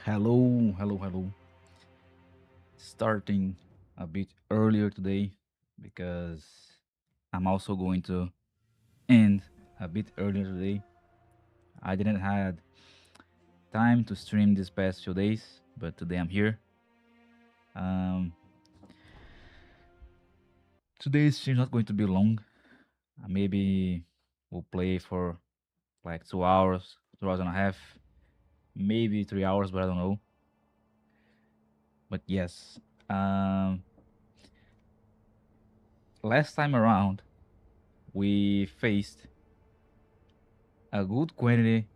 Hello, hello, hello. Starting a bit earlier today because I'm also going to end a bit earlier today. I didn't had time to stream these past few days, but today I'm here. Um, Today's stream not going to be long. Maybe we'll play for like 2 hours, 2 hours and a half, maybe 3 hours, but I don't know. But yes, um, last time around we faced a good quantity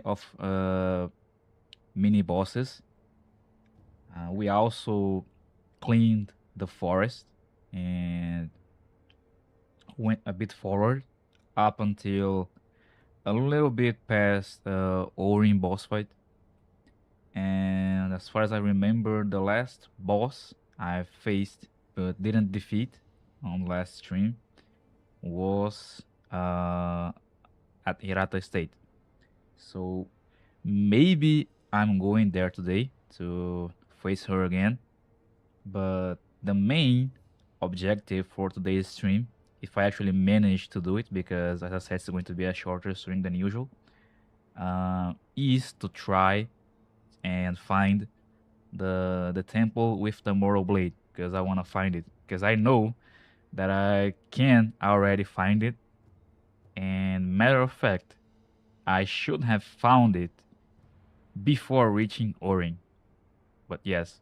of mini bosses. We also cleaned the forest and went a bit forward up until a little bit past Orin boss fight. And as far as I remember, the last boss I faced but didn't defeat on last stream was at Hirata State. So maybe I'm going there today to face her again. But the main objective for today's stream, if I actually manage to do it, because as I said, it's going to be a shorter stream than usual, is to try and find the temple with the moral blade, because I want to find it. Because I know that I can already find it, and matter of fact, I should have found it before reaching Orin. But yes,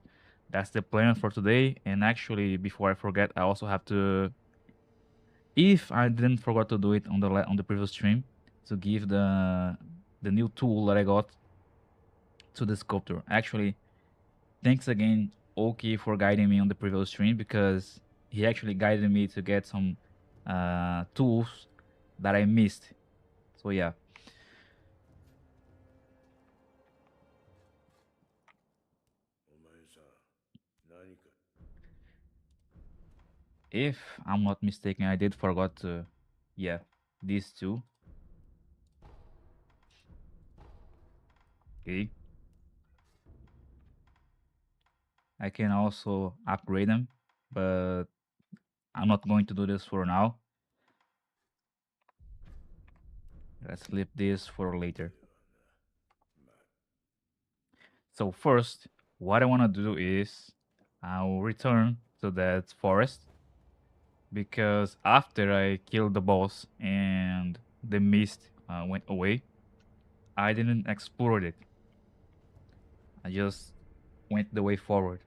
that's the plan for today. And actually, before I forget, I also have to, if I didn't forget to do it on the previous stream, to give the new tool that I got to the sculptor. Actually, thanks again, Oki, for guiding me on the previous stream because he actually guided me to get some tools that I missed. So yeah, if I'm not mistaken, I did forgot to, yeah, these two. Okay, I can also upgrade them, but I'm not going to do this for now. Let's leave this for later. So first, what I want to do is I'll return to that forest because after I killed the boss and the mist went away, I didn't explore it. I just went the way forward.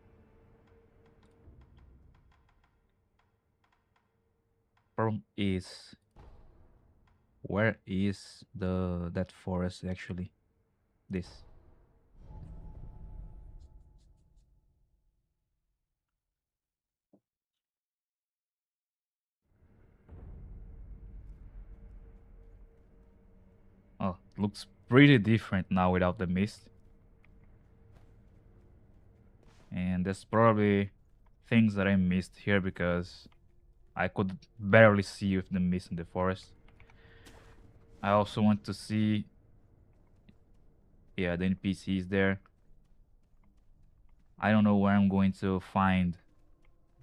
Problem is, where is the that forest actually? This. Oh, looks pretty different now without the mist. And there's probably things that I missed here because I could barely see with the mist in the forest. I also want to see, yeah, the NPCs there. I don't know where I'm going to find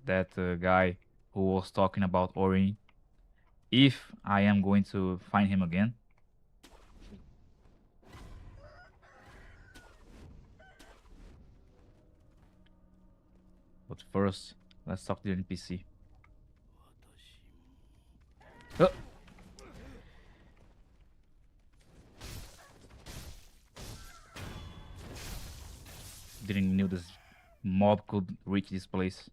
that guy who was talking about Ori. If I am going to find him again. But first, let's talk to the NPC. Oh, didn't knew this mob could reach this place.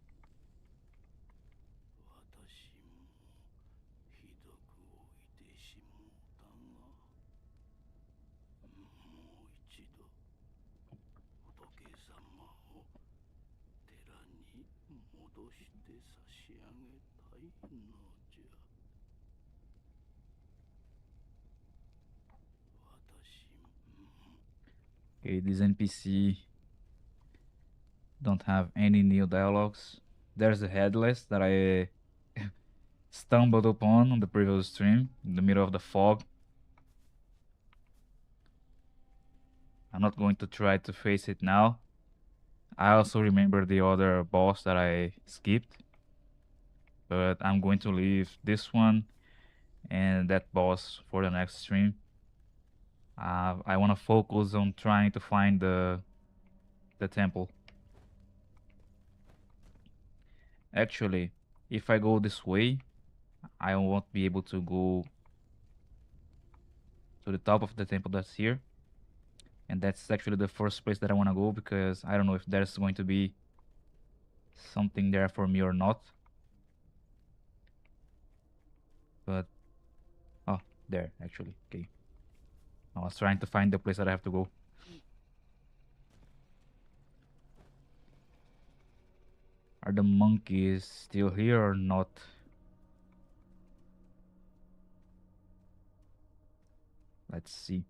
Okay, this NPC don't have any new dialogues. There's a headless that I stumbled upon on the previous stream in the middle of the fog. I'm not going to try to face it now. I also remember the other boss that I skipped, but I'm going to leave this one and that boss for the next stream. I want to focus on trying to find the temple. Actually, if I go this way, I won't be able to go to the top of the temple that's here. And that's actually the first place that I want to go because I don't know if there's going to be something there for me or not. But, oh, there, actually. Okay. I was trying to find the place that I have to go. Are the monkeys still here or not? Let's see.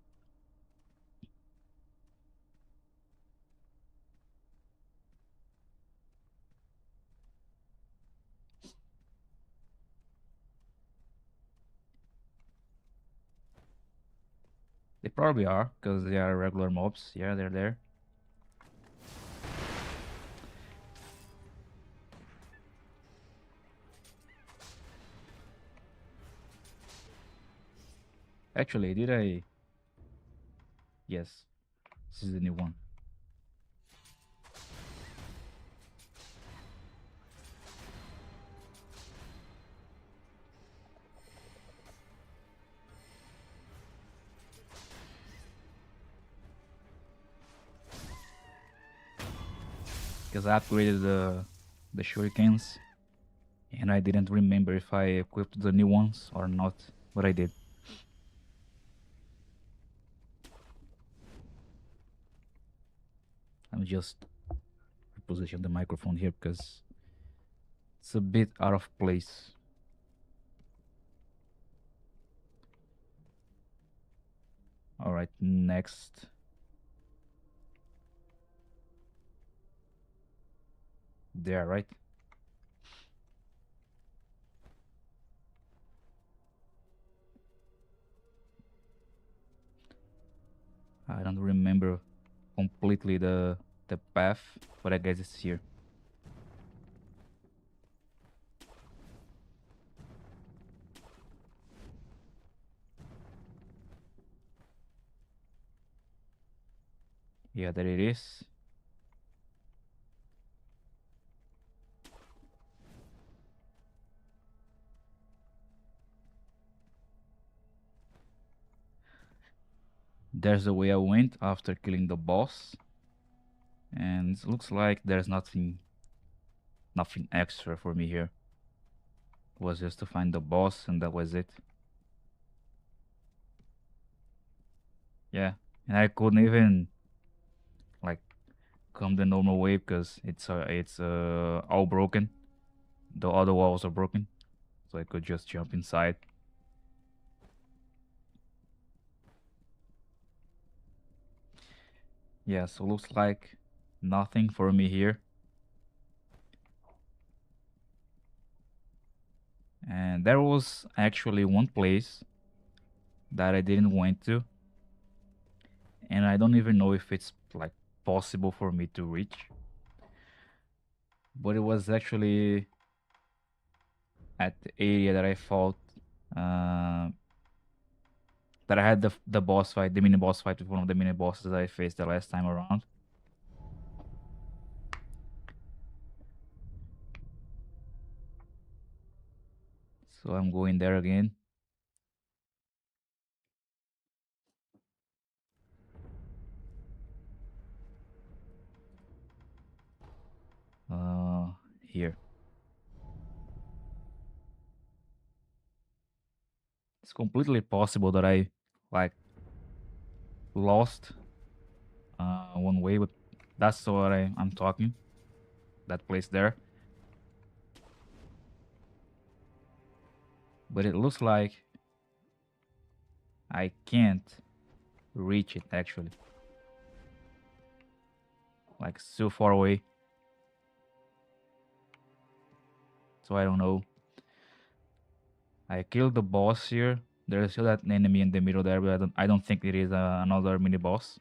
They probably are, because they are regular mobs. Yeah, they're there. Actually, did I? Yes, this is the new one. Because I upgraded the shurikens, and I didn't remember if I equipped the new ones or not, but I did. Let me just reposition the microphone here because it's a bit out of place. All right, next. There, right? I don't remember completely the path, but I guess it's here. Yeah, there it is. There's the way I went after killing the boss. And it looks like there's nothing extra for me here. It was just to find the boss and that was it. Yeah. And I couldn't even like come the normal way because it's all broken. The other walls are broken. So I could just jump inside. Yeah, so looks like nothing for me here. And there was actually one place that I didn't went to. And I don't even know if it's like possible for me to reach. But it was actually at the area that I fought uh, that I had the boss fight, the mini boss fight with one of the mini bosses that I faced the last time around. So I'm going there again. Here. It's completely possible that I like lost one way, but that's what I'm talking. That place there. But it looks like I can't reach it actually. Like it's too far away. So I don't know. I killed the boss here. There's still that enemy in the middle there, but I don't think it is another mini boss.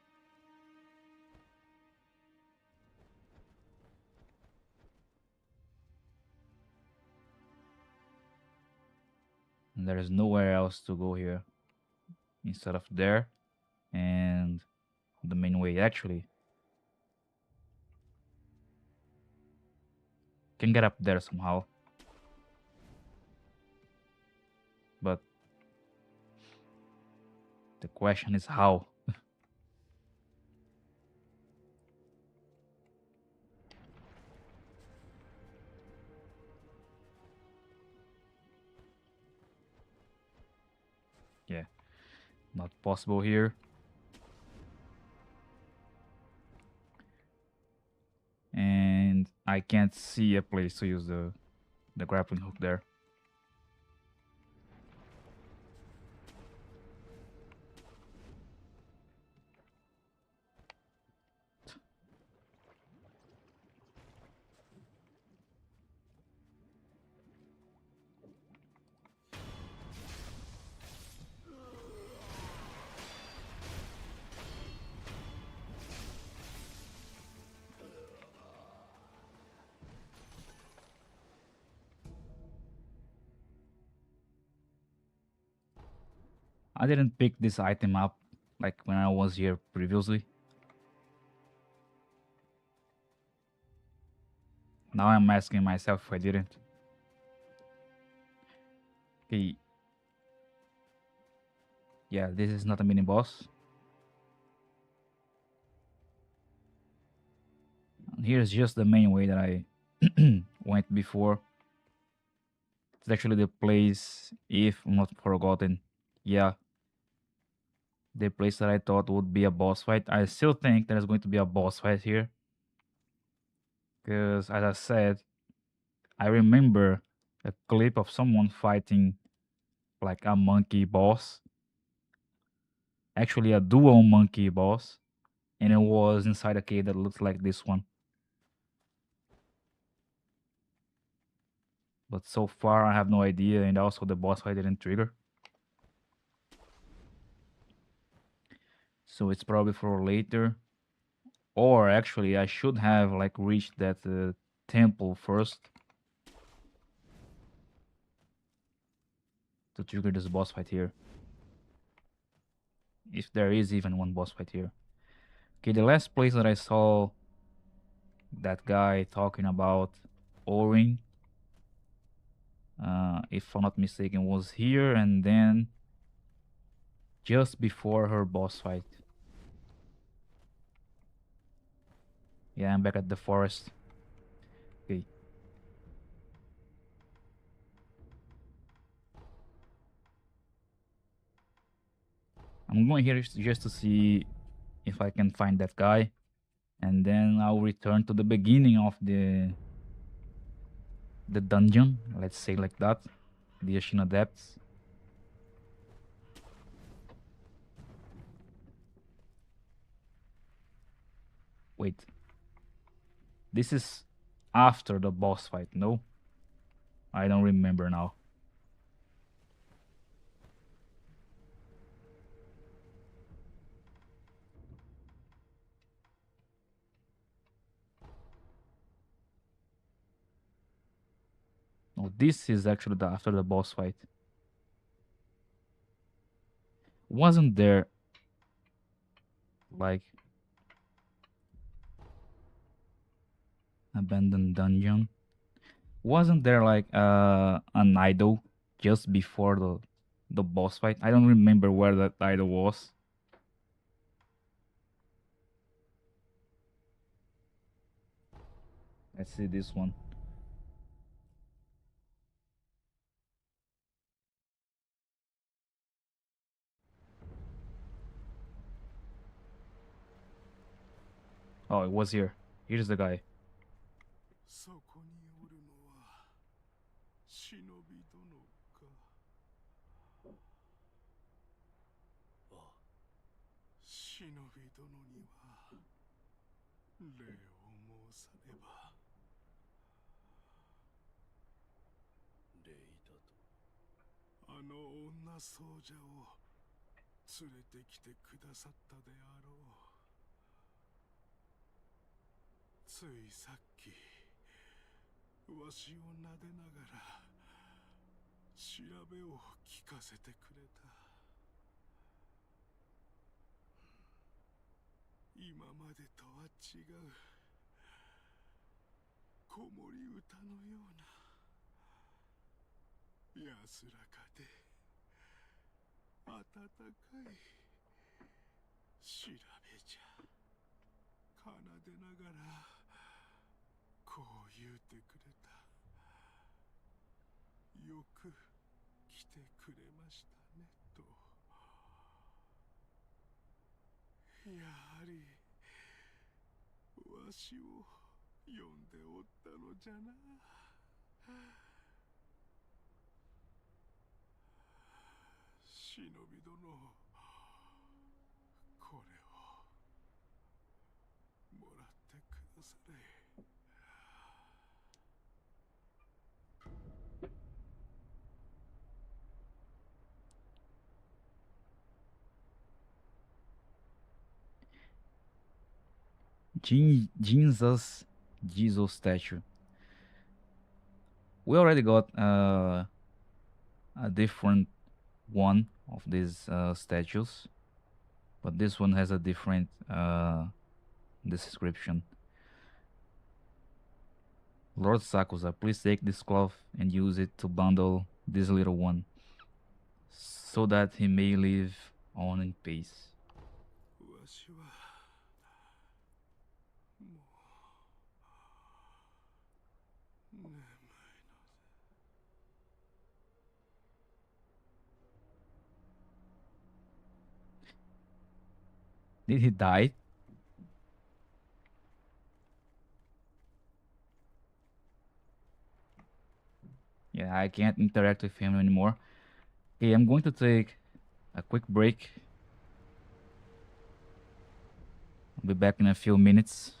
And there is nowhere else to go here instead of there and the main way. Actually, can get up there somehow, but the question is how. Yeah, not possible here. And I can't see a place to use the grappling hook there. I didn't pick this item up like when I was here previously. Now I'm asking myself if I didn't. Okay. Yeah, this is not a mini boss. Here's just the main way that I went before. It's actually the place, if I'm not forgotten. Yeah, the place that I thought would be a boss fight. I still think there's going to be a boss fight here. Because, as I said, I remember a clip of someone fighting like a monkey boss. Actually, a dual monkey boss. And it was inside a cave that looks like this one. But so far, I have no idea. And also, the boss fight didn't trigger. So it's probably for later. Or actually, I should have like reached that temple first to trigger this boss fight here. If there is even one boss fight here. Okay, the last place that I saw that guy talking about Orin, if I'm not mistaken, was here and then just before her boss fight. Yeah, I'm back at the forest. Okay. I'm going here just to see if I can find that guy. And then I'll return to the beginning of the dungeon, let's say like that. The Ashina Depths. Wait. This is after the boss fight, no? I don't remember now. No, this is actually after the boss fight. Wasn't there like abandoned dungeon? Wasn't there like an idol just before the boss fight? I don't remember where that idol was. Let's see this one. Oh, it was here. Here's the guy. そこにおるのは忍び殿か。あ、忍び殿には礼を申さねば。礼だと。あの女僧者を連れてきてくださったであろう。ついさっきわしを撫でながら調べを聞かせてくれた。今までとは違う子守歌のような安らかで温かい調べじゃ。奏でながらこう言うてくれた。よく来てくれましたねと。やはりわしを呼んでおったのじゃな。忍び殿、これをもらってくだされ。Jesus statue. We already got a different one of these statues, but this one has a different description. Lord Sakusa, please take this cloth and use it to bundle this little one, so that he may live on in peace. わしはもう眠いの。Did he die? Yeah, I can't interact with him anymore. Okay, I'm going to take a quick break. I'll be back in a few minutes.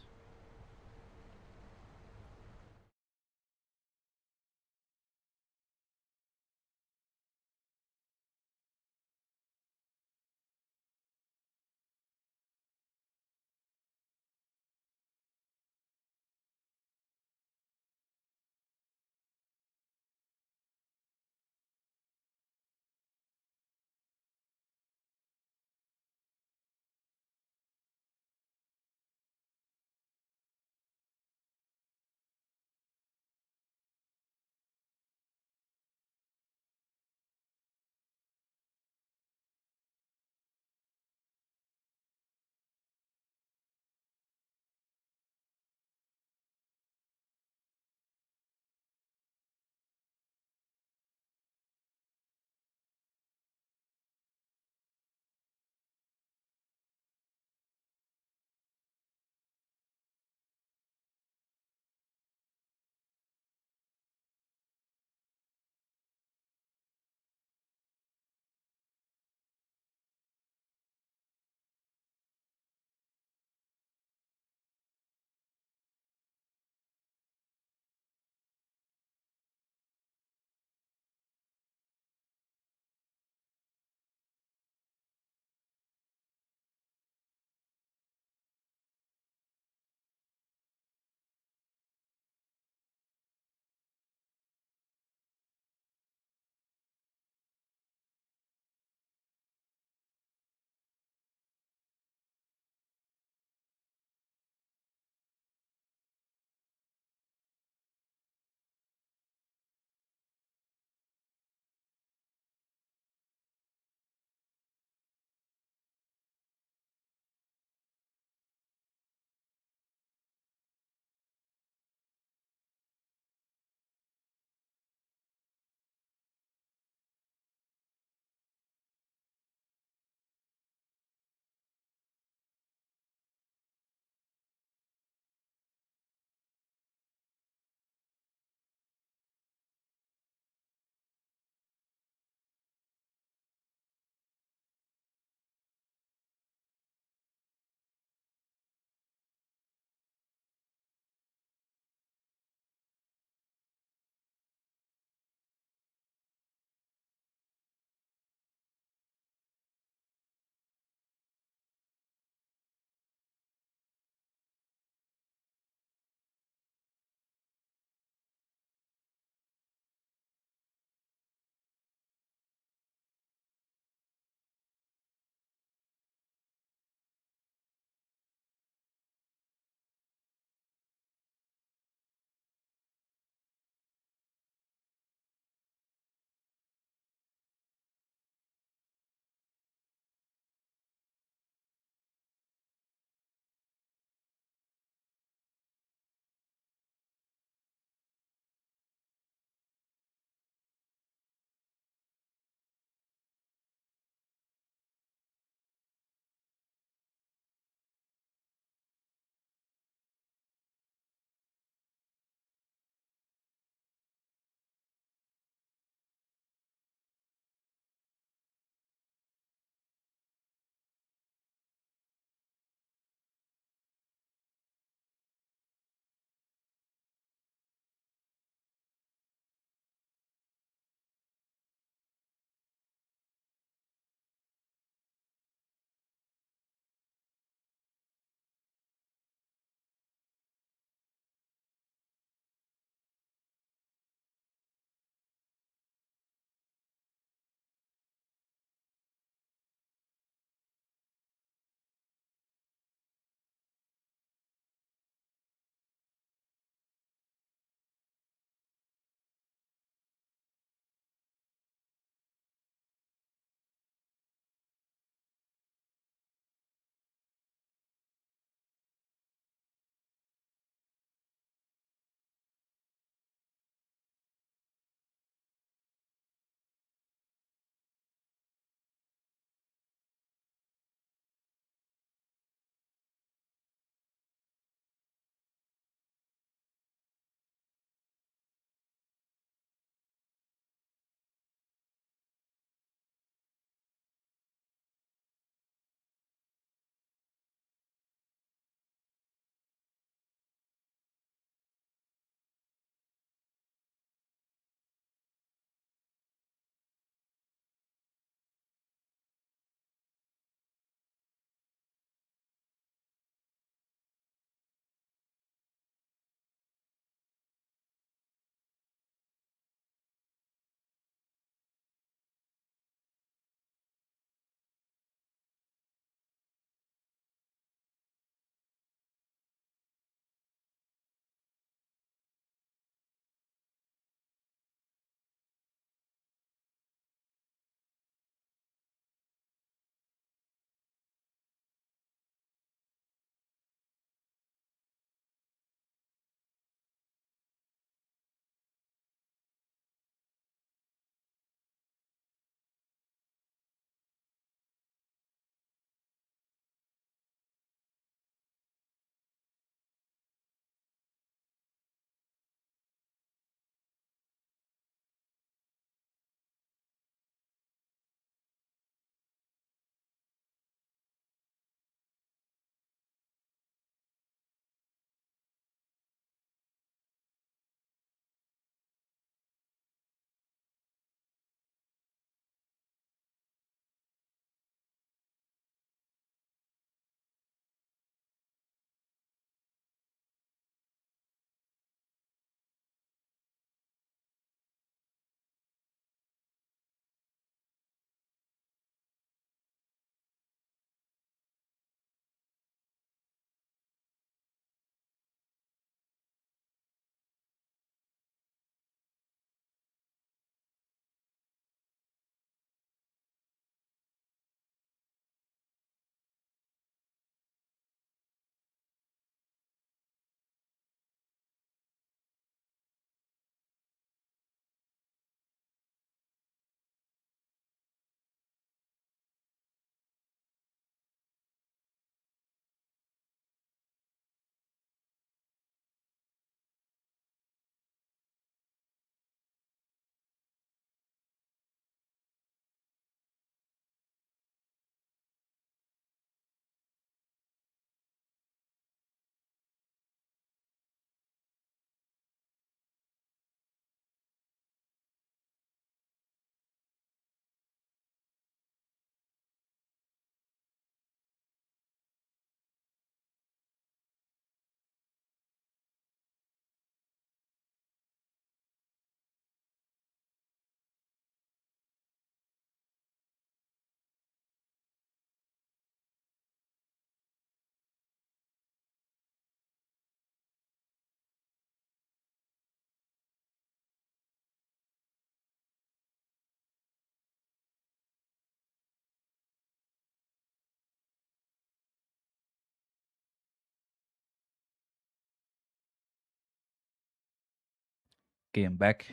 Okay, I'm back.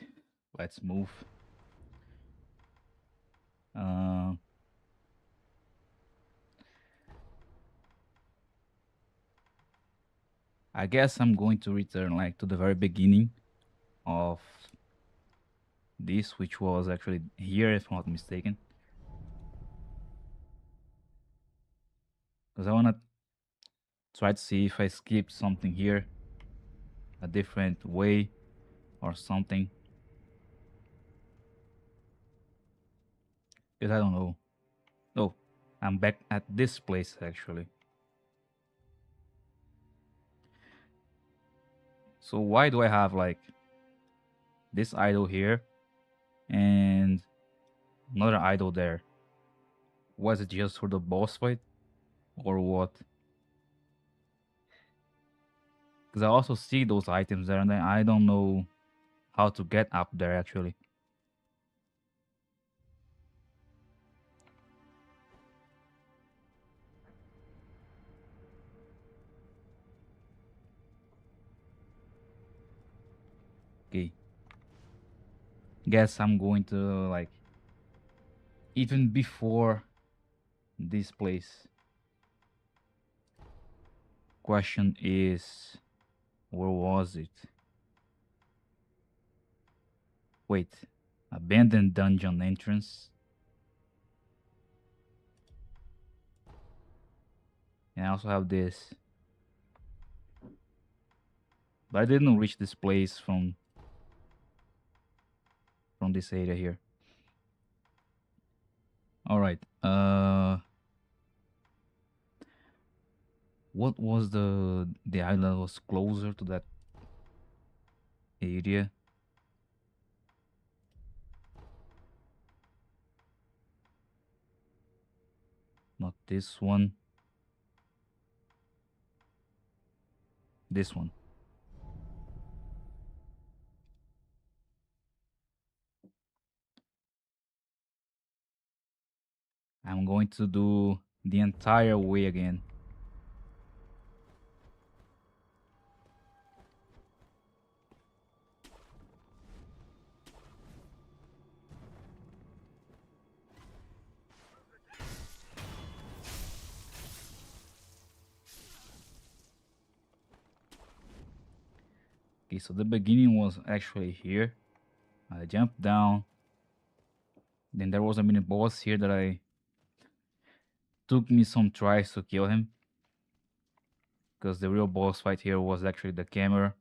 Let's move. Uh, I guess I'm going to return like to the very beginning of this, which was actually here, if I'm not mistaken, because I wanna try to see if I skip something here, a different way or something. Because I don't know. Oh, I'm back at this place actually. So why do I have like this idol here and another idol there? Was it just for the boss fight or what? Because I also see those items there and I don't know how to get up there actually. Okay, guess I'm going to like even before this place. Question is, where was it? Wait, abandoned dungeon entrance. And I also have this. But I didn't reach this place from this area here. All right. What was the island that was closer to that area? Not this one. This one. I'm going to do the entire way again. Okay, so the beginning was actually here. I jumped down. Then there was a mini boss here that I took me some tries to kill him. Because the real boss fight here was actually the camera.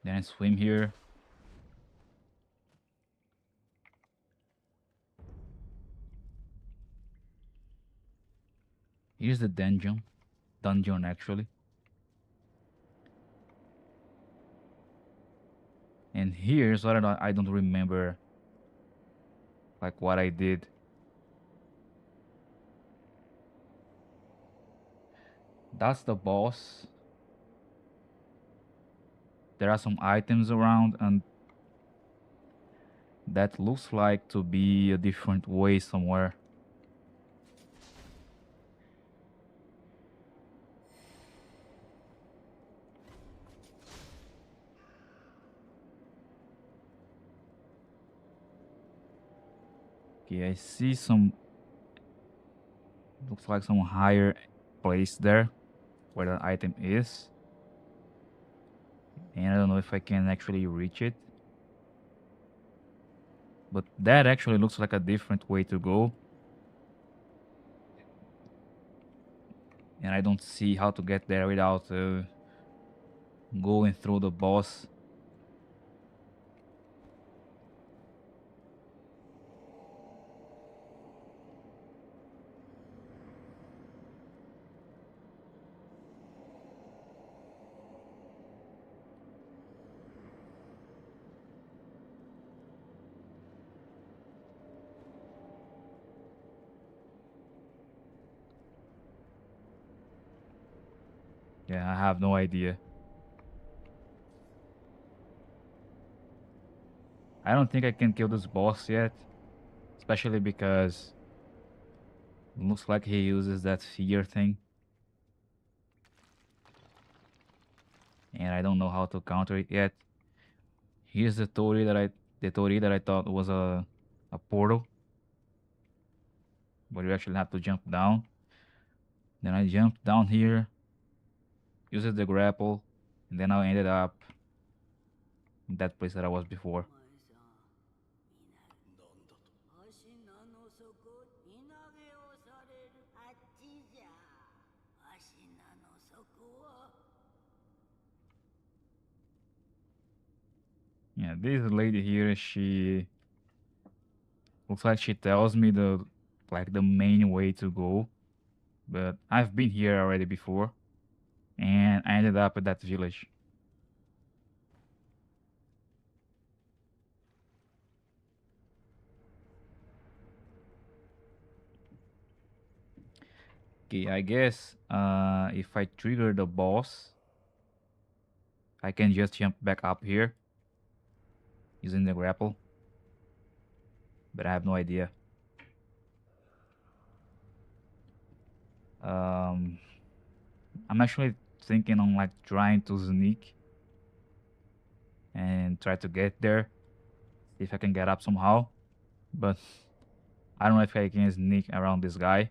Then I swim here. Here's the dungeon. Dungeon actually. And here's what I don't remember like what I did. That's the boss. There are some items around and that looks like to be a different way somewhere. Okay, I see some, looks like some higher place there where the item is. And I don't know if I can actually reach it. But that actually looks like a different way to go. And I don't see how to get there without going through the boss. Yeah, I have no idea. I don't think I can kill this boss yet. Especially because it looks like he uses that fear thing. and I don't know how to counter it yet. Here's the Tori that I thought was a portal, but you actually have to jump down. Then I jumped down here, used the grapple, and then I ended up in that place that I was before. Yeah, this lady here, she looks like she tells me the main way to go, but I've been here already before, and I ended up at that village. Okay, I guess if I trigger the boss, I can just jump back up here using the grapple, but I have no idea. Um, I'm actually thinking on like trying to sneak and try to get there, see if I can get up somehow. But I don't know if I can sneak around this guy.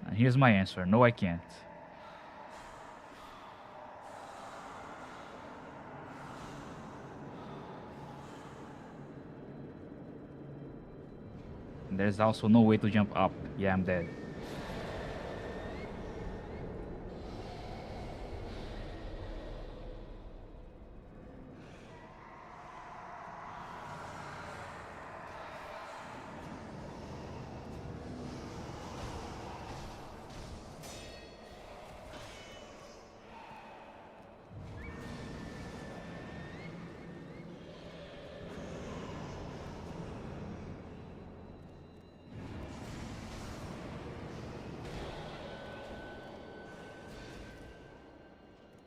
And here's my answer: no, I can't. And there's also no way to jump up. Yeah, I'm dead.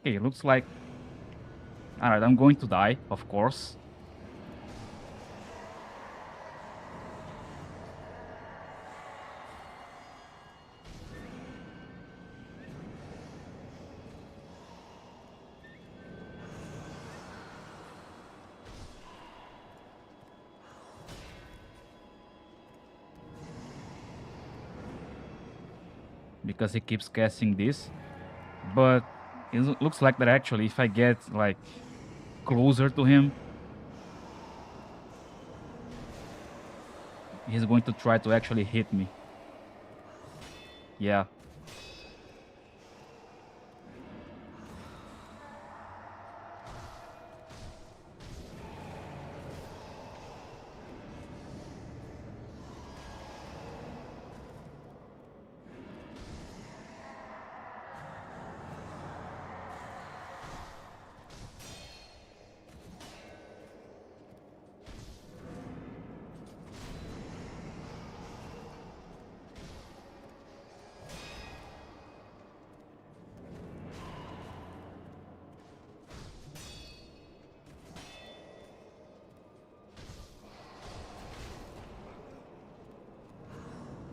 Okay, it looks like. Alright, I'm going to die, of course. Because he keeps casting this. But it looks like that actually, if I get like closer to him, he's going to try to actually hit me. Yeah.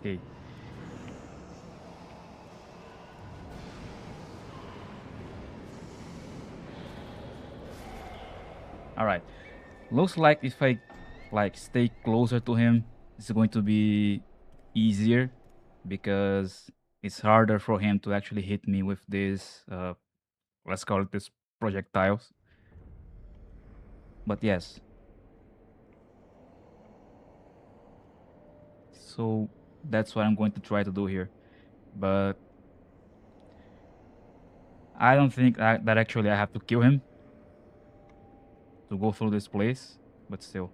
Okay. All right. Looks like if I like stay closer to him, it's going to be easier because it's harder for him to actually hit me with this let's call it this projectiles. But yes. So that's what I'm going to try to do here. But I don't think that actually I have to kill him to go through this place, but still.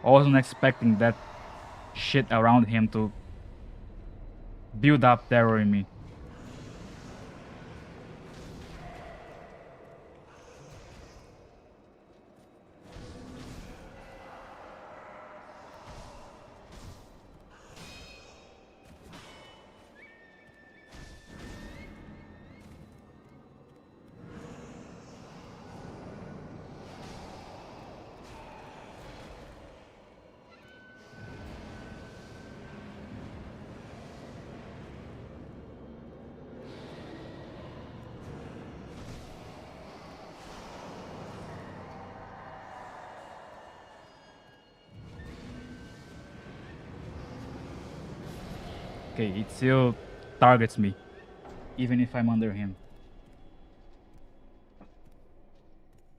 I wasn't expecting that shit around him to build up terror in me. Okay, it still targets me, even if I'm under him.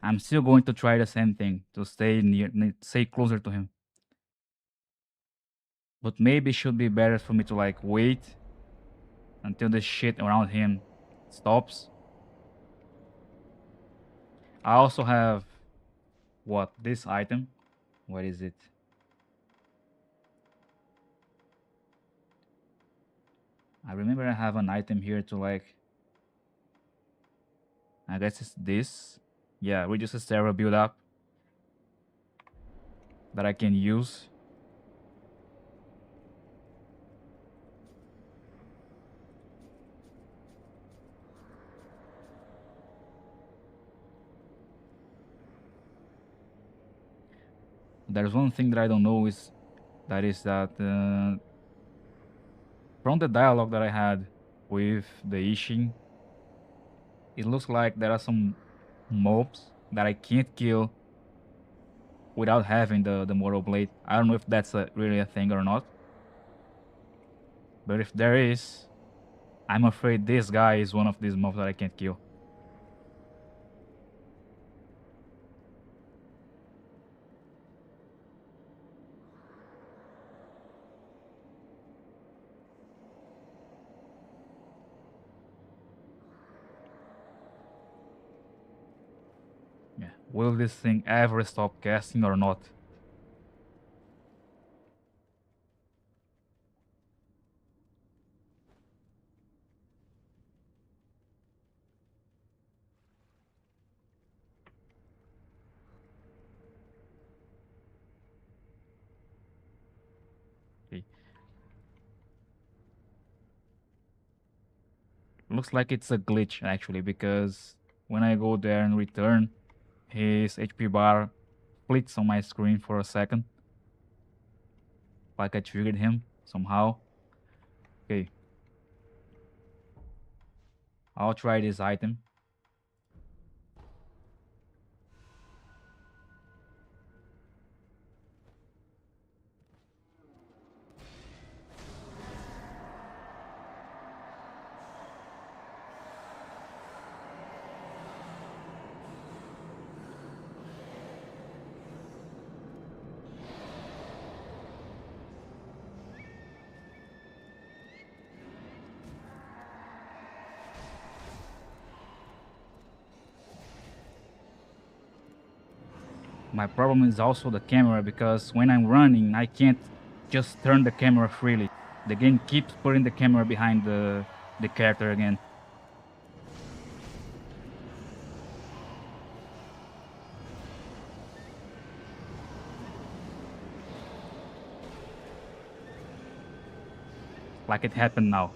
I'm still going to try the same thing to stay closer to him. But maybe it should be better for me to like wait until the shit around him stops. I also have what this item. What is it? I remember I have an item here to like. I guess it's this. Yeah, reduce the steroid build up that I can use. There's one thing that I don't know is that from the dialogue that I had with the Ishin, it looks like there are some mobs that I can't kill without having the mortal blade. I don't know if that's really a thing or not, but if there is, I'm afraid this guy is one of these mobs that I can't kill. Yeah. Will this thing ever stop casting or not? Okay. Looks like it's a glitch actually, because when I go there and return, his HP bar flicks on my screen for a second, like I triggered him somehow. Okay, I'll try this item. My problem is also the camera, because when I'm running, I can't just turn the camera freely. The game keeps putting the camera behind the character again. Like it happened now.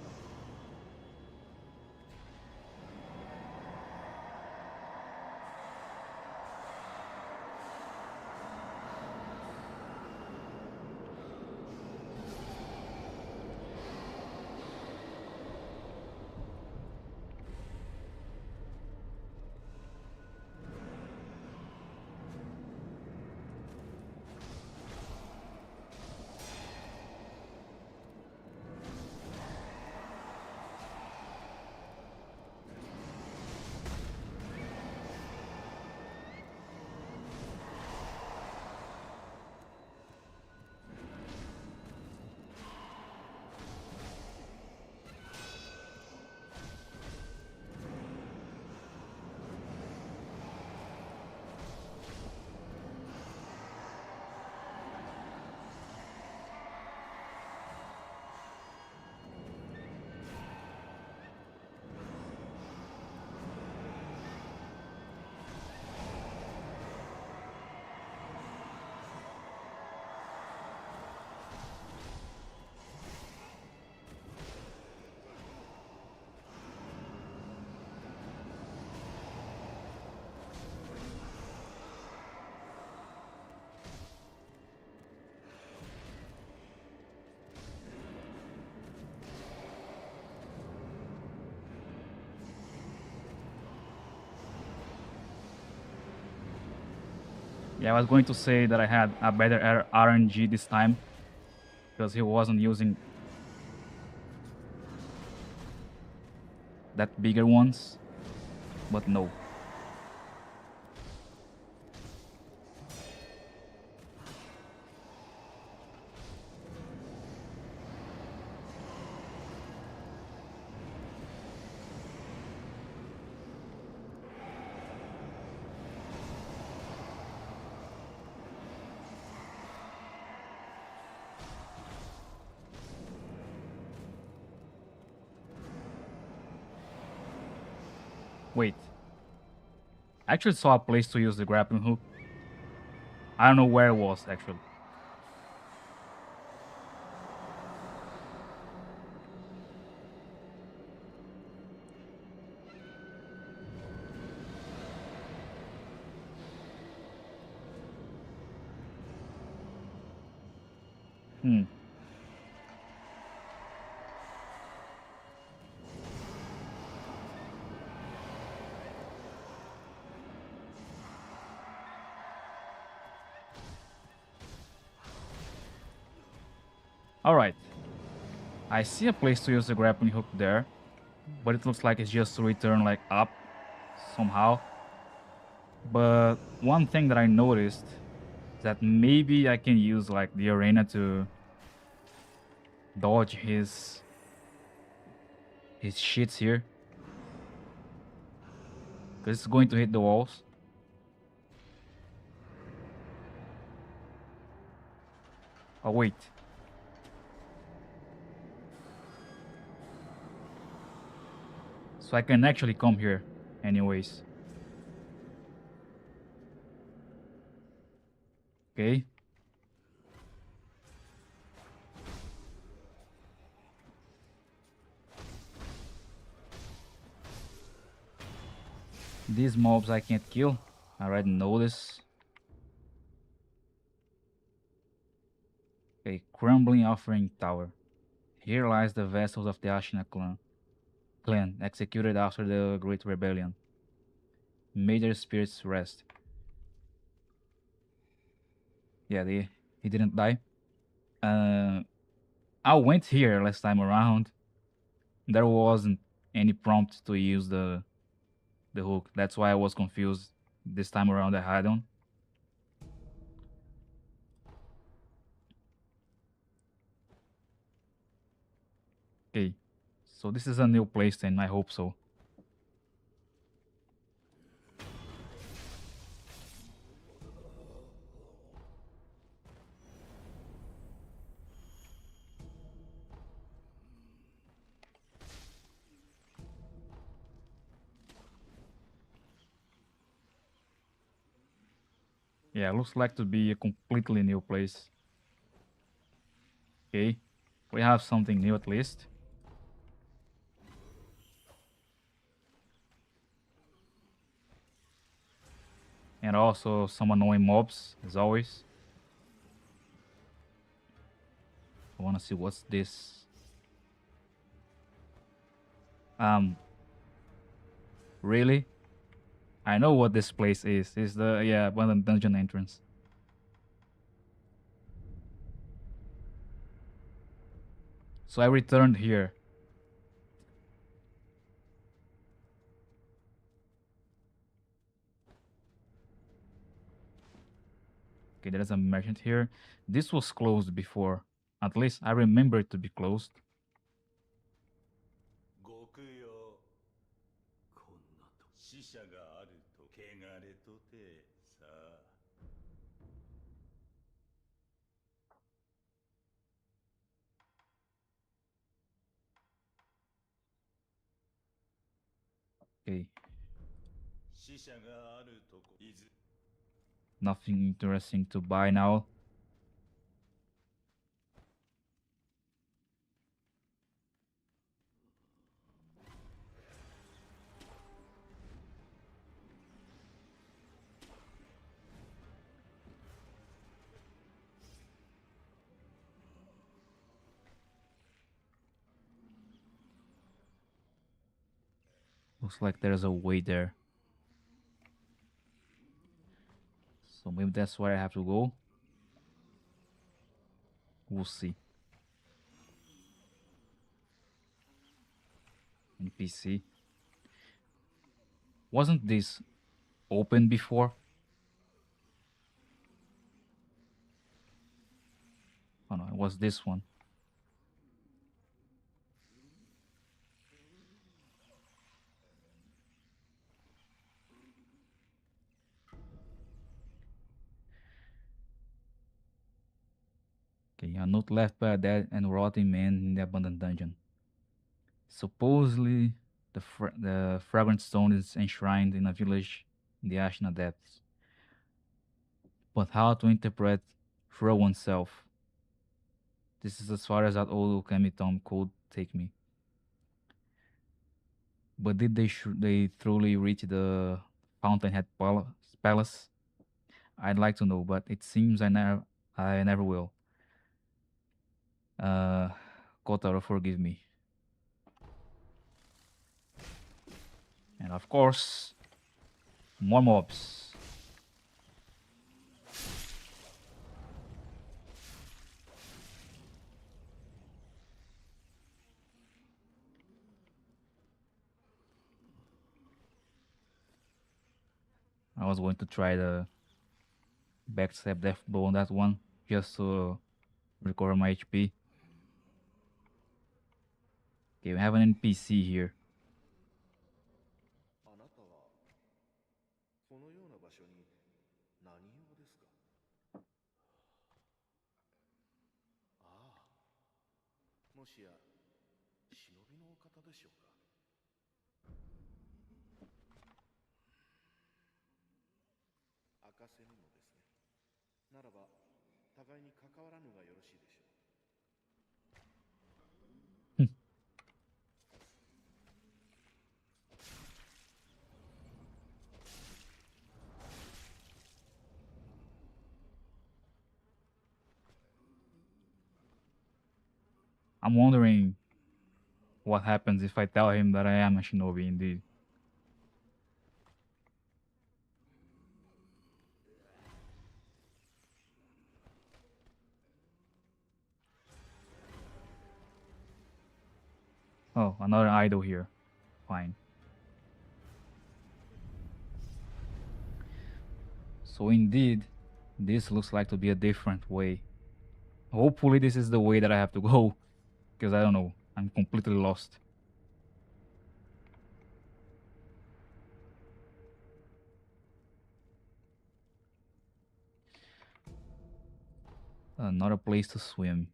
Yeah, I was going to say that I had a better RNG this time, because he wasn't using that bigger ones, but no. Wait, I actually saw a place to use the grappling hook. I don't know where it was actually. Hmm. All right. I see a place to use the grappling hook there, but it looks like it's just to return like up somehow. But one thing that I noticed is that maybe I can use like the arena to dodge his shits here, because it's going to hit the walls. Oh wait, so I can actually come here anyways. Okay. These mobs I can't kill. I already know this. A crumbling offering tower. Here lies the vessels of the Ashina clan, executed after the Great Rebellion. May their spirits rest. Yeah, he didn't die. Uh, I went here last time around. There wasn't any prompt to use the hook. That's why I was confused this time around. I had on. Okay, so this is a new place then. I hope so. Yeah, looks like to be a completely new place. Okay, we have something new at least. And also some annoying mobs, as always. I wanna see what's this. Really? I know what this place is. It's the, yeah, abandoned dungeon entrance. So I returned here. Okay, there's a merchant here. This was closed before. At least I remember it to be closed. 極よこんなと死者があると汚れとてさあ Okay, 死者があるとこいず nothing interesting to buy now. Looks like there's a way there. So maybe that's where I have to go. We'll see. NPC. Wasn't this open before? Oh no, it was this one. Okay, a note left by a dead and rotting man in the abandoned dungeon. Supposedly, the fragrant stone is enshrined in a village in the Ashna depths. But how to interpret through oneself? This is as far as that old Okami tome could take me. But did they truly reach the Fountainhead Palace? I'd like to know, but it seems I never will. Uh, Kotaro, forgive me. And of course, more mobs. I was going to try the backstep death blow on that one just to recover my HP. Okay, we have an NPC here. あなたはこのような場所に何用ですか？ああ、もしや忍びのお方でしょうか？赤瀬布ですね。ならば互いに関わらぬがよろしいでしょう。I'm wondering what happens if I tell him that I am a shinobi indeed. Oh, another idol here. Fine. So indeed, this looks like to be a different way. Hopefully this is the way that I have to go, because I don't know. I'm completely lost. Another place to swim.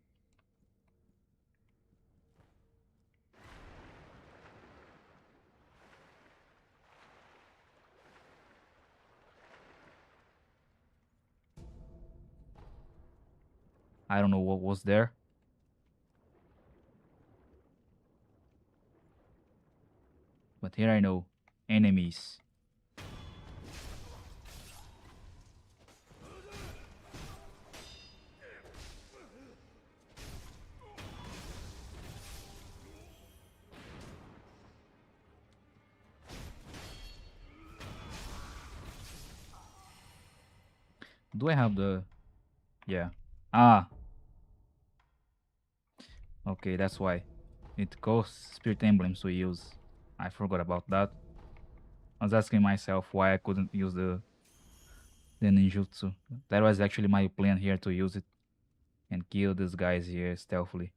I don't know what was there. But here I know. Enemies. Do I have the... Yeah. Ah, okay, that's why. It costs spirit emblems to use. I forgot about that. I was asking myself why I couldn't use the ninjutsu. That was actually my plan here, to use it and kill these guys here stealthily.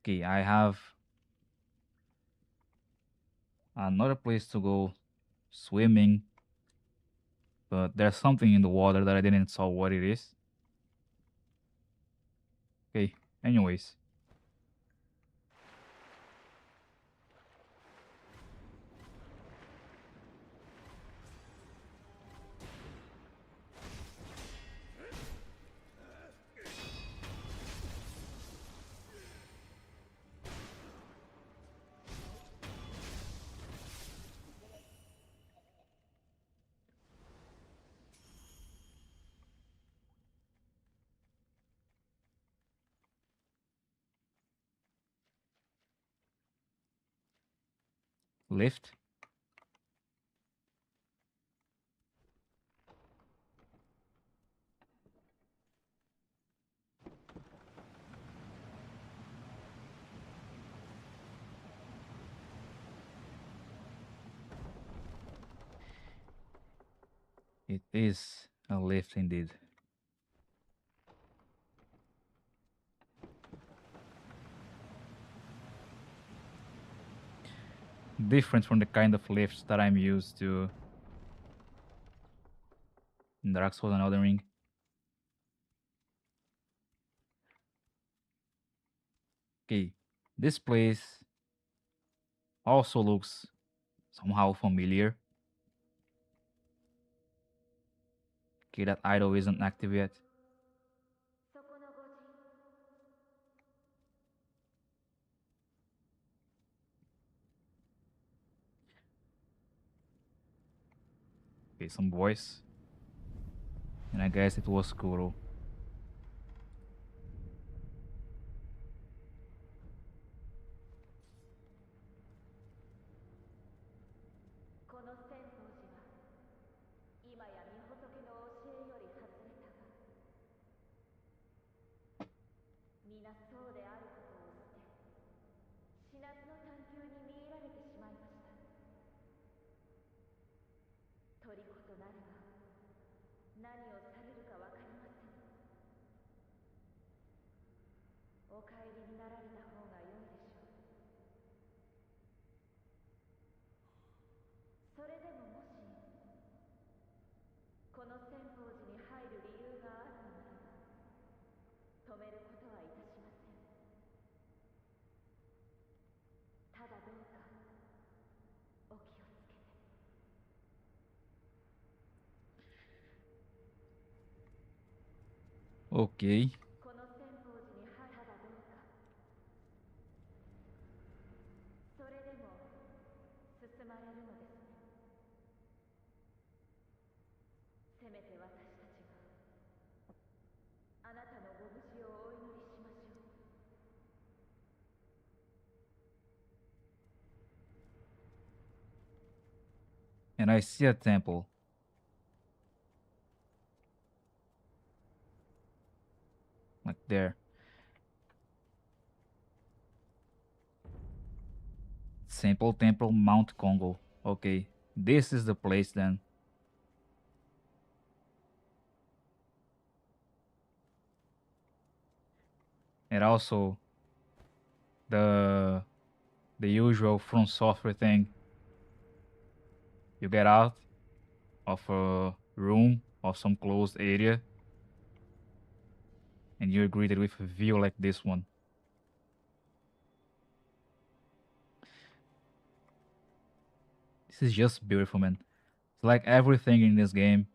Okay, I have another place to go swimming, but there's something in the water that I didn't saw what it is. Okay, anyways. Lift. It is a lift indeed. Different from the kind of lifts that I'm used to in Dark Souls and Elden Ring. Okay, this place also looks somehow familiar. Okay, that idol isn't active yet. Okay, some voice. And I guess it was Kuro. この千宝寺は今や御仏の教えより外れたが皆そうであることを捨て死なずの探求に見入られてしまいました虜となれば何をされるか分かりませんお帰りになられた方が良いでしょうそれでももしこの千宝寺に入る理由があるのならば止めることはいたしませんただどうかお気をつけて Okay. この千宝寺に入ただどうかそれでも進まれるのですねせめて私たちがあなたのご無事をお祈りしましょう And I see a temple. Like there. Simple Temple Mount Congo. Okay. This is the place then. And also the usual From Software thing. You get out of a room of some closed area and you're greeted with a view like this one. This is just beautiful, man. It's like everything in this game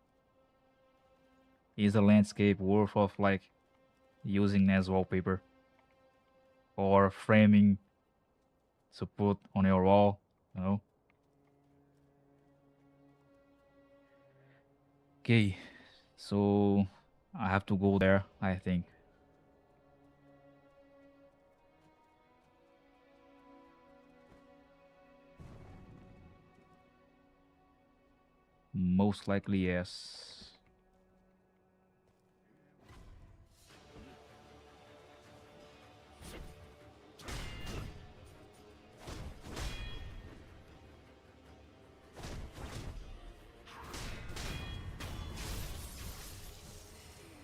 is a landscape worth of like using as wallpaper or framing to put on your wall, you know. Okay, so I have to go there, I think. Most likely, yes.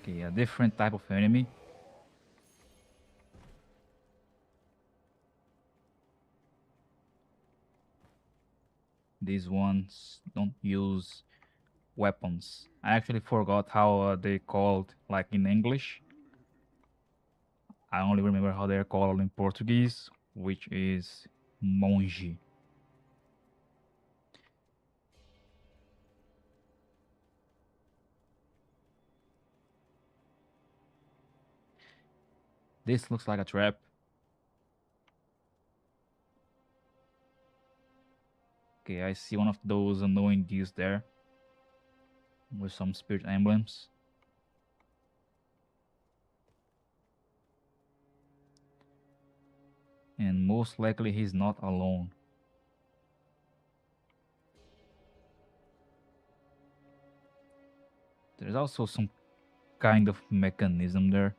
Okay, a different type of enemy. These ones don't use weapons. I actually forgot how they called like in English. I only remember how they're called in Portuguese, which is monge. This looks like a trap. Okay, I see one of those annoying geese there with some spirit emblems. And most likely he's not alone. There's also some kind of mechanism there.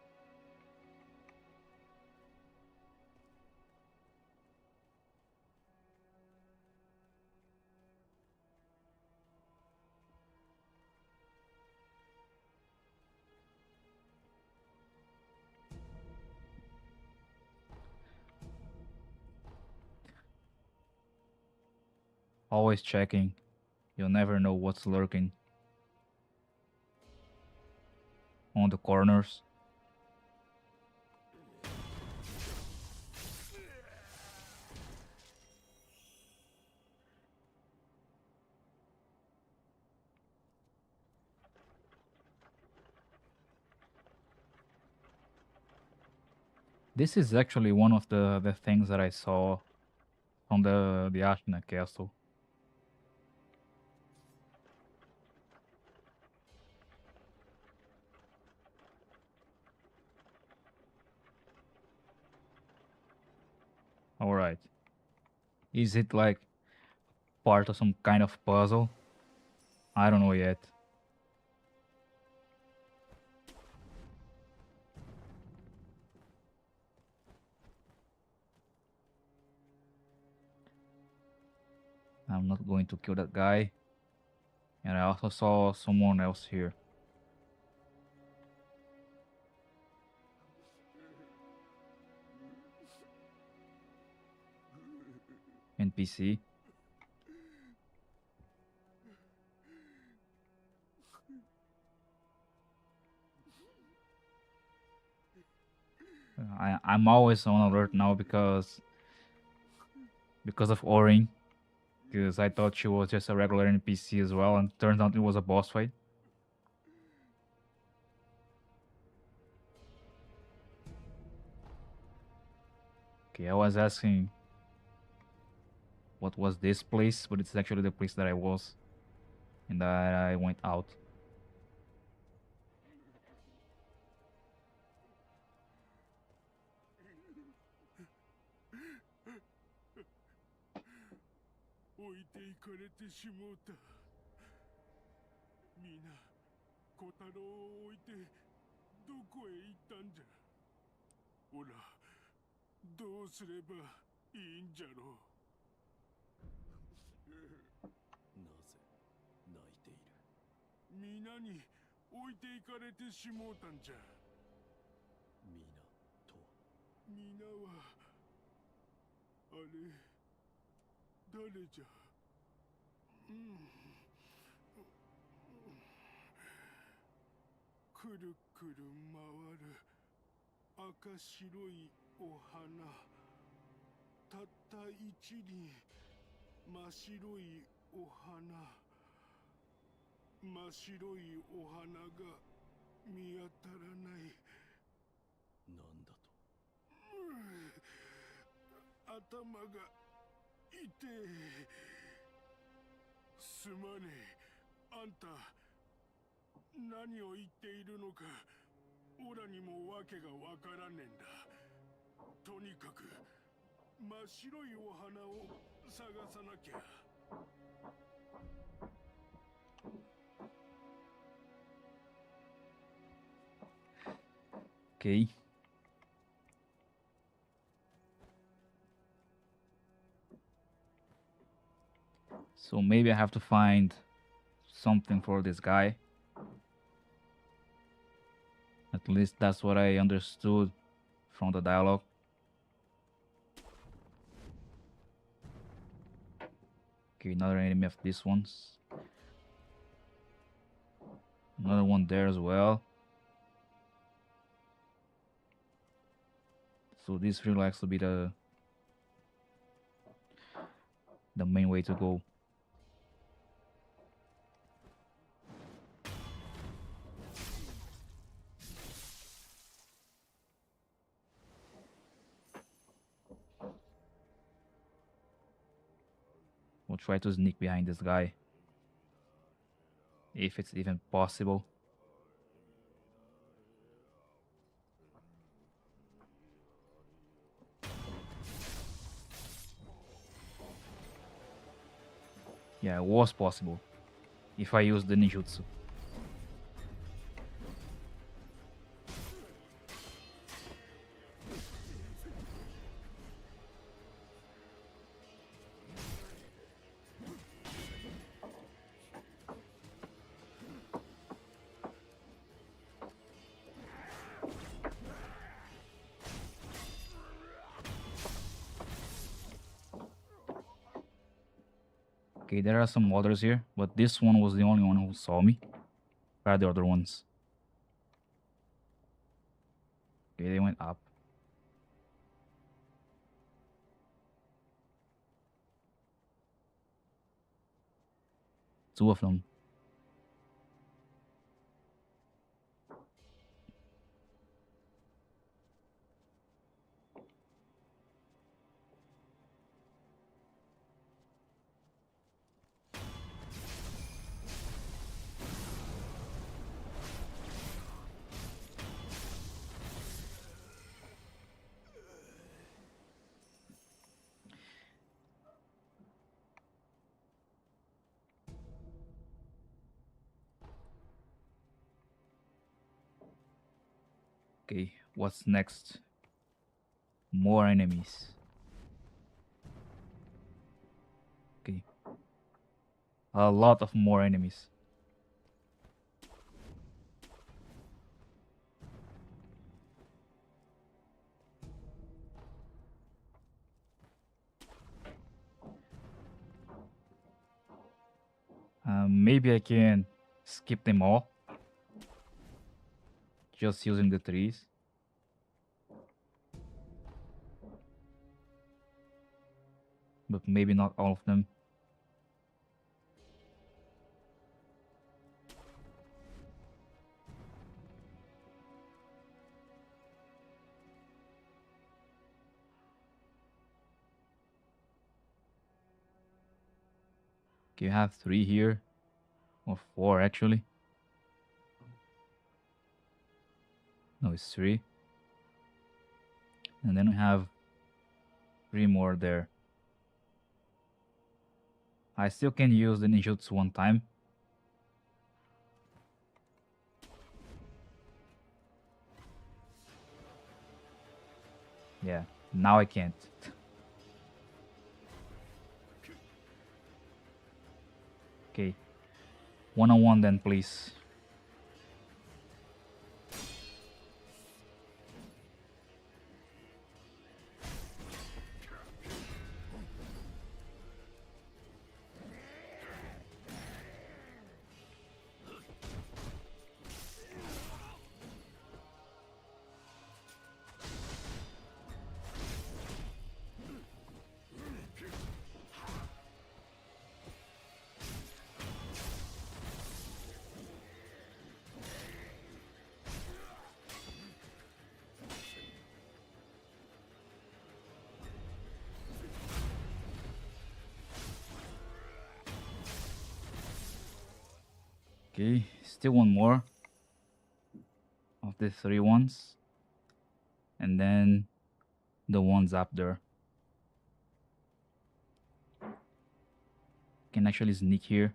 Always checking. You'll never know what's lurking on the corners. This is actually one of the things that I saw on the Ashna castle. Alright. Is it like part of some kind of puzzle? I don't know yet. I'm not going to kill that guy. And I also saw someone else here. NPC. I'm always on alert now because of Orin. Because I thought she was just a regular NPC as well, and turns out it was a boss fight. Okay, I was asking what was this place, but it's actually the place that I was, and that I went out. Okay. So maybe I have to find something for this guy. At least that's what I understood from the dialogue. Okay, another enemy of these ones. Another one there as well. So this feels like to be the main way to go. We'll try to sneak behind this guy. If it's even possible. Yeah, it was possible. If I used the ninjutsu. Okay, there are some others here, but this one was the only one who saw me. Where are the other ones? Okay, they went up. Two of them. Okay, what's next? More enemies. Okay. A lot of more enemies. Maybe I can skip them all. Just using the trees. But maybe not all of them. Okay, you have 3 here. Or 4 actually. No, it's 3. And then we have 3 more there. I still can use the ninjutsu one time. Yeah, now I can't. Okay. One-on-one then, please. Okay, still one more of the 3 ones. And then the ones up there. Can actually sneak here.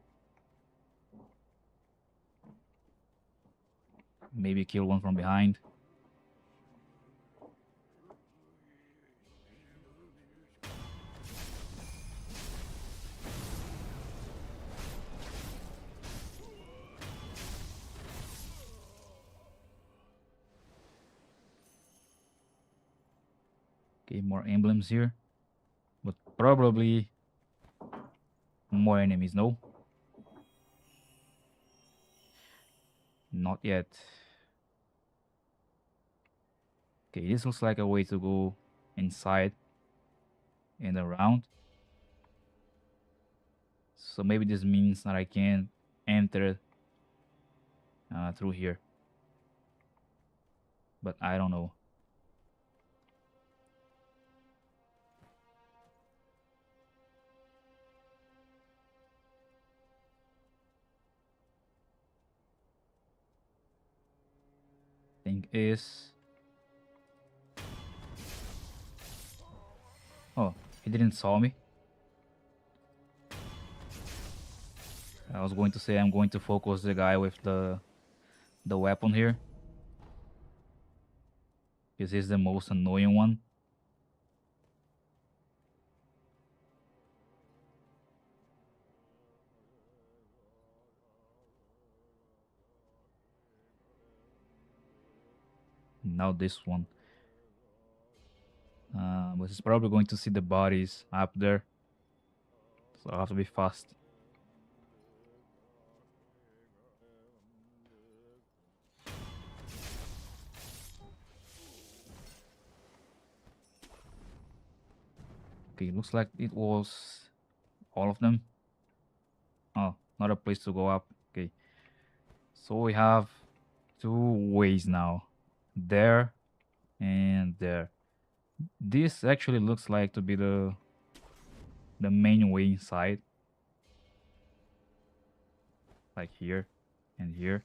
Maybe kill one from behind. Okay, more emblems here. But probably more enemies, no? Not yet. Okay, this looks like a way to go inside and around. So maybe this means that I can enter through here. But I don't know. Thing is... Oh, he didn't saw me. I was going to say I'm going to focus the guy with the weapon here. Because he's the most annoying one. Now this one. But he's probably going to see the bodies up there. So I have to be fast. Okay, looks like it was all of them. Oh, not a place to go up. Okay. So we have two ways now. There and there. This actually looks like to be the main way inside. Like here and here.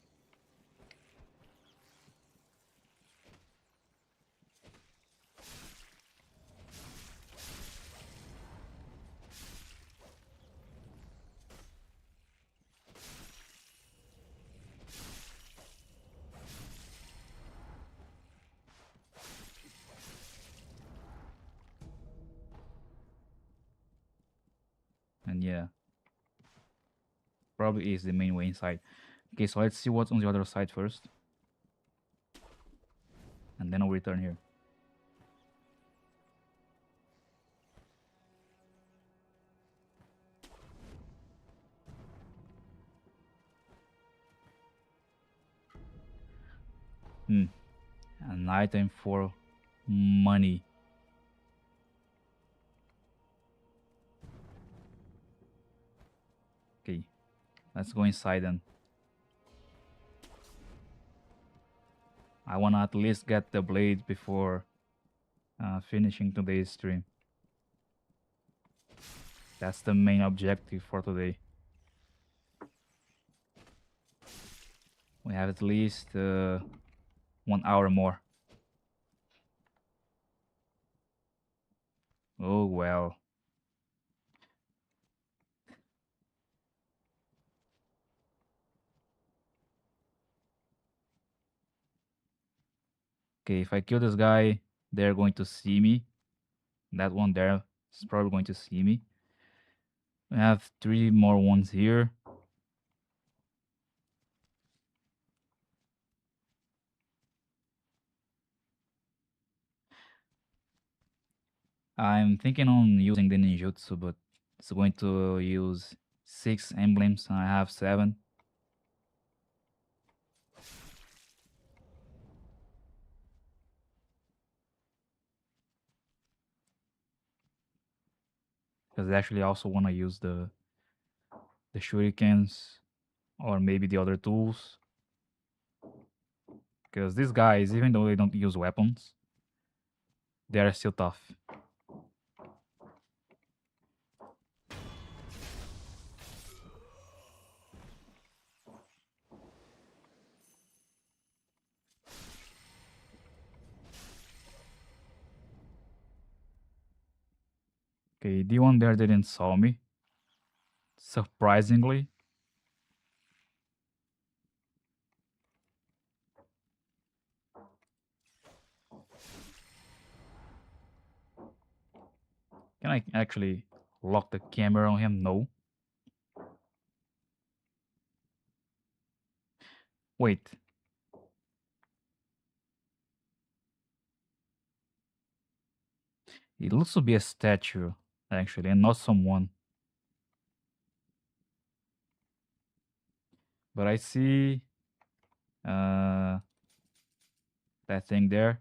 And yeah, probably is the main way inside. Okay, so let's see what's on the other side first. And then I'll return here. An item for money. Okay, let's go inside then. I wanna at least get the blade before finishing today's stream. That's the main objective for today. We have at least 1 hour more. Oh well. Okay, if I kill this guy, they're going to see me. That one there is probably going to see me. We have 3 more ones here. I'm thinking on using the ninjutsu, but it's going to use 6 emblems and I have 7. Because I actually also want to use the shurikens or maybe the other tools. Because these guys, even though they don't use weapons, they are still tough. Okay, the one there didn't saw me. Surprisingly. Can I actually lock the camera on him? No. Wait. It looks to be a statue, actually, and not someone. But I see that thing there.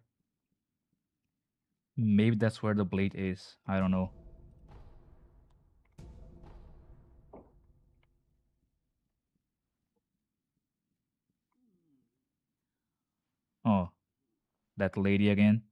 Maybe that's where the blade is. I don't know. Oh, that lady again.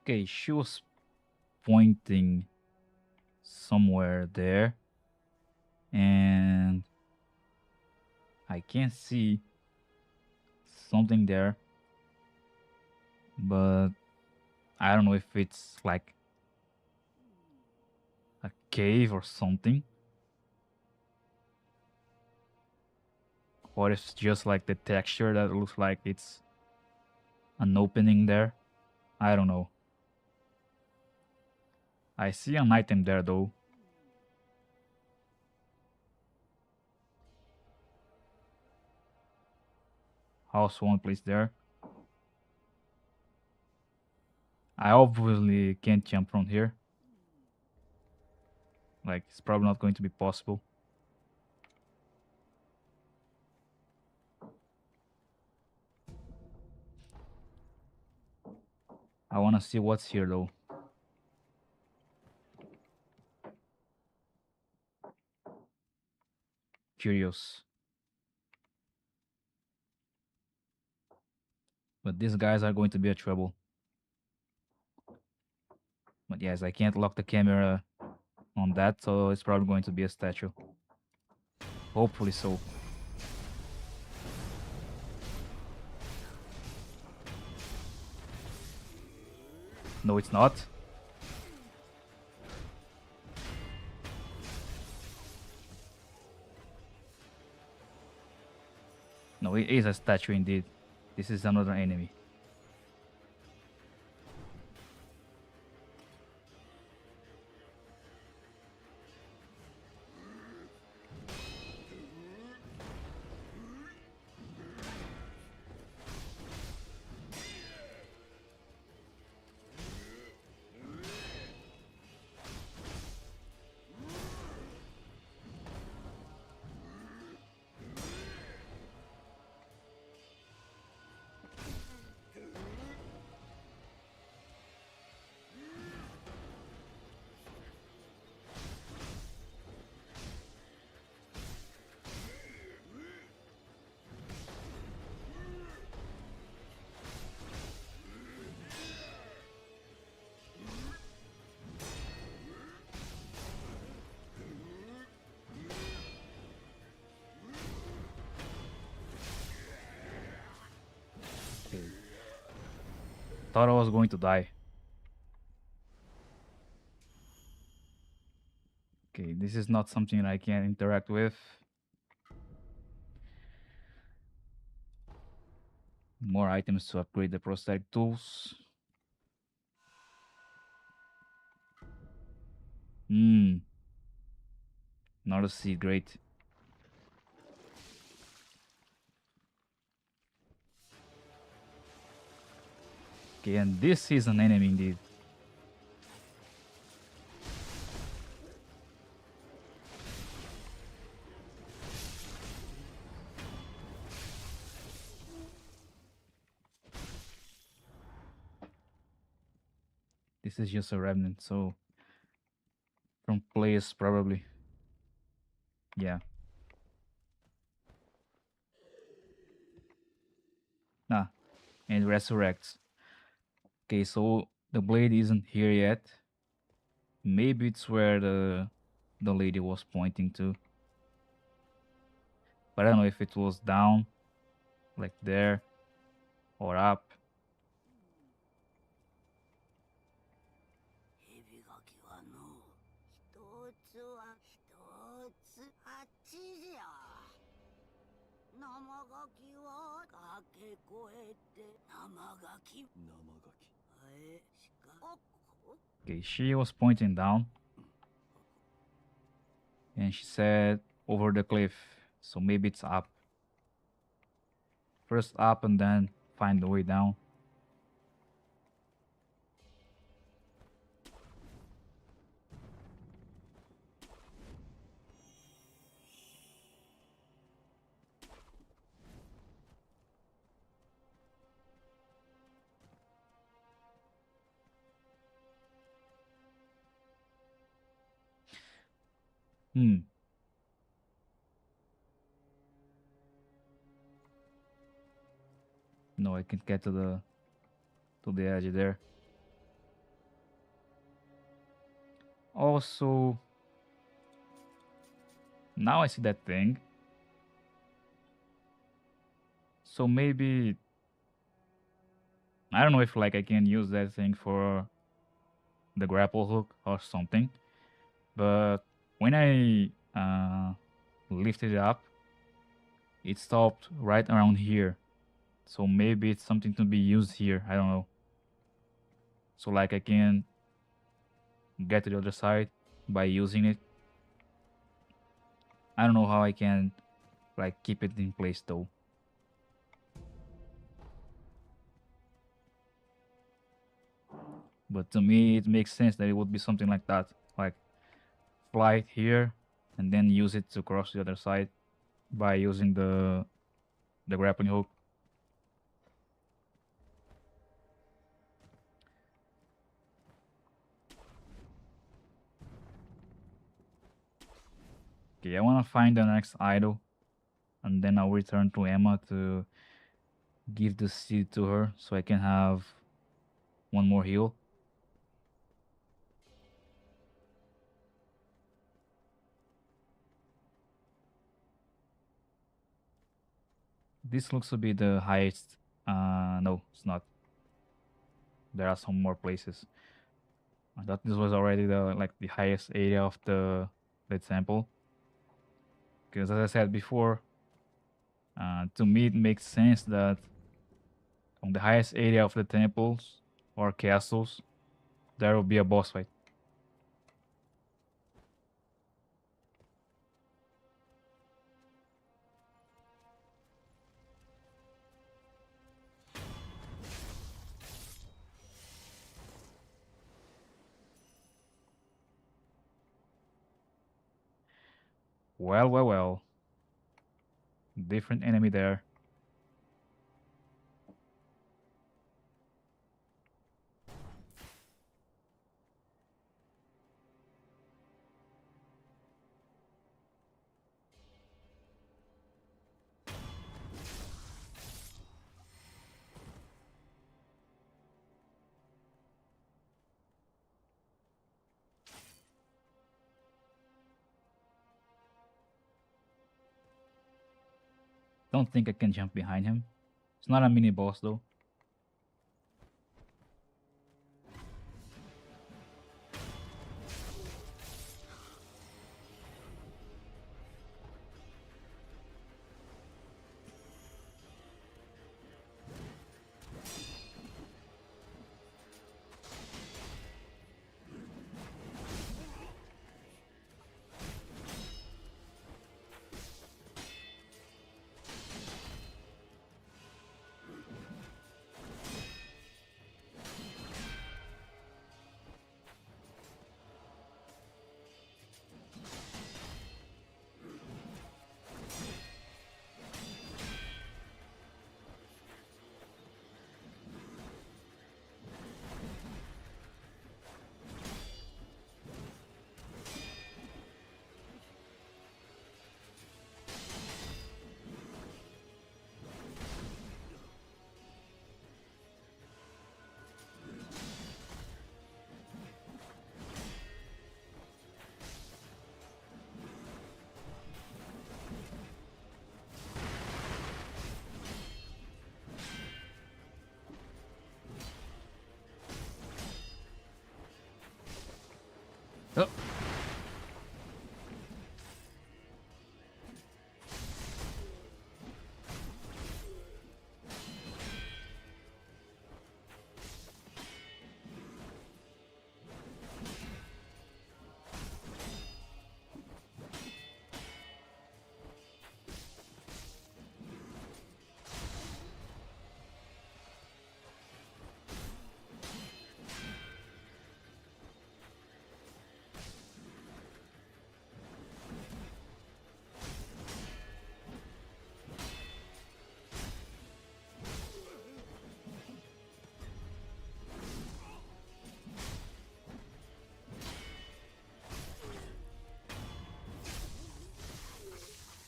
Okay, she was pointing somewhere there, and I can't see something there, but I don't know if it's like a cave or something, or it's just like the texture that looks like it's an opening there. I don't know. I see an item there though. House one place there. I obviously can't jump from here. Like, it's probably not going to be possible. I wanna see what's here though. Curious. But these guys are going to be a trouble. But yes, I can't lock the camera on that, so it's probably going to be a statue. Hopefully so. No, it's not. No, it is a statue indeed. This is another enemy. Okay. Thought I was going to die. Okay, this is not something I can interact with. More items to upgrade the prosthetic tools. Not a seed, great. Okay, and this is an enemy indeed. This is just a remnant, so from players probably. Yeah. Ah, and resurrects. Okay, so the blade isn't here yet. Maybe it's where the lady was pointing to. But I don't know if it was down, like there, or up. Okay, she was pointing down, and she said over the cliff. So maybe it's up. First up and then find the way down. Hmm. No, I can't get to the edge there. Also, now I see that thing. So maybe I don't know if like I can use that thing for the grapple hook or something. But when I lifted it up, it stopped right around here. So maybe it's something to be used here. I don't know. So like I can get to the other side by using it. I don't know how I can like keep it in place though. But to me, it makes sense that it would be something like that. Like fly it here and then use it to cross the other side by using the grappling hook. Okay, I want to find the next idol and then I'll return to Emma to give the seed to her so I can have one more heal. This looks to be the highest. No, it's not. There are some more places. I thought this was already the highest area of the temple. Because as I said before, to me it makes sense that on the highest area of the temples or castles, there will be a boss fight. Well, well, well. Different enemy there. Don't think I can jump behind him. It's not a mini boss though.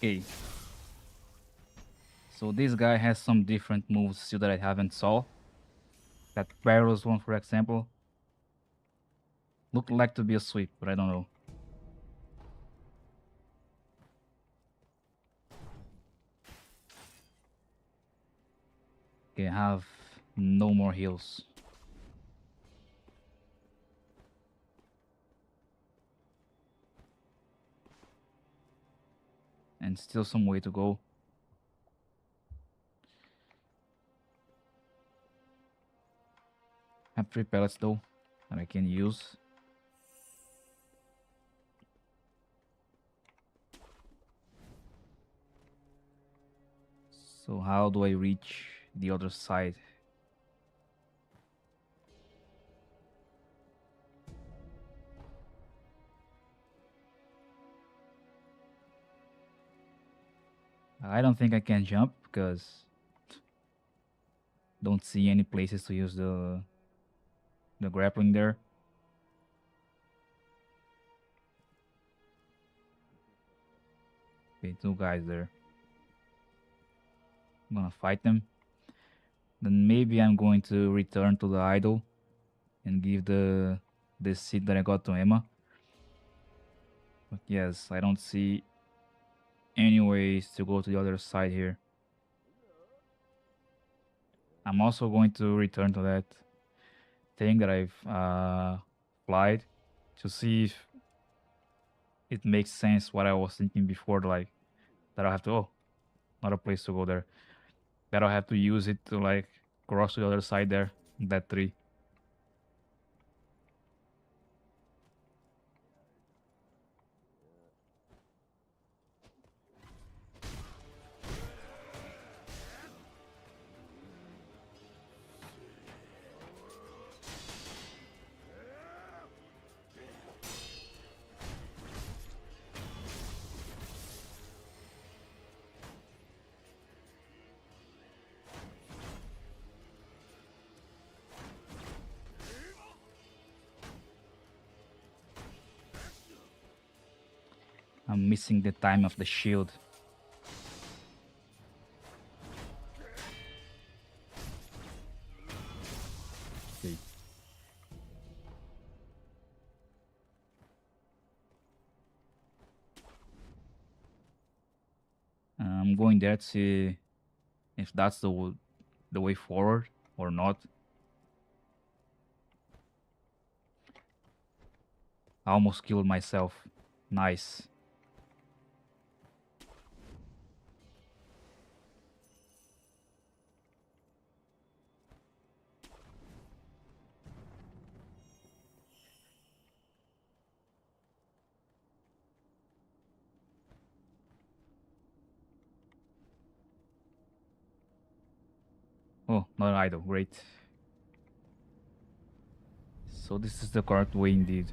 Okay. So this guy has some different moves still that I haven't saw. That barrels one, for example, looked like to be a sweep, but I don't know. Okay, I have no more heals. And still some way to go. I have 3 pellets though that I can use. So how do I reach the other side? I don't think I can jump because don't see any places to use the grappling there. Okay, 2 guys there. I'm gonna fight them. Then maybe I'm going to return to the idol and give the seed that I got to Emma. But yes, I don't see any ways to go to the other side here. I'm also going to return to that thing that I've applied to see if it makes sense what I was thinking before, like that I have to not a place to go there. That I have to use it to like cross to the other side there, that tree. I'm missing the time of the shield. Okay. I'm going there to see if that's the way forward or not. I almost killed myself. Nice. Oh, not idle. Great. So this is the correct way indeed.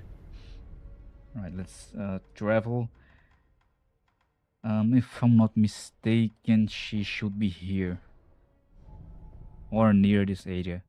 Alright, let's travel. If I'm not mistaken, she should be here. Or near this area.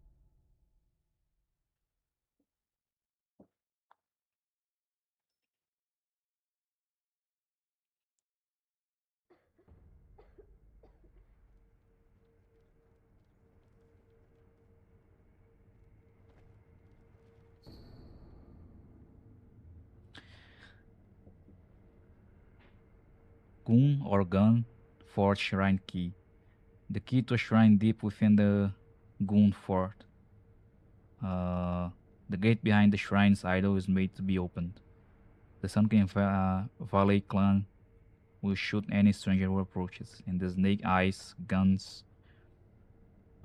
Gun or gun, fort shrine key. The key to a shrine deep within the Gun fort. Uh, the gate behind the shrine's idol is made to be opened. The Sunken Valley clan will shoot any stranger who approaches, and the snake eyes guns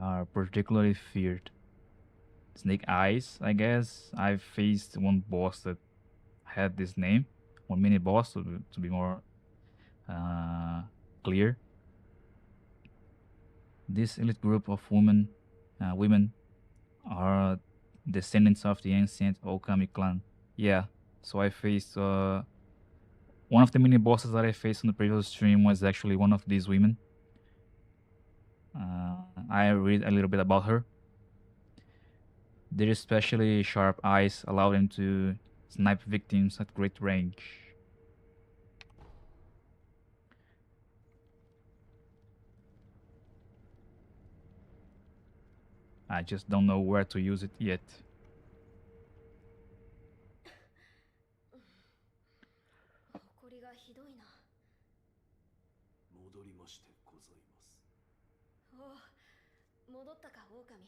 are particularly feared. Snake eyes, I guess. I've faced one boss that had this name, one mini boss to be more uh, clear. This elite group of women are descendants of the ancient Okami clan. Yeah, so I faced one of the mini bosses that I faced on the previous stream was actually one of these women. I read a little bit about her. Their especially sharp eyes allow them to snipe victims at great range. I just don't know where to use it yet. 誇りがひどいな。戻りましてございます。おお、戻ったか狼。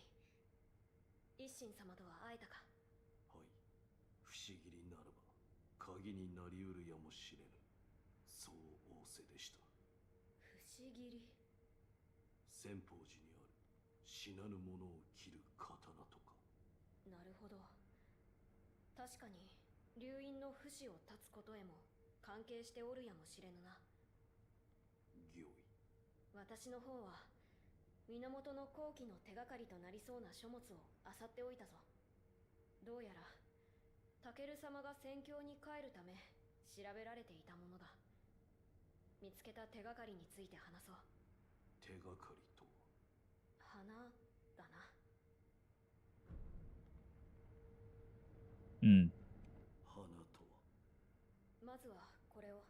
一心様とは会えたか。はい、不思議にならば鍵になりうるやもしれぬ、そう仰せでした。不思議り。仙宝寺にある死なぬ者を切る刀とか。なるほど。確かに流院の不死を断つことへも関係しておるやもしれぬな。御意。私の方は源の後期の手がかりとなりそうな書物を漁っておいたぞ。どうやらタケル様が戦況に帰るため調べられていたものだ。見つけた手がかりについて話そう。手がかりとは。花だな。うん。花とは。まずはこれを。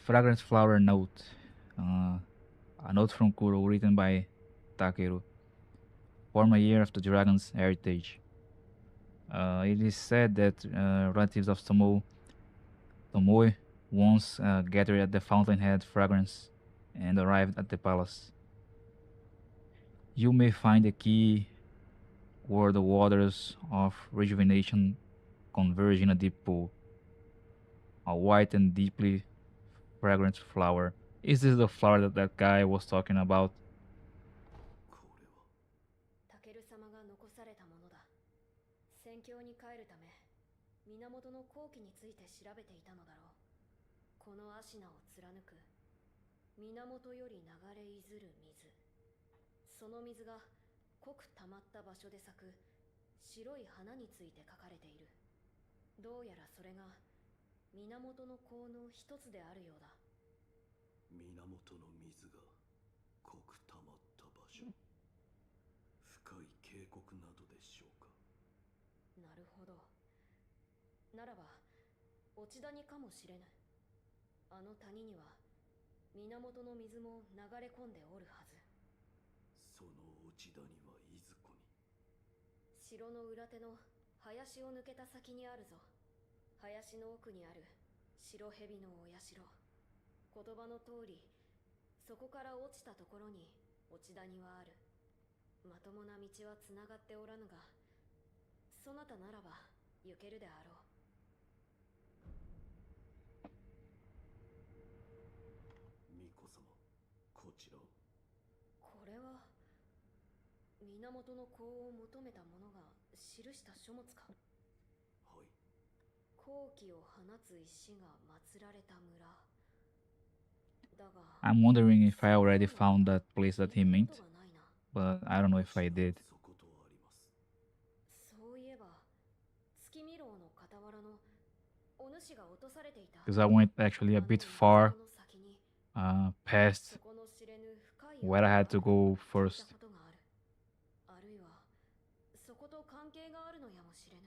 Fragrance flower note. A note from Kuro written by Takeru. Former year of the dragon's heritage. It is said that relatives of Tomoe once gathered at the fountainhead fragrance and arrived at the palace. You may find the key where the waters of rejuvenation converge in a deep pool. A white and deeply fragrant flower. Is this the flower that that guy was talking about? これはタケル様が残されたものだ。戦況に帰るため源の後期について調べていたのだろう。このアシナを貫く源より流れいずる水、その水が濃く溜まった場所で咲く白い花について書かれている。どうやらそれが源の効の一つであるようだ。源の水が濃く溜まった場所、深い渓谷などでしょうか。なるほど。ならば落ち谷かもしれぬ。あの谷には源の水も流れ込んでおるはず。その落ち谷はいずこに。城の裏手の林を抜けた先にあるぞ。林の奥にある白蛇のお社。言葉の通り、そこから落ちたところに落ち谷はある。まともな道はつながっておらぬが、そなたならば行けるであろう。巫女様、こちらを。これは源の功を求めた者が記した書物か。はい。好気を放つ石が祀られた村だが、 I'm wondering if I already found that place that he meant, but I don't know if I did. そことあります。そういえば月見楼の傍らのお主が落とされていた。 Because I went actually a bit far past where I had to go first. あるいはそこと関係があるのやもしれぬ。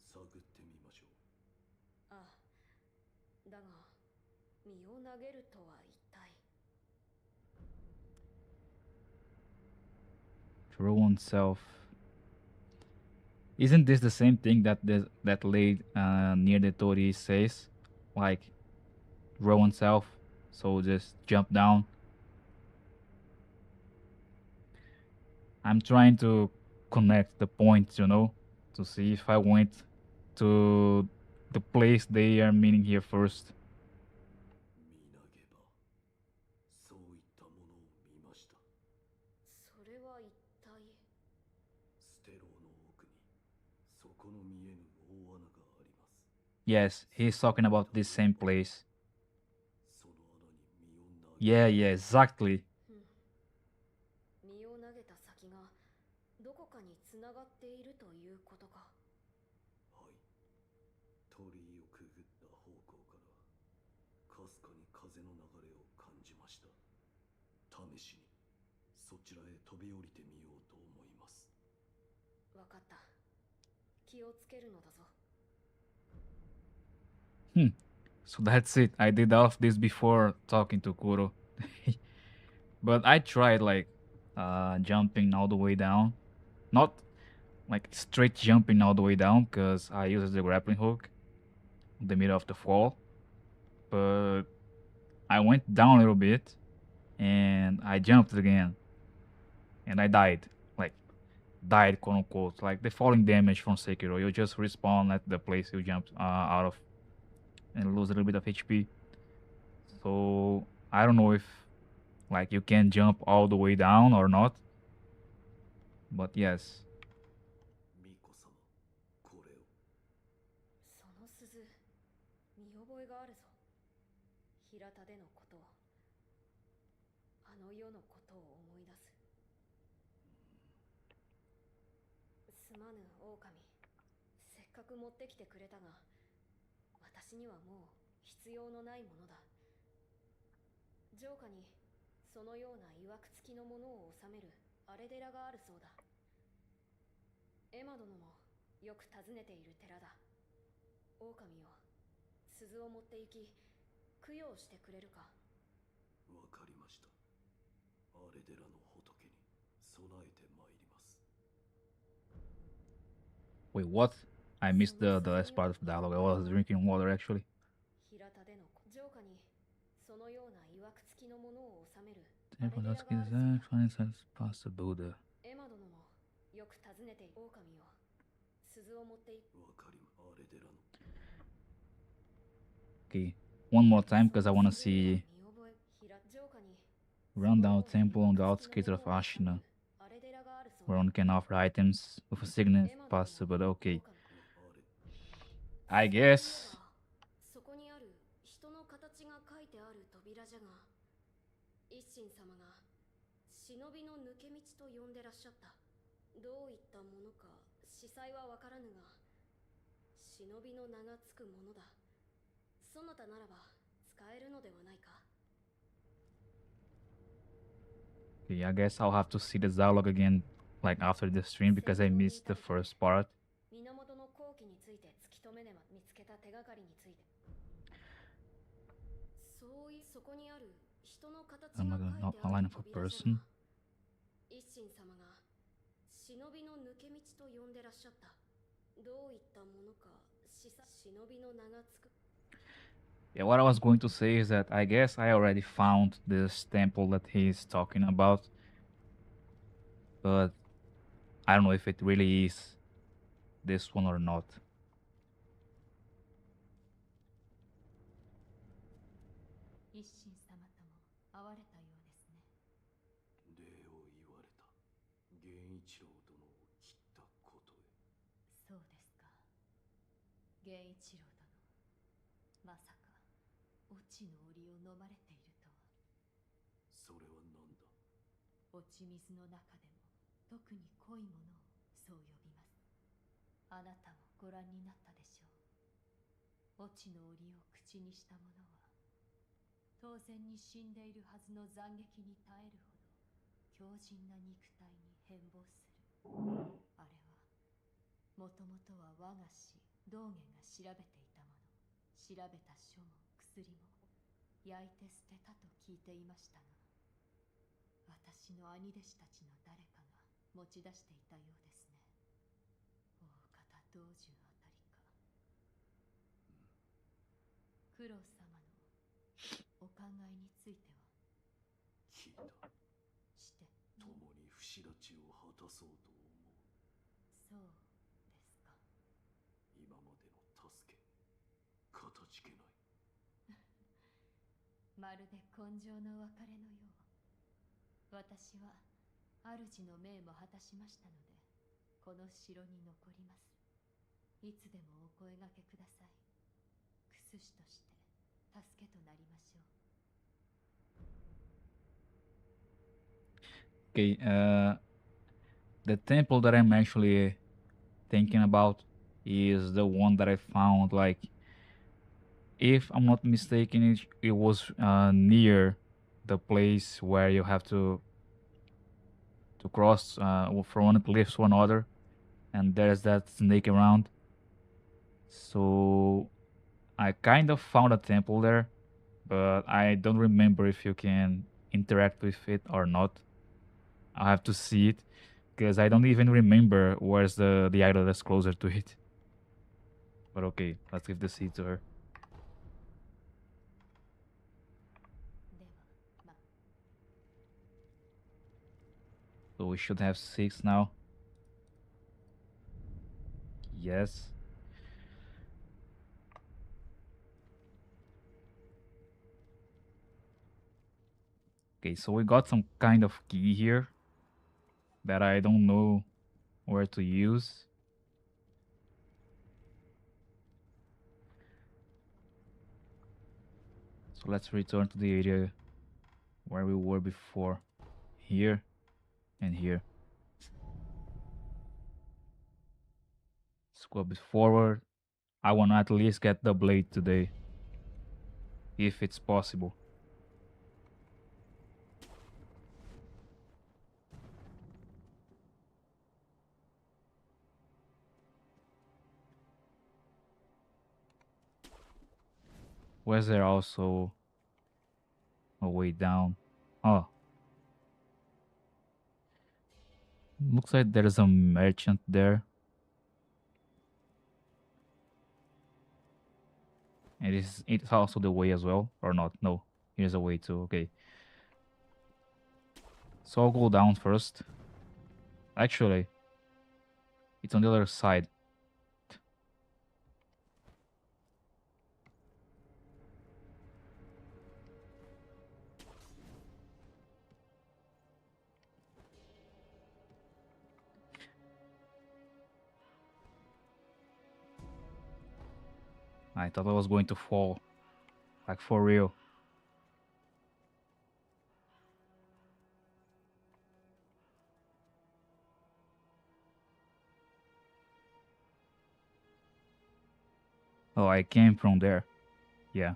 探ってみましょう。ああ、だが身を投げるとは一体。 Throw oneself. Isn't this the same thing that that lady near the Tori says? Like, throw oneself, so just jump down. I'm trying to connect the points, you know, to see if I went to the place they are meaning here first. 見投げば、そういったものを見ました。それは一体。ステローの奥に底の見えぬ大穴があります。 Yes, he's talking about this same place. その穴に身を投げ。Yeah, yeah, exactly. 身を投げた先がどこかにつながっているということか。はい。鳥居をくぐった方向からかすかに風の流れを感じました。試しにそちらへ飛び降りてみようと思います。わかった。気をつけるのだぞ。Hmm. So that's it. I did all of this before talking to Kuro. But I tried like jumping all the way down. Not like straight jumping all the way down because I used the grappling hook in the middle of the fall. But I went down a little bit and I jumped again and I died. Like died, quote unquote. Like the falling damage from Sekiro. You just respawn at the place you jumped out of and lose a little bit of HP. So I don't know if like you can jump all the way down or not. But yes. 巫女様これを。その鈴見覚えがあるぞ。平田でのことを、あの世のことを思い出す。すまぬ狼、せっかく持ってきてくれたが、私にはもう必要のないものだ。城下にそのような曰く付きのものを収める荒れ寺があるそうだ。エマ殿もよく訪ねている寺だ。狼よ、鈴を持って行き供養してくれるか。わかりました。アレデラの仏に備えてまいります。 Wait, what? I missed the last part of the dialogue. I was drinking water actually. 平田での城下にそのような曰く付きのものを収める荒 Temple れ that 寺があ is るそうだ。 finds past the Buddha. エマ殿もよく訪ねている狼よ、鈴を持っていく。わかりま、アレデラの。 Okay, one more time because I want to see 見覚え城下に rundown temple on the outskirts of Ashina, 荒れ寺があるそう where だ。 one can offer items with a signet エマ殿も past the Buddha. Okay, あれ、 I guess そこにある人の形が書いてある扉じゃが、一心様が忍びの抜け道と呼んでらっしゃった。どういったものか司祭はわからぬが、忍びの名がつくものだ。そなたならば使えるのではないか。 okay, I guess I'll have to see the dialogue again like after the stream because I missed the first part. 源の好機について突き止めねば見つけた手がかりについて。そういそこにある人の形が書い I'm て not あ a line る of a 扉じゃ person. が、一心様が忍びの抜け道と呼んでらっしゃった。どういったものか忍びの名がつく。 Yeah, what I was going to say is that I guess I already found this temple that he's talking about, but I don't know if it really is this one or not. 一心様とも会われたようですね。礼を言われた。源一郎殿を切ったことへ。そうですか。源一郎殿、まさか落ちの檻を飲まれているとは。それは何だ。落ち水の中でも特に濃いものをそう呼びます。あなたもご覧になったでしょう。落ちの檻を口にした者は当然に死んでいるはずの斬撃に耐えるほど強靭な肉体に変貌する。あれはもともとは我が師道元が調べていたもの。調べた書も薬も焼いて捨てたと聞いていましたが、私の兄弟子たちの誰かが持ち出していたようですね。大方道中あたりか。九郎様のお考えについては。聞いた。して共に不死立ちを果たそうと思う。そうですか。今までの助け、かたじけない。まるで根性の別れのよう。私は主の命も果たしましたので、この城に残ります。いつでもお声掛けください。薬師として助けとなりましょう。Okay, the temple that I'm actually thinking about is the one that I found like, if I'm not mistaken, it was near the place where you have to cross from one cliff to another, and there's that snake around. So I I kind of found a temple there, but I don't remember if you can interact with it or not. I'll have to see it because I don't even remember where's the idol that's closer to it. But okay, let's give the seed to her. ではまあ So we should have 6 now. Yes. Okay, so we got some kind of key here that I don't know where to use. So let's return to the area where we were before. Here and here. Let's go a bit forward. I want to at least get the blade today. If it's possible. Was there also a way down? Oh. Looks like there's a merchant there. And it's also the way as well, or not? No, here's a way too. Okay. So I'll go down first. Actually, it's on the other side. I thought I was going to fall. Like for real. Oh, I came from there. Yeah.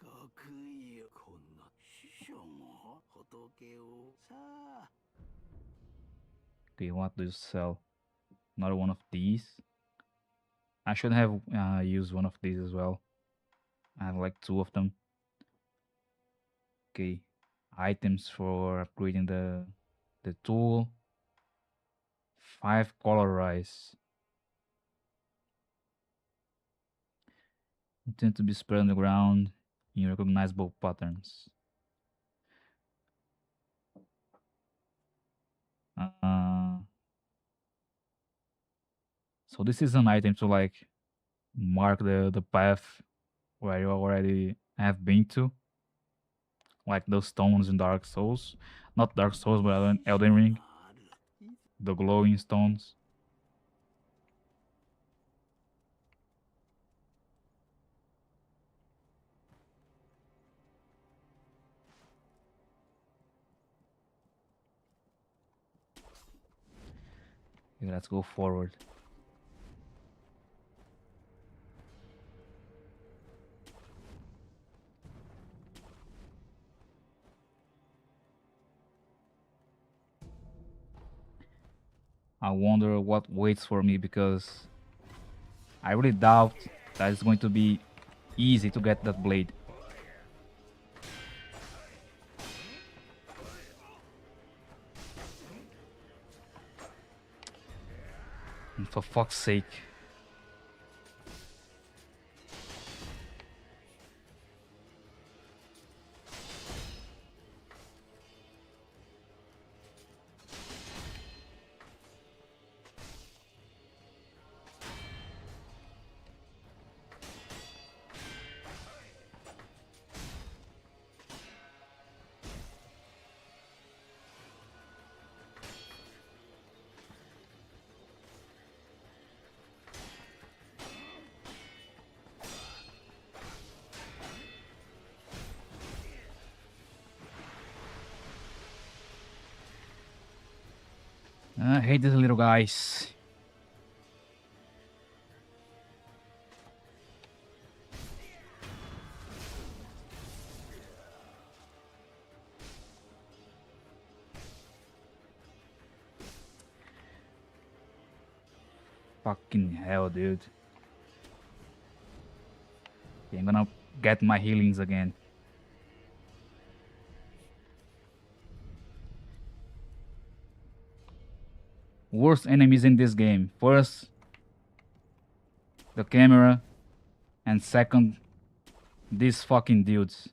学位こんな師匠も仏をさあ Okay, what do you sell? Another one of these. I should have used one of these as well. I have like 2 of them. Okay. Items for upgrading the tool. 5 color rice. Intend to be spread on the ground in recognizable patterns. So this is an item to like mark the path where you already have been to. Like those stones in Dark Souls. Not Dark Souls, but Elden Ring. The glowing stones. Okay, let's go forward. I wonder what waits for me because I really doubt that it's going to be easy to get that blade. And for fuck's sake. I hate these little guys. Fucking hell, dude. Okay, I'm gonna get my healings again. Worst enemies in this game. First, the camera, and second, these fucking dudes.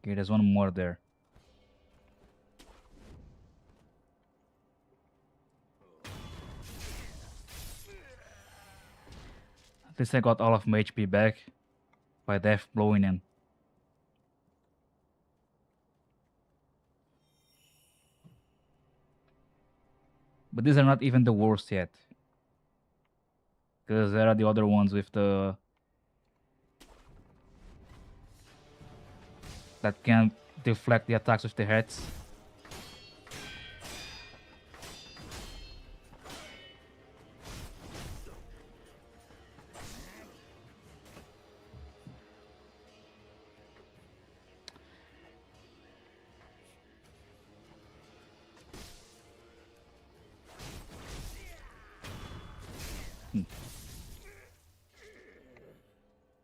Okay, there's one more there. At least I got all of my HP back by death blowing him. But these are not even the worst yet. Because there are the other ones with the... that can deflect the attacks with the heads.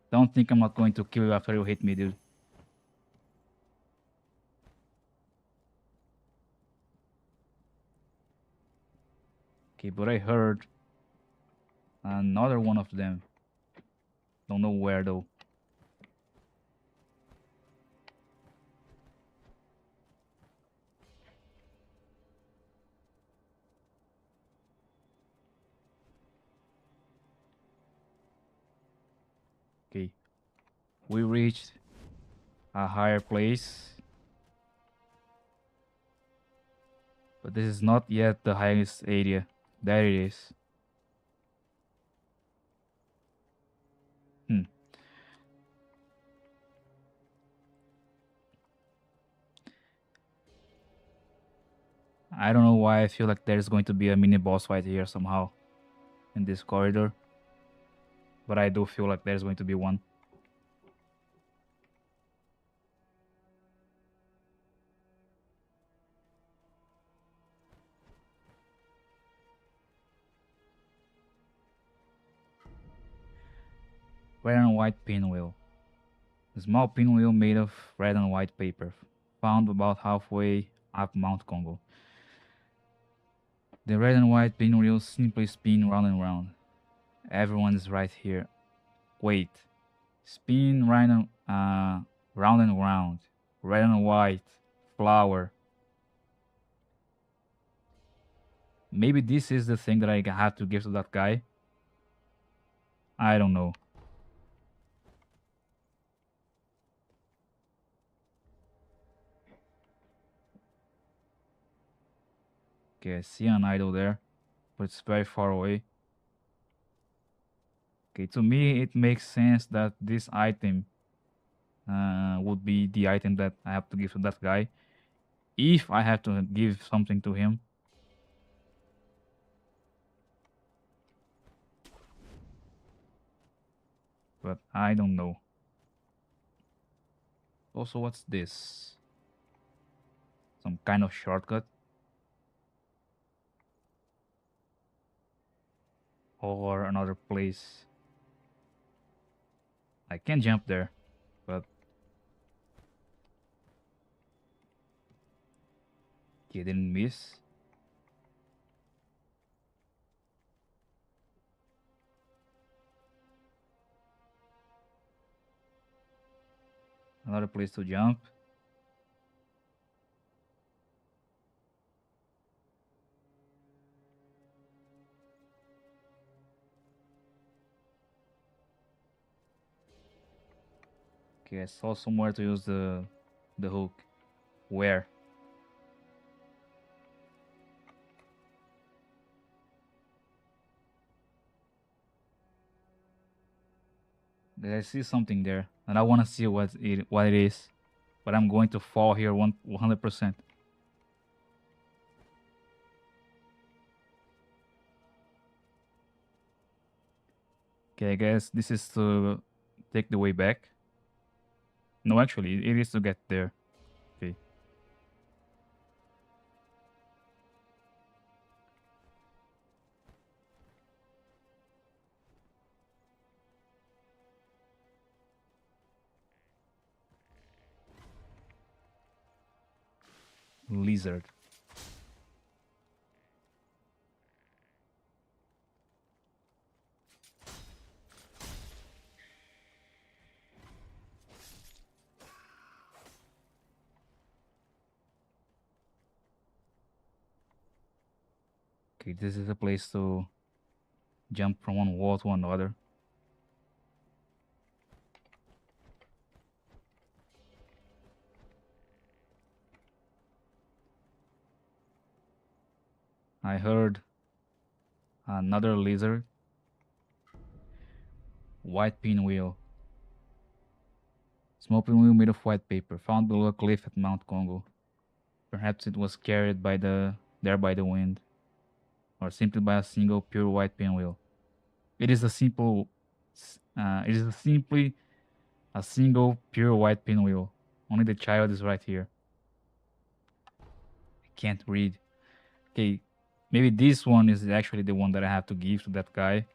Don't think I'm not going to kill you after you hit me, dude. Okay, but I heard another one of them. Don't know where though. Okay, we reached a higher place. But this is not yet the highest area. There it is. I don't know why I feel like there's going to be a mini boss fight here somehow in this corridor. But I do feel like there's going to be one. Red and white pinwheel. A small pinwheel made of red and white paper, found about halfway up Mount Congo. The red and white pinwheels simply spin round and round. Everyone is right here. Wait. Spin round round and round. Red and white. Flower. Maybe this is the thing that I have to give to that guy. I don't know. Okay, I see an idol there, but it's very far away. Okay, to me it makes sense that this item would be the item that I have to give to that guy. If I have to give something to him. But I don't know. Also, what's this? Some kind of shortcut? Or another place? I can jump there, but... Okay, didn't miss. Another place to jump. Okay, I saw somewhere to use the hook. Where? I see something there, and I want to see what it is. But I'm going to fall here 100%. Okay, I guess this is to take the way back. No, actually, it is to get there. Okay. Lizard. Okay, this is a place to jump from one wall to another. I heard another lizard. White pinwheel. Small pinwheel made of white paper, found below a cliff at Mount Congo. Perhaps it was carried there by the wind, or simply by a single pure white pinwheel. It is a simple. It is simply a single pure white pinwheel. Only the child is right here. I can't read. Okay, maybe this one is actually the one that I have to give to that guy.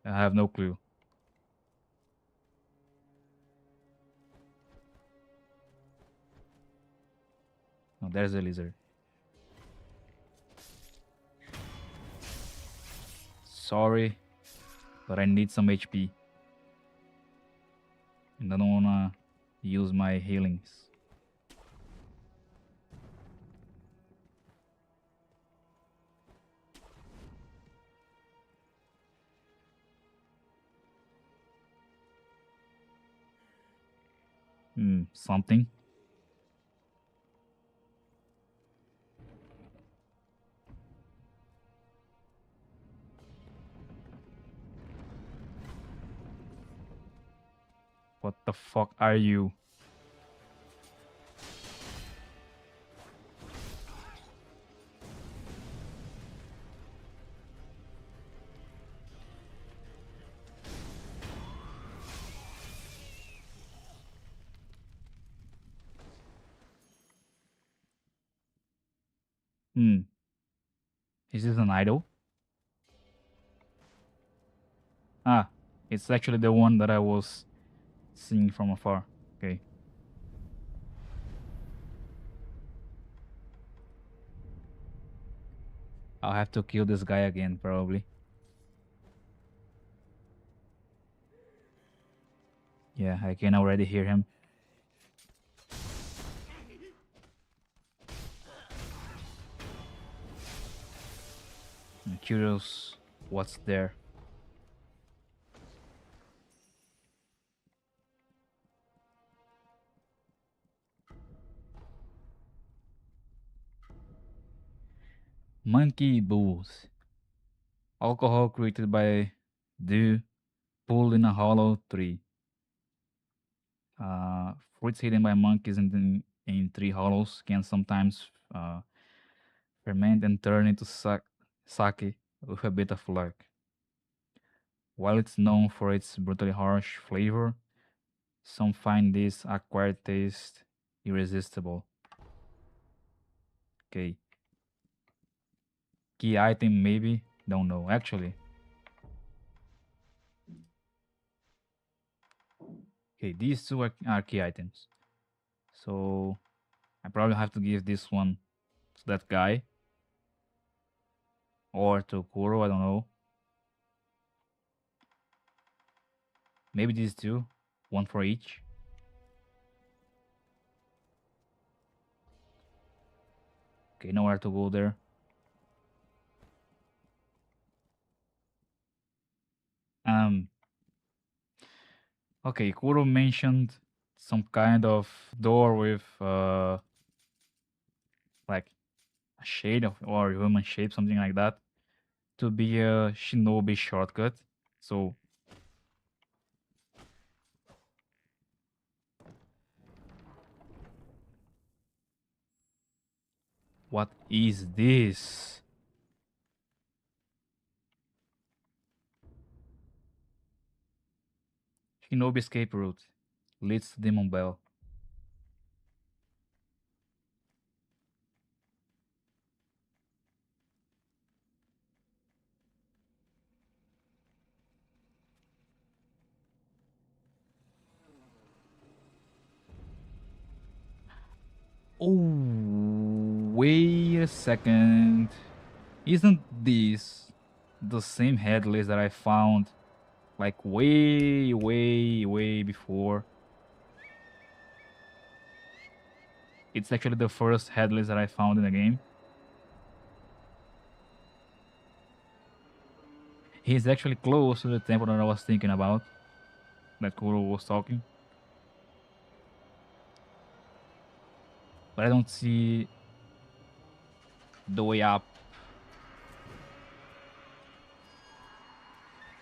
I have no clue. No, there's a lizard. Sorry, but I need some HP. And I don't wanna use my healings. Something. What the fuck are you? Hmm. Is this an idol? Ah, it's actually the one that I was seeing from afar. Okay. I'll have to kill this guy again, probably. Yeah, I can already hear him. I'm curious what's there. Monkey bulls. Alcohol created by dew pulled in a hollow tree. Fruits hidden by monkeys in tree hollows can sometimes ferment and turn into sake with a bit of luck. While it's known for its brutally harsh flavor, some find this acquired taste irresistible. Okay. Key item, maybe? Don't know. Actually, okay, these two are key items. So I probably have to give this one to that guy or to Kuro. I don't know. Maybe these two, one for each. Okay, nowhere to go there. Um. Okay, Kuro mentioned some kind of door with like a shade of or human shape, something like that, to be a shinobi shortcut. So what is this? Shinobi escape route leads to Demon Bell. Oh, wait a second. Isn't this the same headless that I found like way before? It's actually the first headless that I found in the game. He's actually close to the temple that I was thinking about, that Kuro was talking. But I don't see the way up.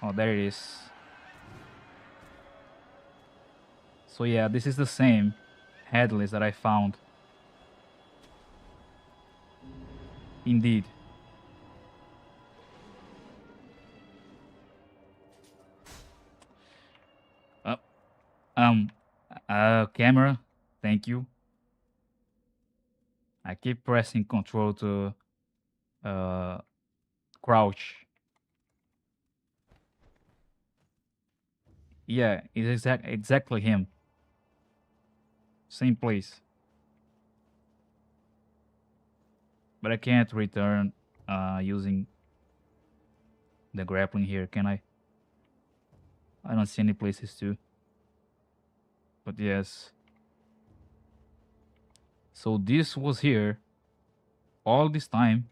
Oh, there it is. So yeah, this is the same headless that I found. Indeed. Uh, um, camera, thank you. I keep pressing control to uh, crouch. Yeah, it's exactly him. Same place. But I can't return using the grappling here, can I? I don't see any places to. But yes. So this was here all this time.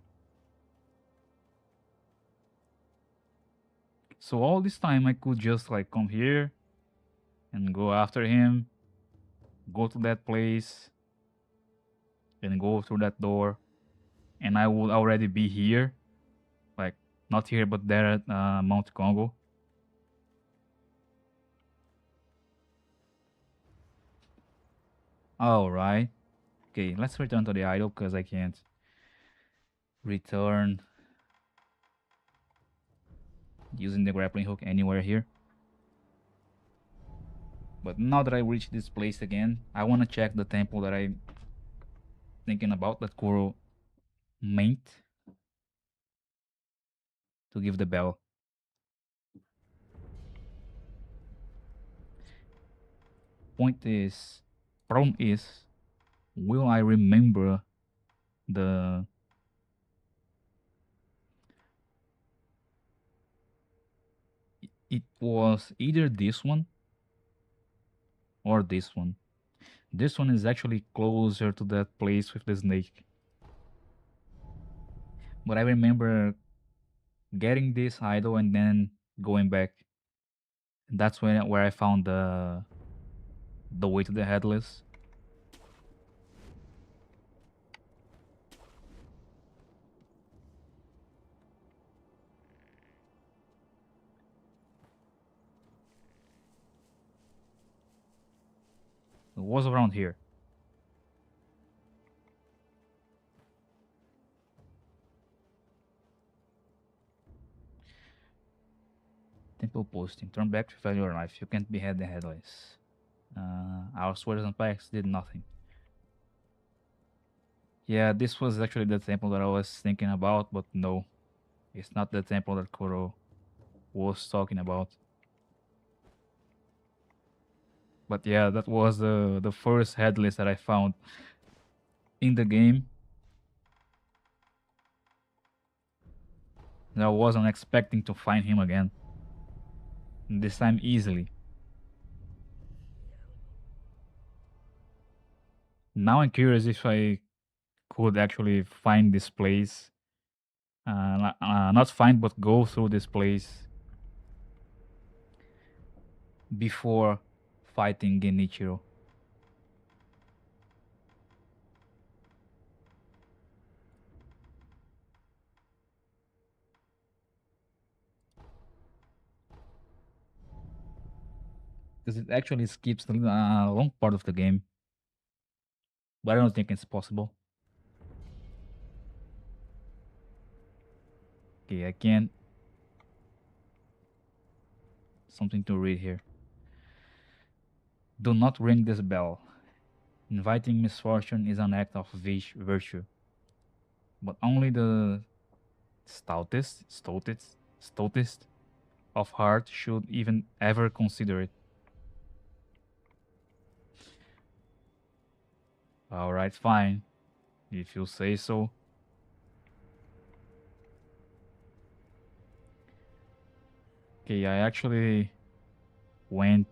So all this time I could just like come here and go after him, go to that place, and go through that door, and I would already be here, like not here but there at Mount Congo. All right. Okay, let's return to the idol because I can't return using the grappling hook anywhere here. But now that I reach this place again, I want to check the temple that I'm thinking about, that Kuro meant to give the bell. Problem is, will I remember the it was either this one or this one. This one is actually closer to that place with the snake. But I remember getting this idol and then going back. That's where I found the way to the headless. It was around here. Temple posting. Turn back to value your life. You can't behead the headless. Our swords and pikes did nothing. Yeah, this was actually the temple that I was thinking about, but no. It's not the temple that Kuro was talking about. But yeah, that was the first headless that I found in the game. And I wasn't expecting to find him again. This time easily. Now I'm curious if I could actually find this place. Not find, but go through this place before fighting Genichiro. Because it actually skips a long part of the game. But I don't think it's possible. Okay, I can't. Something to read here. Do not ring this bell. Inviting misfortune is an act of virtue, but only the stoutest of heart should even ever consider it. Alright, fine. If you say so. Okay, I actually went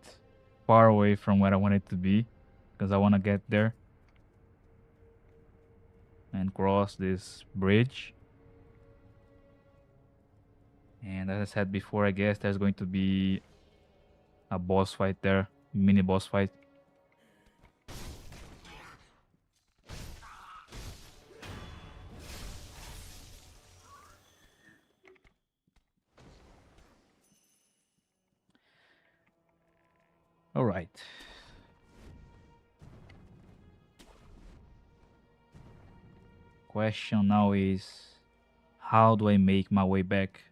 far away from where I wanted to be because I want to get there and cross this bridge. And as I said before, I guess there's going to be a boss fight there, mini boss fight. All right. Question now is, how do I make my way back?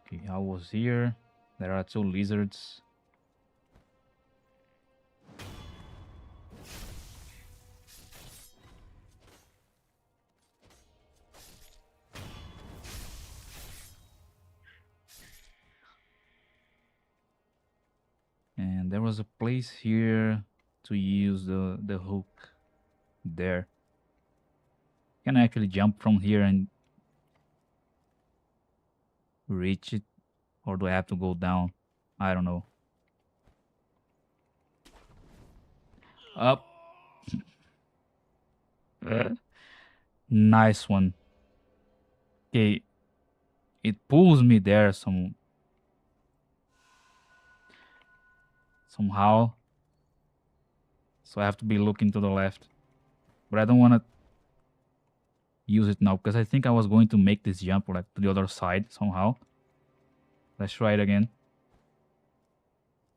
Okay, I was here. There are two lizards. And there was a place here to use the hook there. Can I actually jump from here and reach it? Or do I have to go down? I don't know. Up. Nice one. Okay. It pulls me there somehow. So I have to be looking to the left. But I don't want to use it now because I think I was going to make this jump like to the other side somehow. Let's try it again.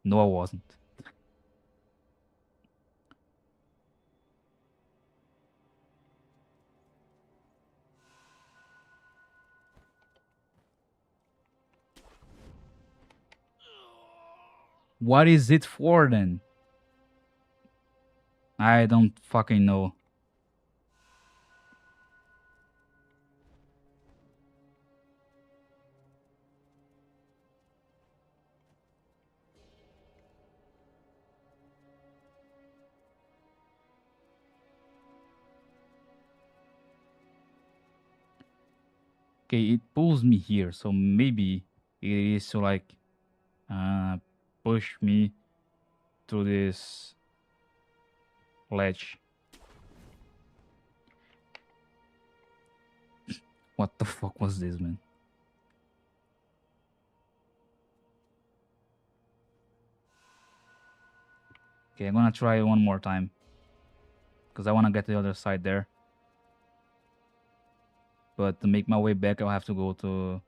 No, I wasn't. What is it for then? I don't fucking know. Okay, it pulls me here, so maybe it is to like push me to this ledge. What the fuck was this, man? Okay, I'm gonna try it one more time. Because I wanna get to the other side there. But to make my way back, I'll have to go to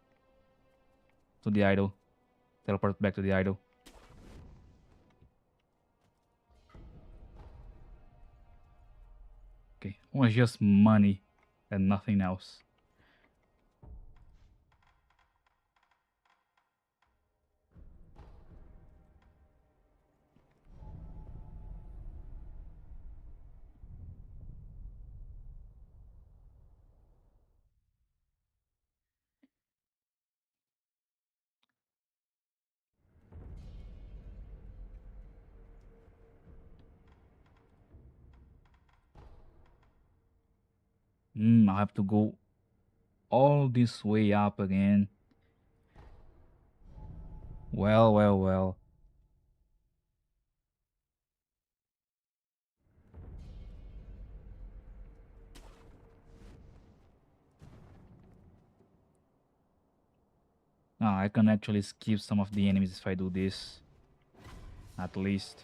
the idol. Teleport back to the idol. Okay, it was just money and nothing else. I have to go all this way up again. Well, well, well. I can actually skip some of the enemies if I do this. At least.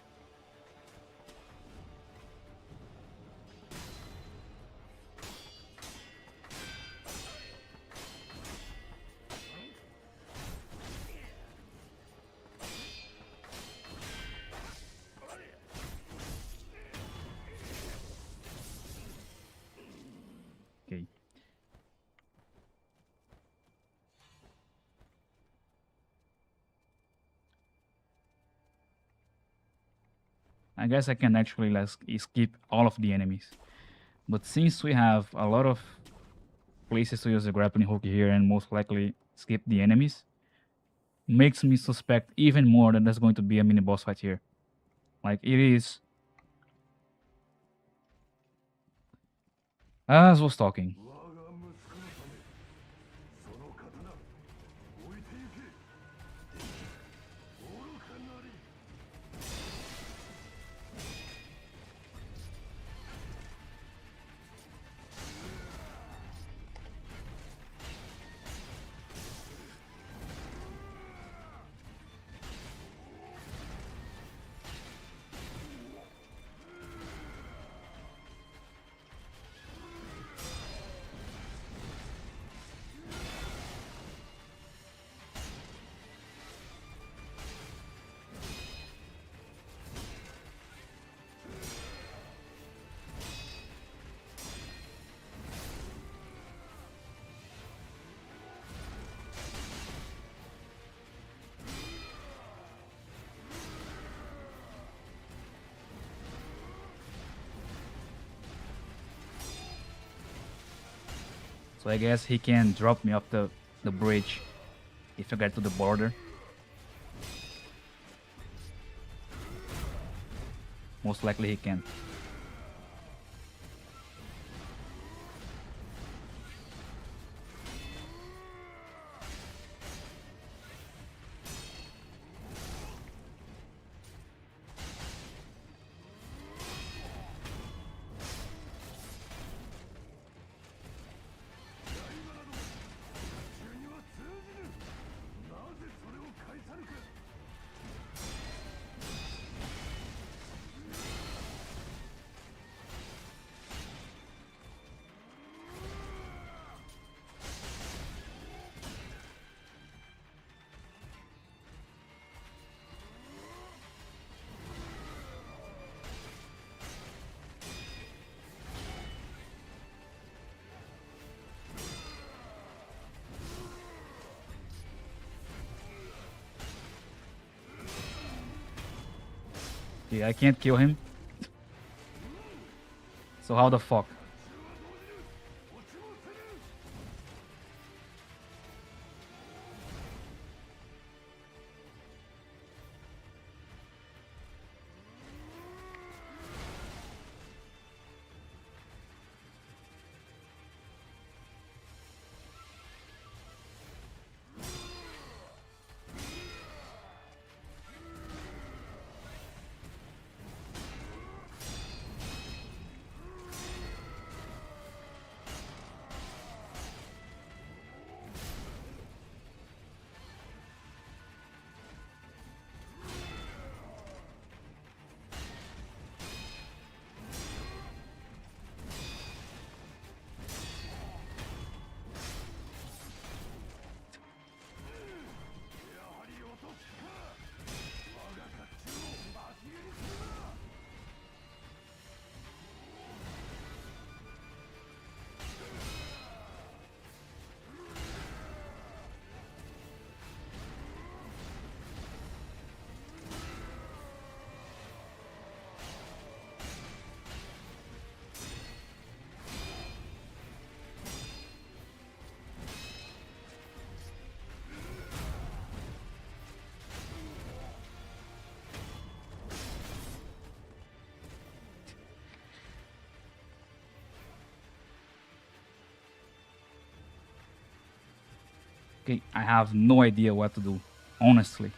I guess I can actually skip all of the enemies. But since we have a lot of places to use the grappling hook here and most likely skip the enemies, makes me suspect even more that there's going to be a mini boss fight here. Like it is. As was talking. 我が息子のためその刀置いてゆけ愚かなり So I guess he can drop me off the bridge if I get to the border. Most likely he can. Yeah, I can't kill him. So how the fuck? Okay, I have no idea what to do, honestly.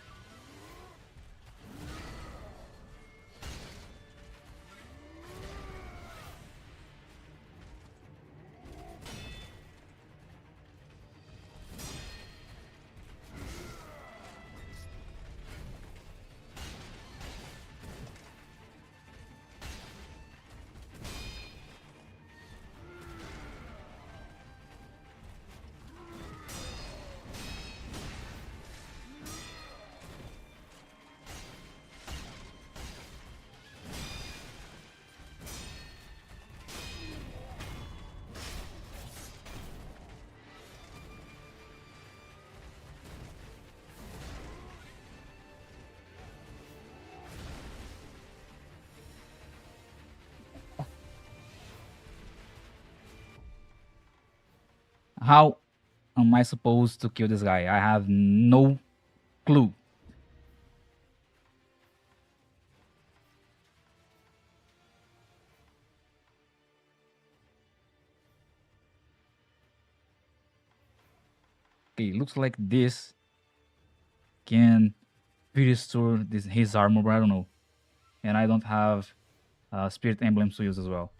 How am I supposed to kill this guy? I have no clue. Okay, looks like this can restore his armor, but I don't know. And I don't have spirit emblems to use as well.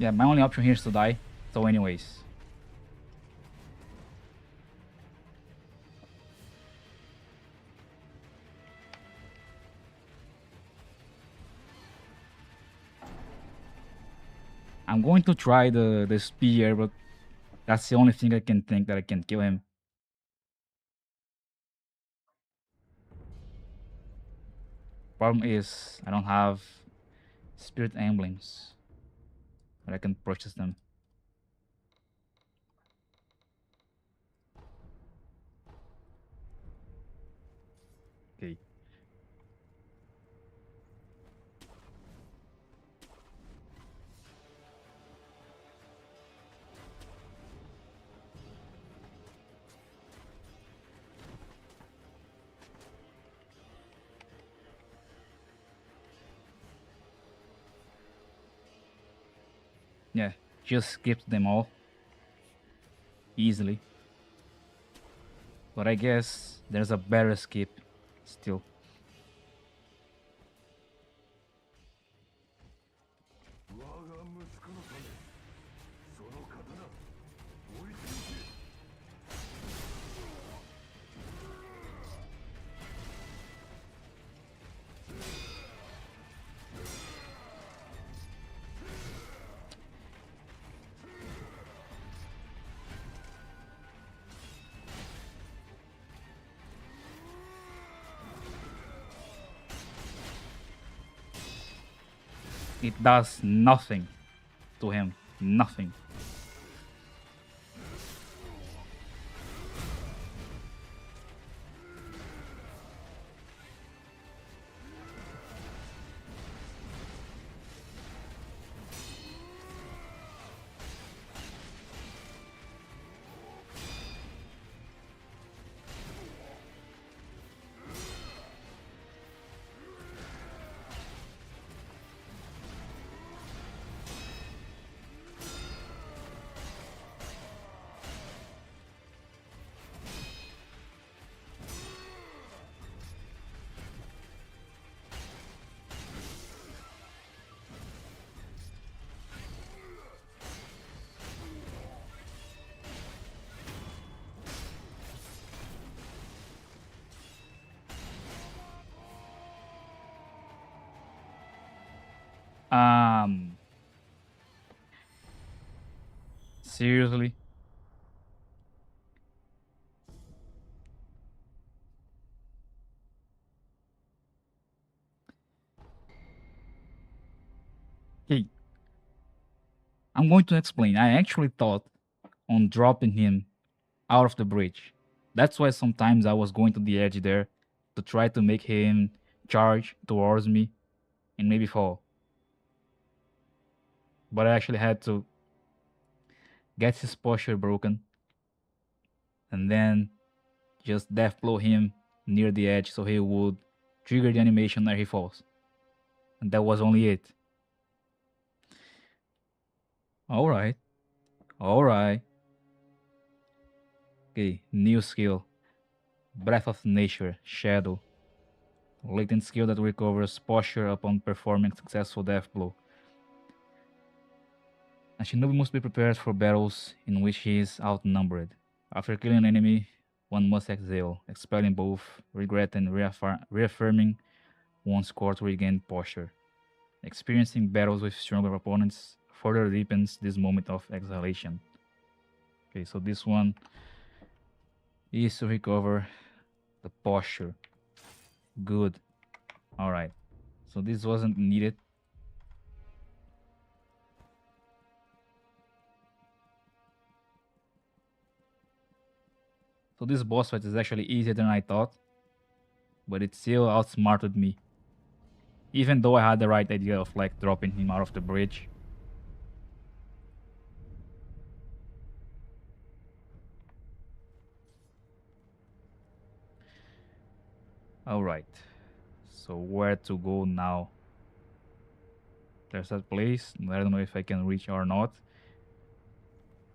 Yeah, my only option here is to die. So anyways. I'm going to try the spear, but that's the only thing I can think that I can kill him. Problem is, I don't have spirit emblems, but I can purchase them. Okay. Yeah, just skip them all easily. But I guess there's a better skip still. 我が息子のためその刀置いておけ It does nothing to him. Nothing. Um, seriously? Okay, I'm going to explain. I actually thought on dropping him out of the bridge. That's why sometimes I was going to the edge there to try to make him charge towards me and maybe fall. But I actually had to get his posture broken and then just death blow him near the edge so he would trigger the animation where he falls. And that was only it. Alright. Alright. Okay, new skill. Breath of Nature, Shadow. Latent skill that recovers posture upon performing successful death blow. A shinobi must be prepared for battles in which he is outnumbered. After killing an enemy, one must exhale, expelling both regret and reaffirming one's core to regain posture. Experiencing battles with stronger opponents further deepens this moment of exhalation. Okay, so this one is to recover the posture. Good. Alright. So this wasn't needed. So this boss fight is actually easier than I thought. But it still outsmarted me. Even though I had the right idea of like dropping him out of the bridge. Alright. So where to go now? There's that place. I don't know if I can reach or not.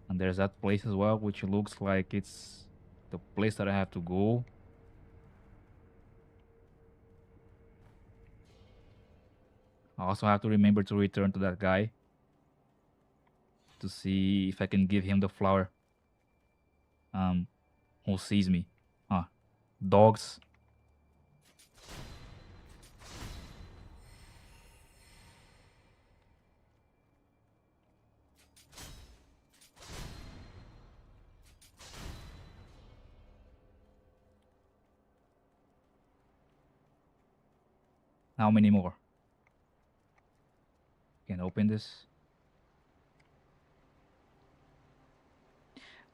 And there's that place as well, which looks like it's the place that I have to go. I also have to remember to return to that guy to see if I can give him the flower. Who sees me? Ah, dogs. How many more? Can open this.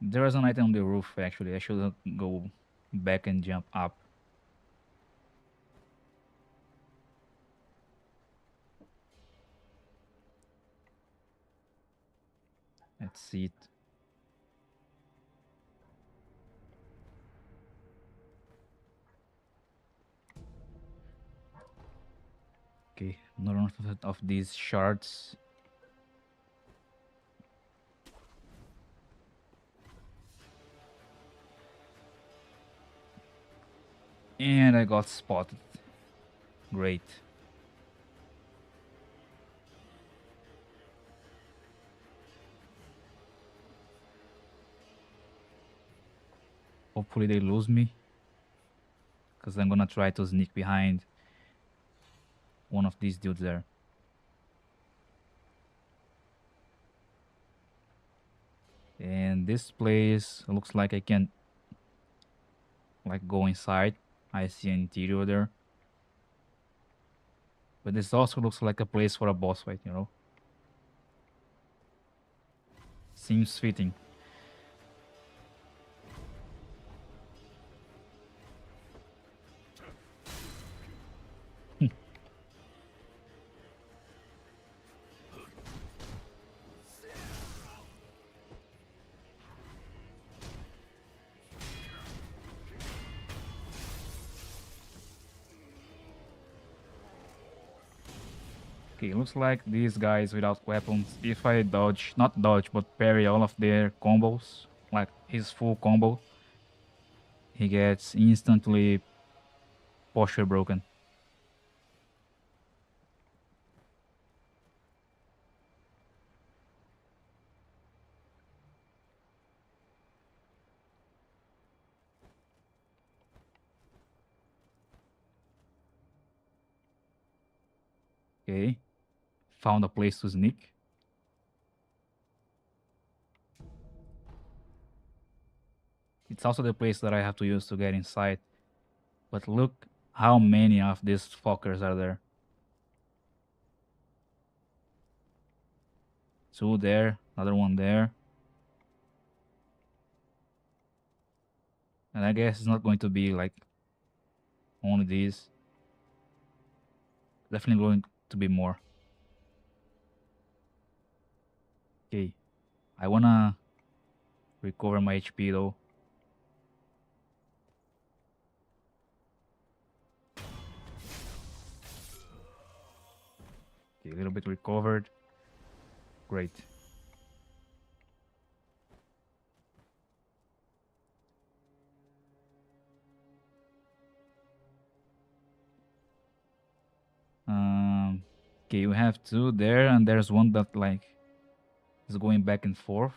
There is an item on the roof actually. I should go back and jump up. Let's see it. Okay, another one of these shards. And I got spotted. Great. Hopefully they lose me. Because I'm gonna try to sneak behind one of these dudes there. And this place looks like I can like go inside. I see an interior there. But this also looks like a place for a boss fight, you know? Seems fitting. Okay, looks like these guys without weapons, if I dodge, not dodge, but parry all of their combos, like his full combo, he gets instantly posture broken. Okay, found a place to sneak. It's also the place that I have to use to get inside. But look how many of these fuckers are there. Two there, another one there. And I guess it's not going to be like only these. Definitely going to be more. Okay, I wanna recover my HP though. Okay, a little bit recovered. Great. Okay, we have two there, and there's one that like is going back and forth.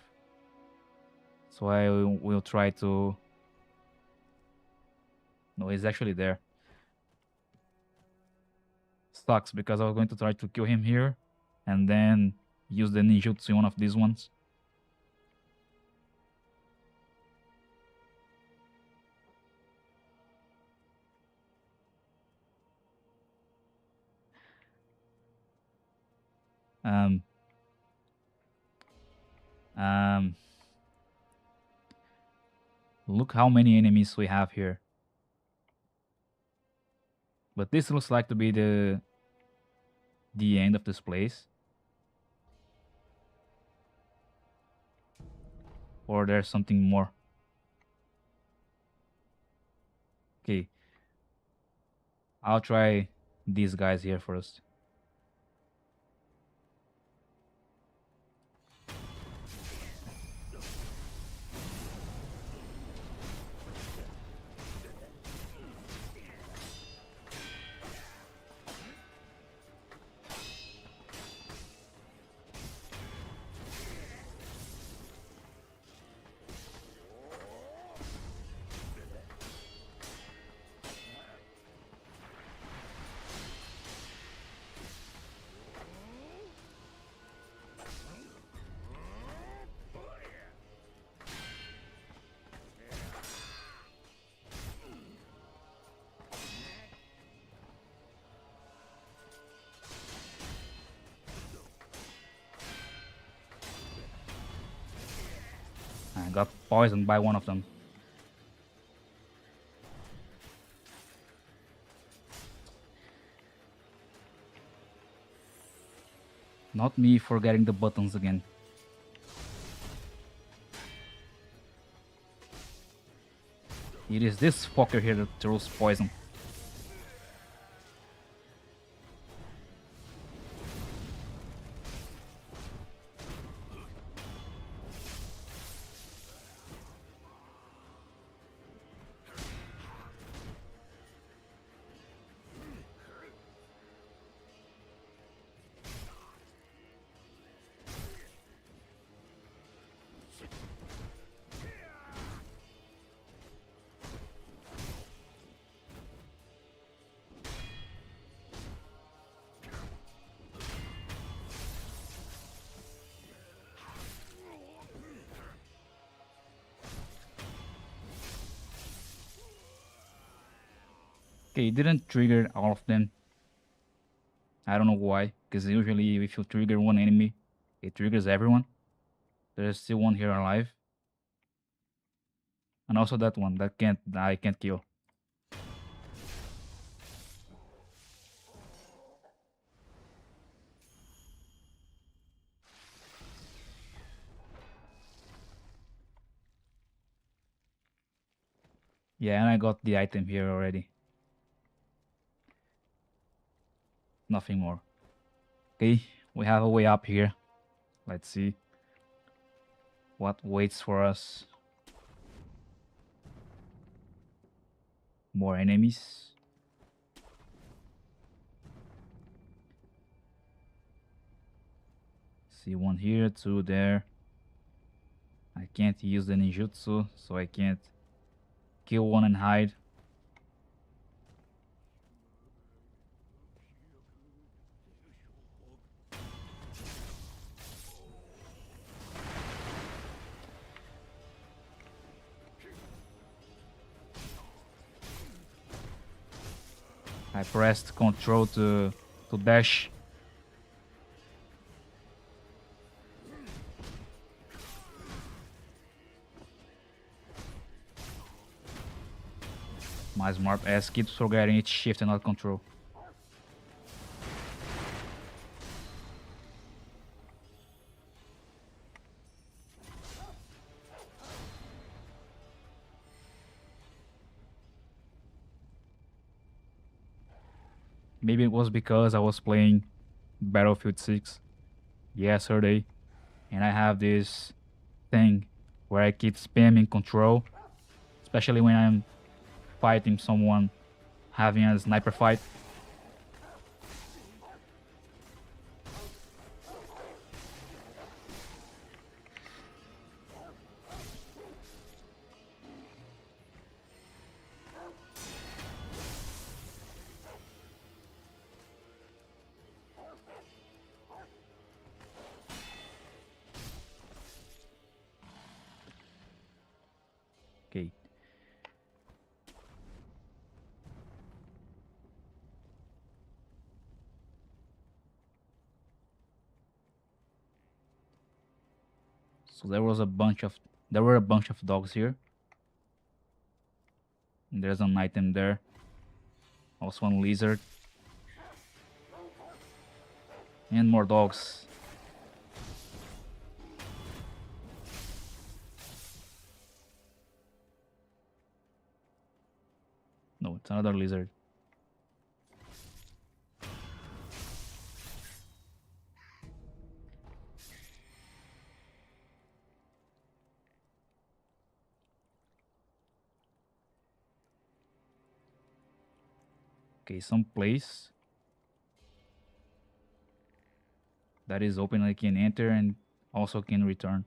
So I will try to. No, he's actually there. Sucks because I was going to try to kill him here and then use the ninjutsu in one of these ones. Um, um, look how many enemies we have here. But this looks like to be the end of this place. Or there's something more. Okay. I'll try these guys here first. I got poisoned by one of them. Not me forgetting the buttons again. It is this fucker here that throws poison. Okay, it didn't trigger all of them. I don't know why, because usually if you trigger one enemy, it triggers everyone. There's still one here alive. And also that one that I can't kill. Yeah, and I got the item here already. Nothing more. Okay, we have a way up here. Let's see what waits for us. More enemies. See one here, two there. I can't use the ninjutsu, so I can't kill one and hide. I pressed Control to dash. My smart ass keeps forgetting it's shift and not control. Maybe it was because I was playing Battlefield 6 yesterday and I have this thing where I keep spamming control, especially when I'm fighting someone having a sniper fight. So there were a bunch of dogs here. And there's an item there. Also one lizard. And more dogs. No, it's another lizard. Okay, some place that is open. I can enter and also can return.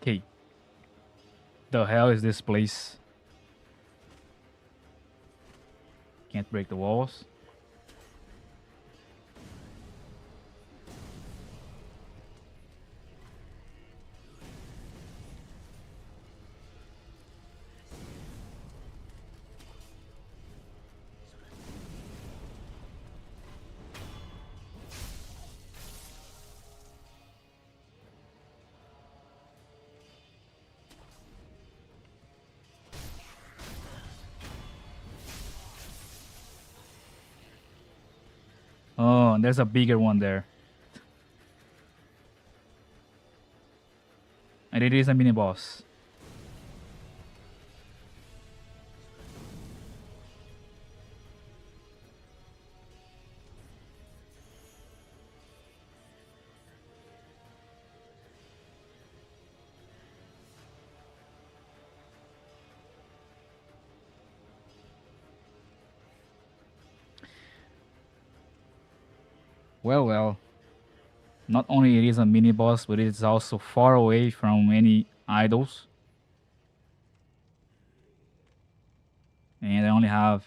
Okay. The hell is this place? Can't break the walls. Oh, there's a bigger one there. And it is a mini boss. Well, well. Not only it is a mini boss, but it's also far away from any idols. And I only have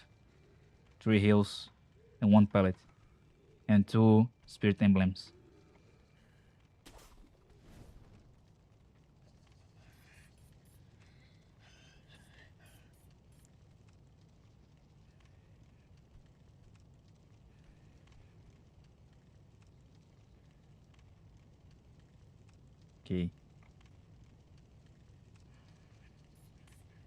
3 heals and 1 pellet and 2 spirit emblems. Okay.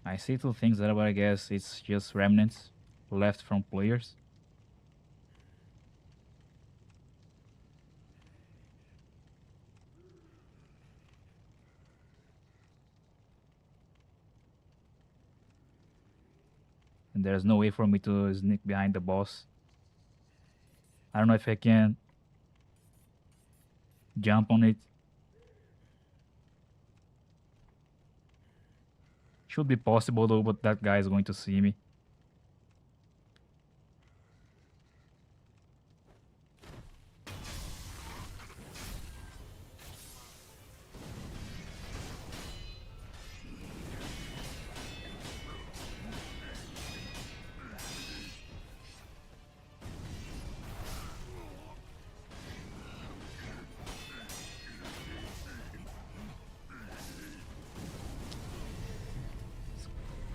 I see 2 things there, but I guess it's just remnants left from players. And there's no way for me to sneak behind the boss. I don't know if I can jump on it. Should be possible though, but that guy is going to see me.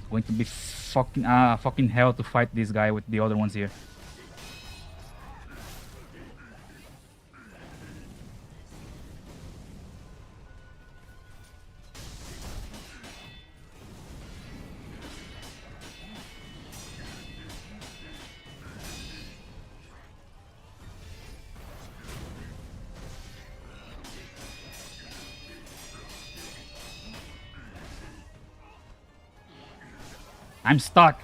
It's going to be fucking hell to fight this guy with the other ones here. I'm stuck.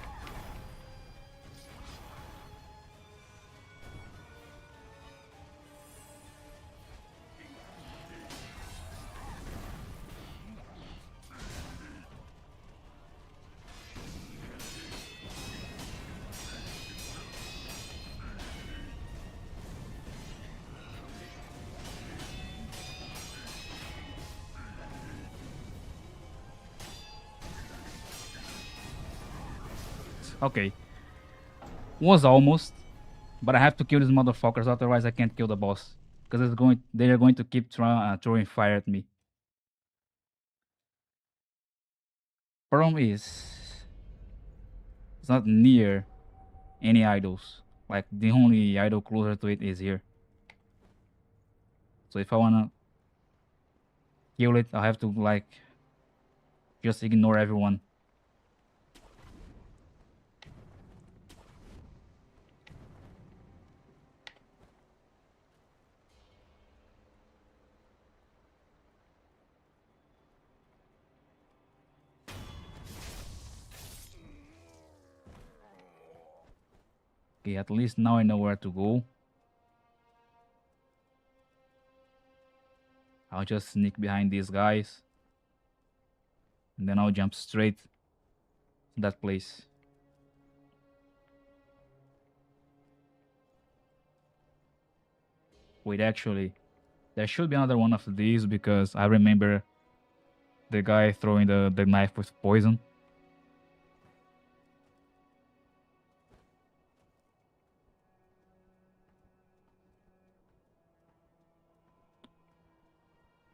Okay. Was almost. But I have to kill these motherfuckers, otherwise I can't kill the boss. Because they're going to keep throwing fire at me. Problem is, it's not near any idols. Like, the only idol closer to it is here. So if I wanna kill it, I have to, like, just ignore everyone. Okay, at least now I know where to go. I'll just sneak behind these guys. And then I'll jump straight to that place. Wait, actually, there should be another one of these because I remember the guy throwing the knife with poison.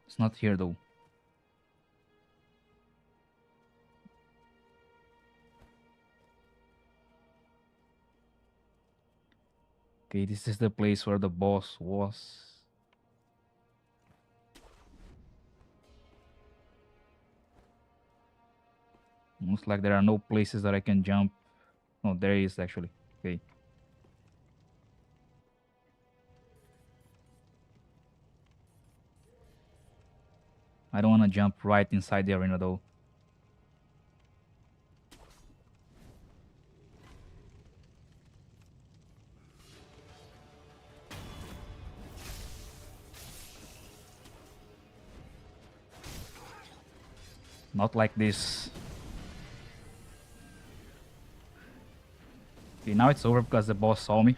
It's not here though. Okay, this is the place where the boss was. Looks like there are no places that I can jump. No, there is actually. Okay. I don't want to jump right inside the arena though. Not like this. Okay, now it's over because the boss saw me.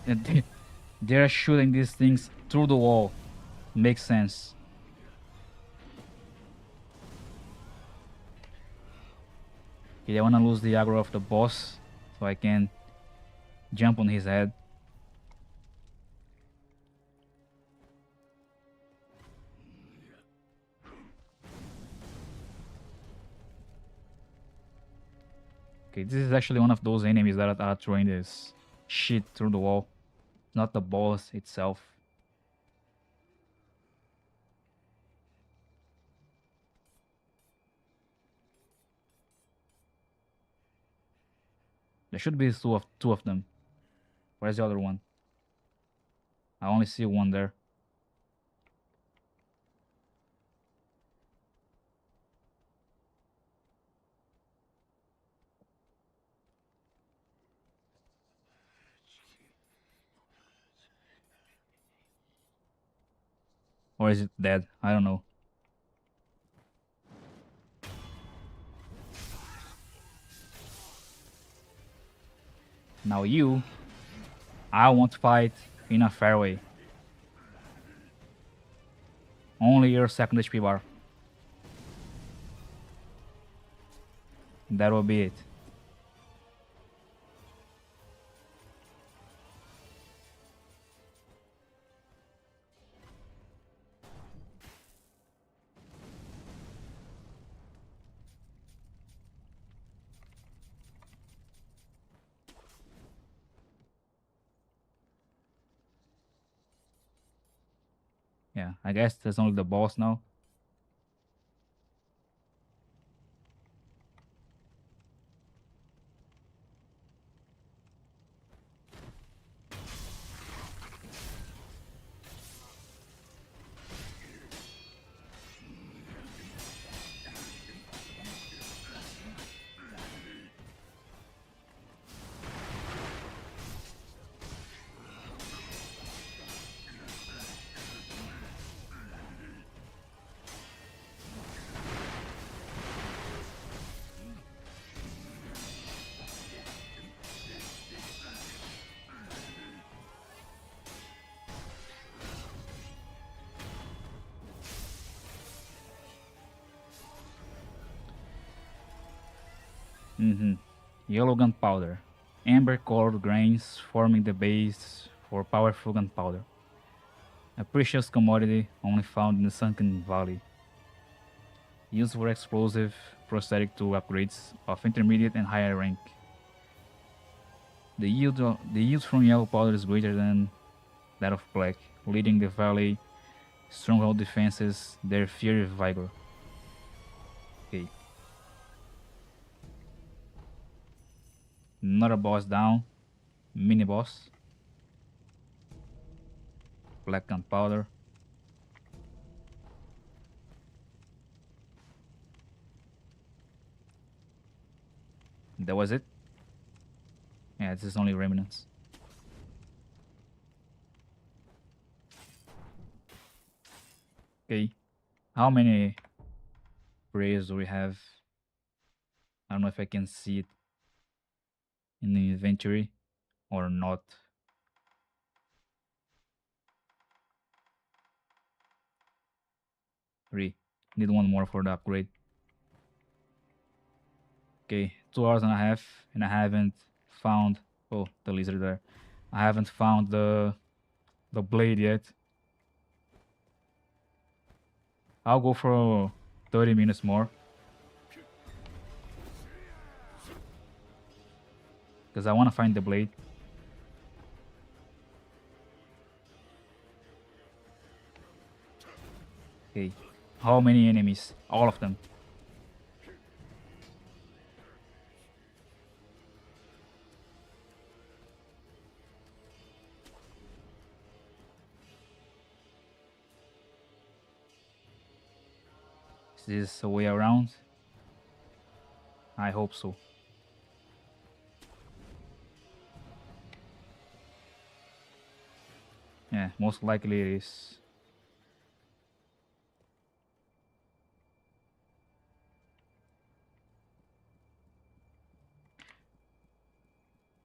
And they're shooting these things through the wall. Makes sense. Okay, I want to lose the aggro of the boss so I can jump on his head. Okay, this is actually one of those enemies that are throwing this shit through the wall. Not the boss itself. There should be two of them. Where's the other one? I only see one there. Or is it dead? I don't know. Now you, I won't fight in a fair way. Only your second HP bar. That will be it. Yeah, I guess there's only the boss now. Yellow gunpowder. Amber colored grains forming the base for powerful gunpowder. A precious commodity only found in the Sunken Valley. Used for explosive prosthetic tool upgrades of intermediate and higher rank. The yield from yellow powder is greater than that of black, leading the valley stronghold defenses their fiery vigor. Okay. Another boss down. Mini boss. Black gunpowder. That was it. Yeah, this is only remnants. Okay. How many prayers do we have? I don't know if I can see it in the inventory or not. 3. Need one more for the upgrade. Okay, 2 hours and a half, and I haven't found. Oh, the lizard there. I haven't found the blade yet. I'll go for 30 minutes more. Because I want to find the blade. Okay. How many enemies? All of them. Is this a way around? I hope so. Yeah, most likely it is.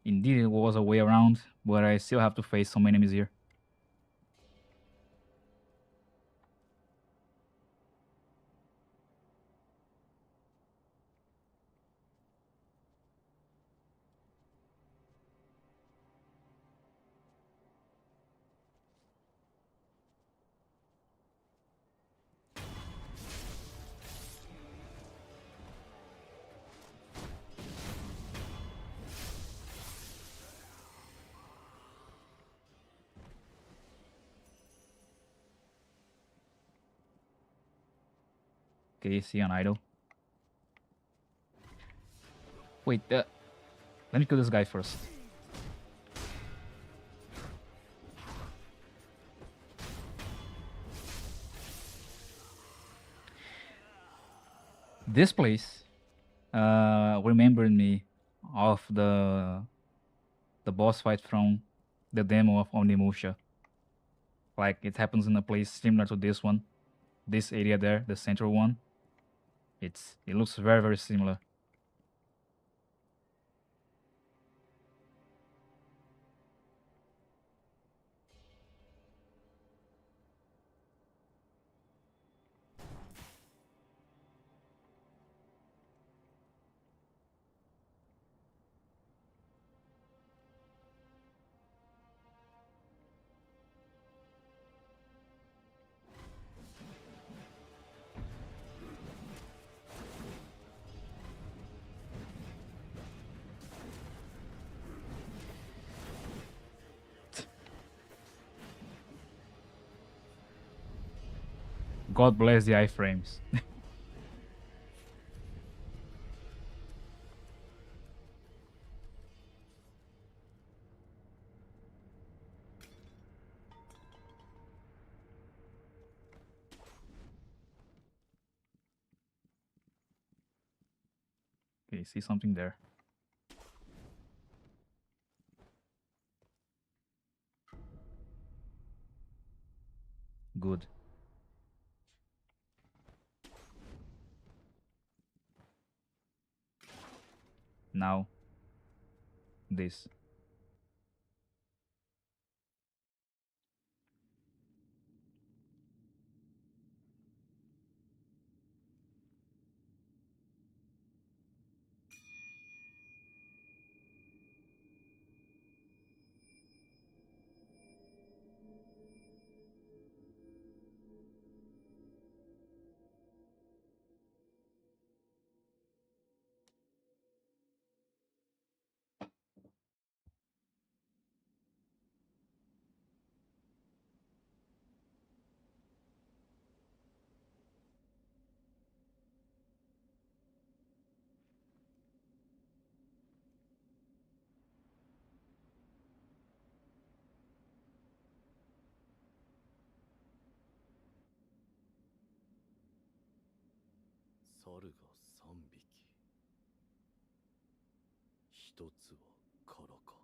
Indeed, it was a way around, but I still have to face some enemies here. Okay, see an idol. Wait, let me kill this guy first. This place remembered me of the boss fight from the demo of Onimusha. Like it happens in a place similar to this one, this area there, the central one. It looks very similar. God bless the iframes. Okay, see something there. Good. Now, this. 猿が3匹。一つは空か。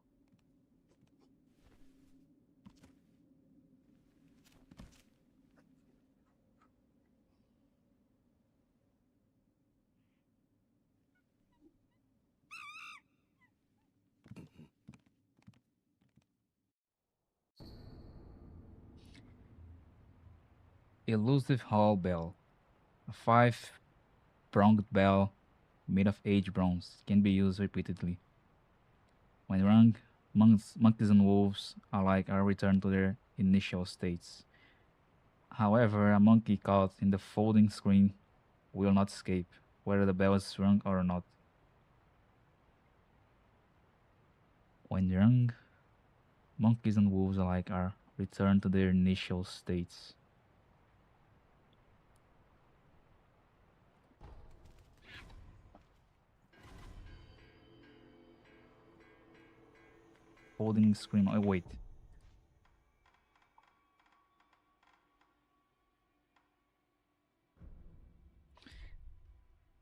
Elusive Hall Bell. A 5-pronged bell made of aged bronze can be used repeatedly. When rung, monkeys and wolves alike are returned to their initial states. However, a monkey caught in the folding screen will not escape, whether the bell is rung or not. When rung, monkeys and wolves alike are returned to their initial states. Folding screen. Oh, wait.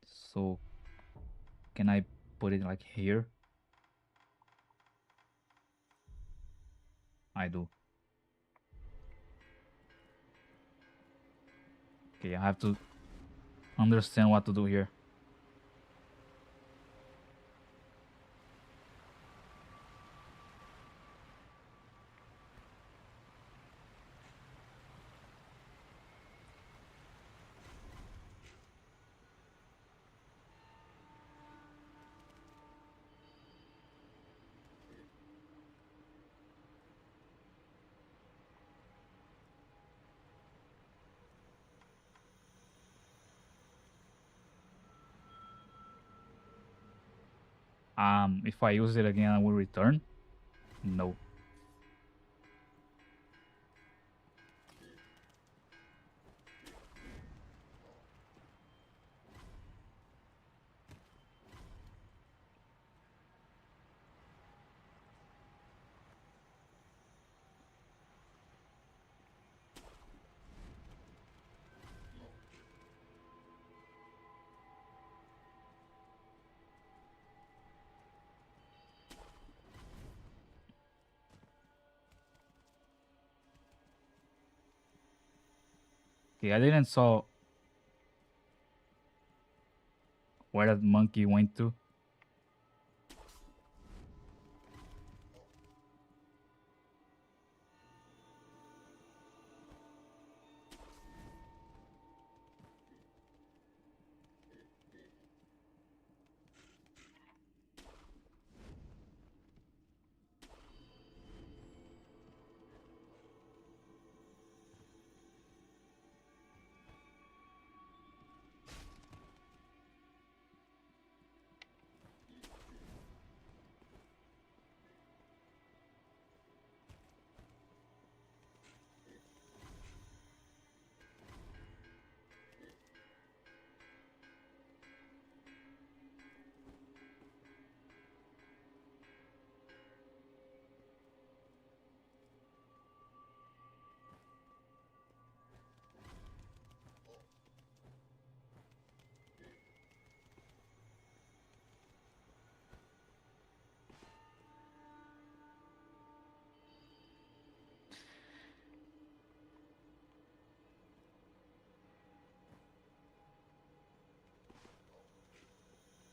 So, can I put it like here? I do. Okay, I have to understand what to do here. If I use it again, I will return. No. Okay, I didn't saw where that monkey went to.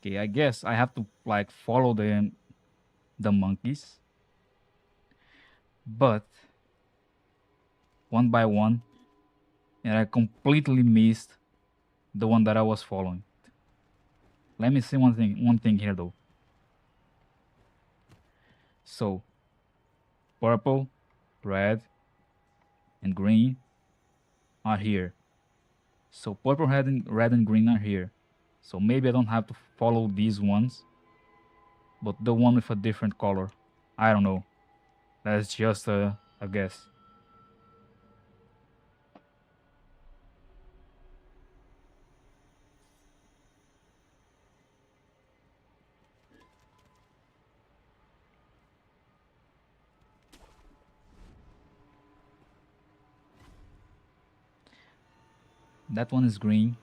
Okay, I guess I have to like follow the monkeys, but one by one, and I completely missed the one that I was following. Let me see one thing here though. So, purple, red, and green are here. So purple, red, and green are here. So maybe I don't have to follow these ones, but the one with a different color. I don't know. That's just a guess. That one is green.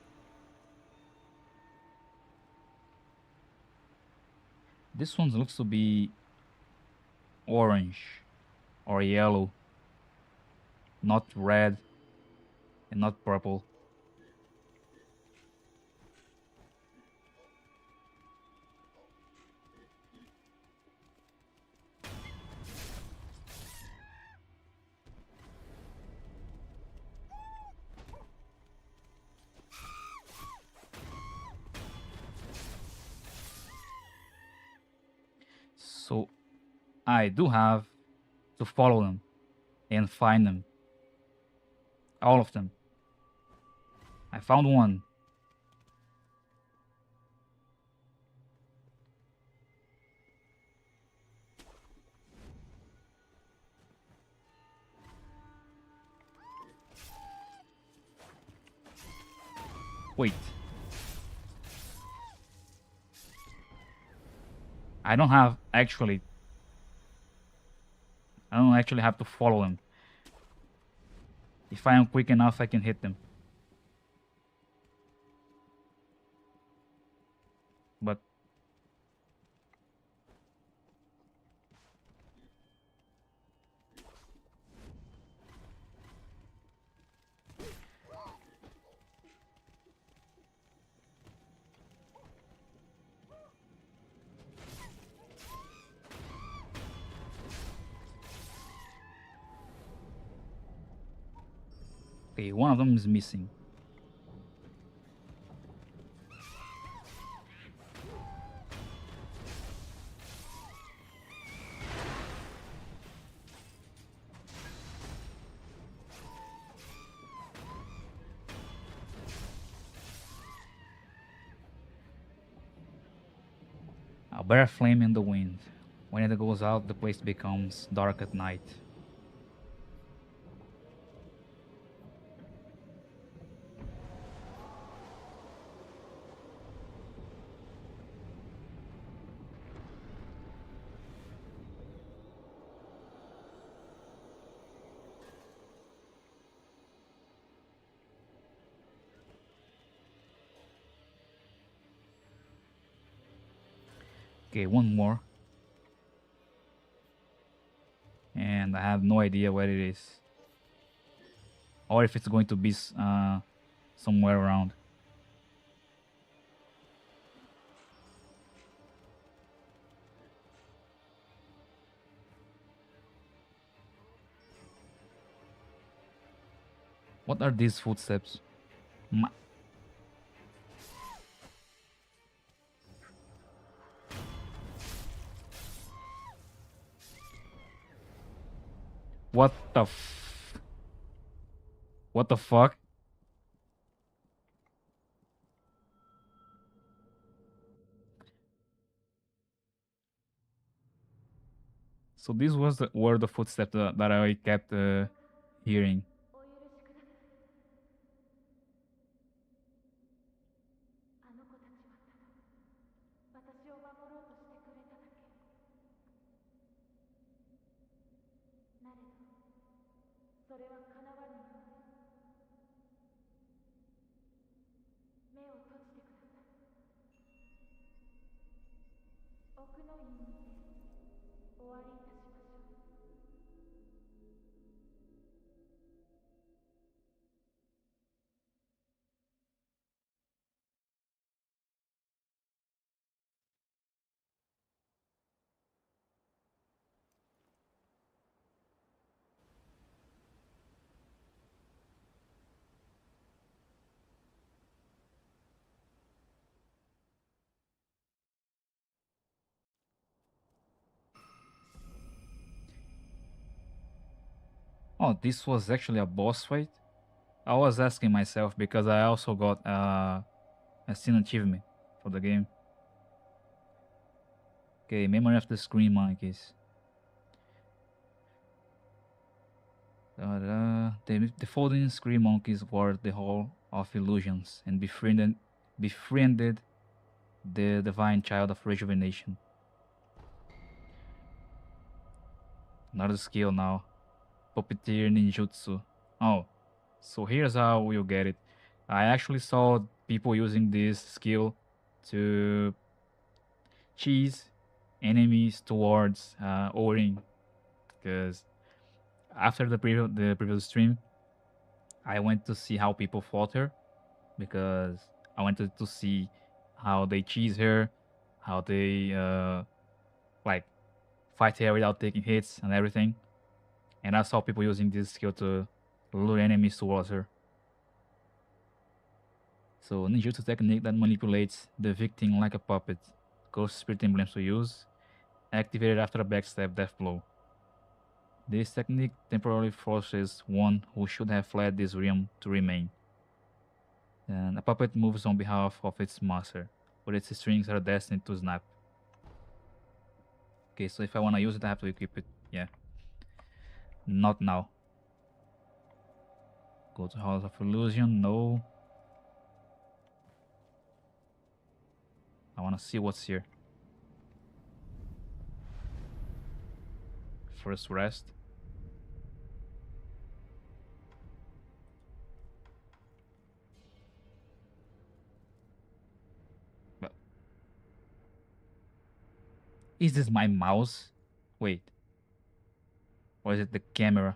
This one looks to be orange or yellow, not red and not purple. So I do have to follow them and find them. All of them. I found one. Wait. I don't have actually. I don't actually have to follow them. If I am quick enough, I can hit them. But okay, one of them is missing. A bare flame in the wind. When it goes out, the place becomes dark at night. Okay, one more. And I have no idea where it is. Or if it's going to be somewhere around. What are these footsteps? What the What the fuck? So these were the footsteps that I kept hearing. お許しください。あの子たちはただ私を守ろうとしてくれただけ。なれどそれは叶わぬようです。目を閉じてください。奥の院にて終わりいたしましょう。Oh, this was actually a boss fight? I was asking myself because I also got a scene achievement for the game. Okay, Memory of the Screen Monkeys. The folding Screen Monkeys were the Hall of Illusions and befriended the divine child of rejuvenation. Another skill now. Puppeteer ninjutsu. Oh, so here's how you get it. I actually saw people using this skill to cheese enemies towards Orin, because after the previous stream, I went to see how people fought her because I wanted to see how they cheese her, how they like fight her without taking hits and everything. And I saw people using this skill to lure enemies towards her. So ninjutsu technique that manipulates the victim like a puppet. Ghost spirit emblems to use, activated after a backstab death blow. This technique temporarily forces one who should have fled this realm to remain. And a puppet moves on behalf of its master, but its strings are destined to snap. Okay, so if I want to use it, I have to equip it. Yeah. Not now. Go to House of Illusion. No. I want to see what's here. First rest. But is this my mouse? Wait. Or is it the camera?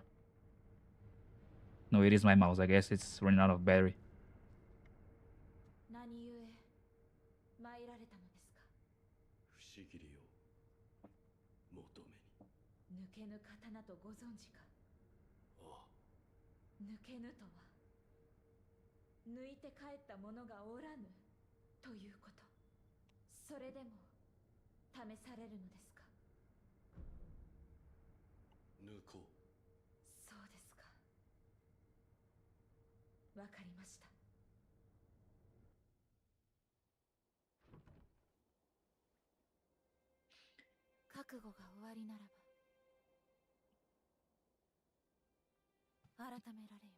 No, it is my mouse. I guess it's running out of battery. 何故参られたのですか。不思議りを求めに。抜けぬ刀とご存知か。ああ、抜けぬとは抜いて帰った者がおらぬということ。それでも試されるのですか。抜こう。そうですか。わかりました。覚悟が終わりならば改められよ。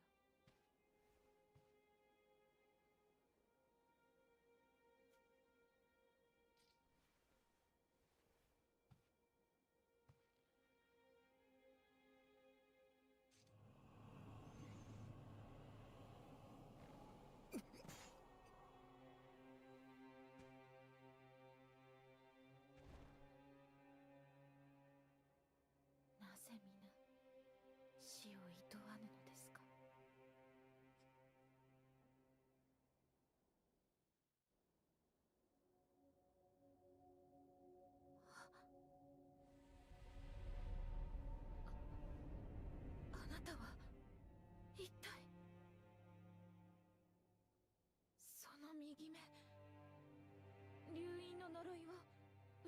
なぜ皆死をいとわぬのですか。あなたは一体。その右目、流因の呪いを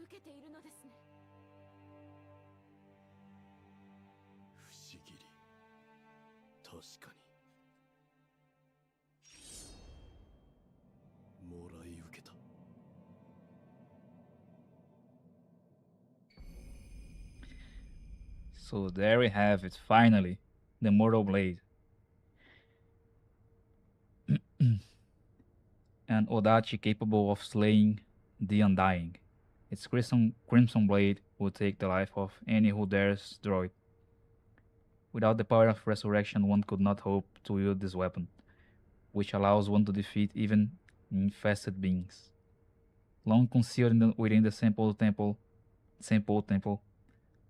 受けているのですね。不思議り。確かに。もらい受けた。So there we have it, finally. The Mortal Blade. An Odachi capable of slaying the Undying. Its crimson blade will take the life of any who dares draw it. Without the power of resurrection, one could not hope to wield this weapon, which allows one to defeat even infested beings. Long concealed within the Sample Temple,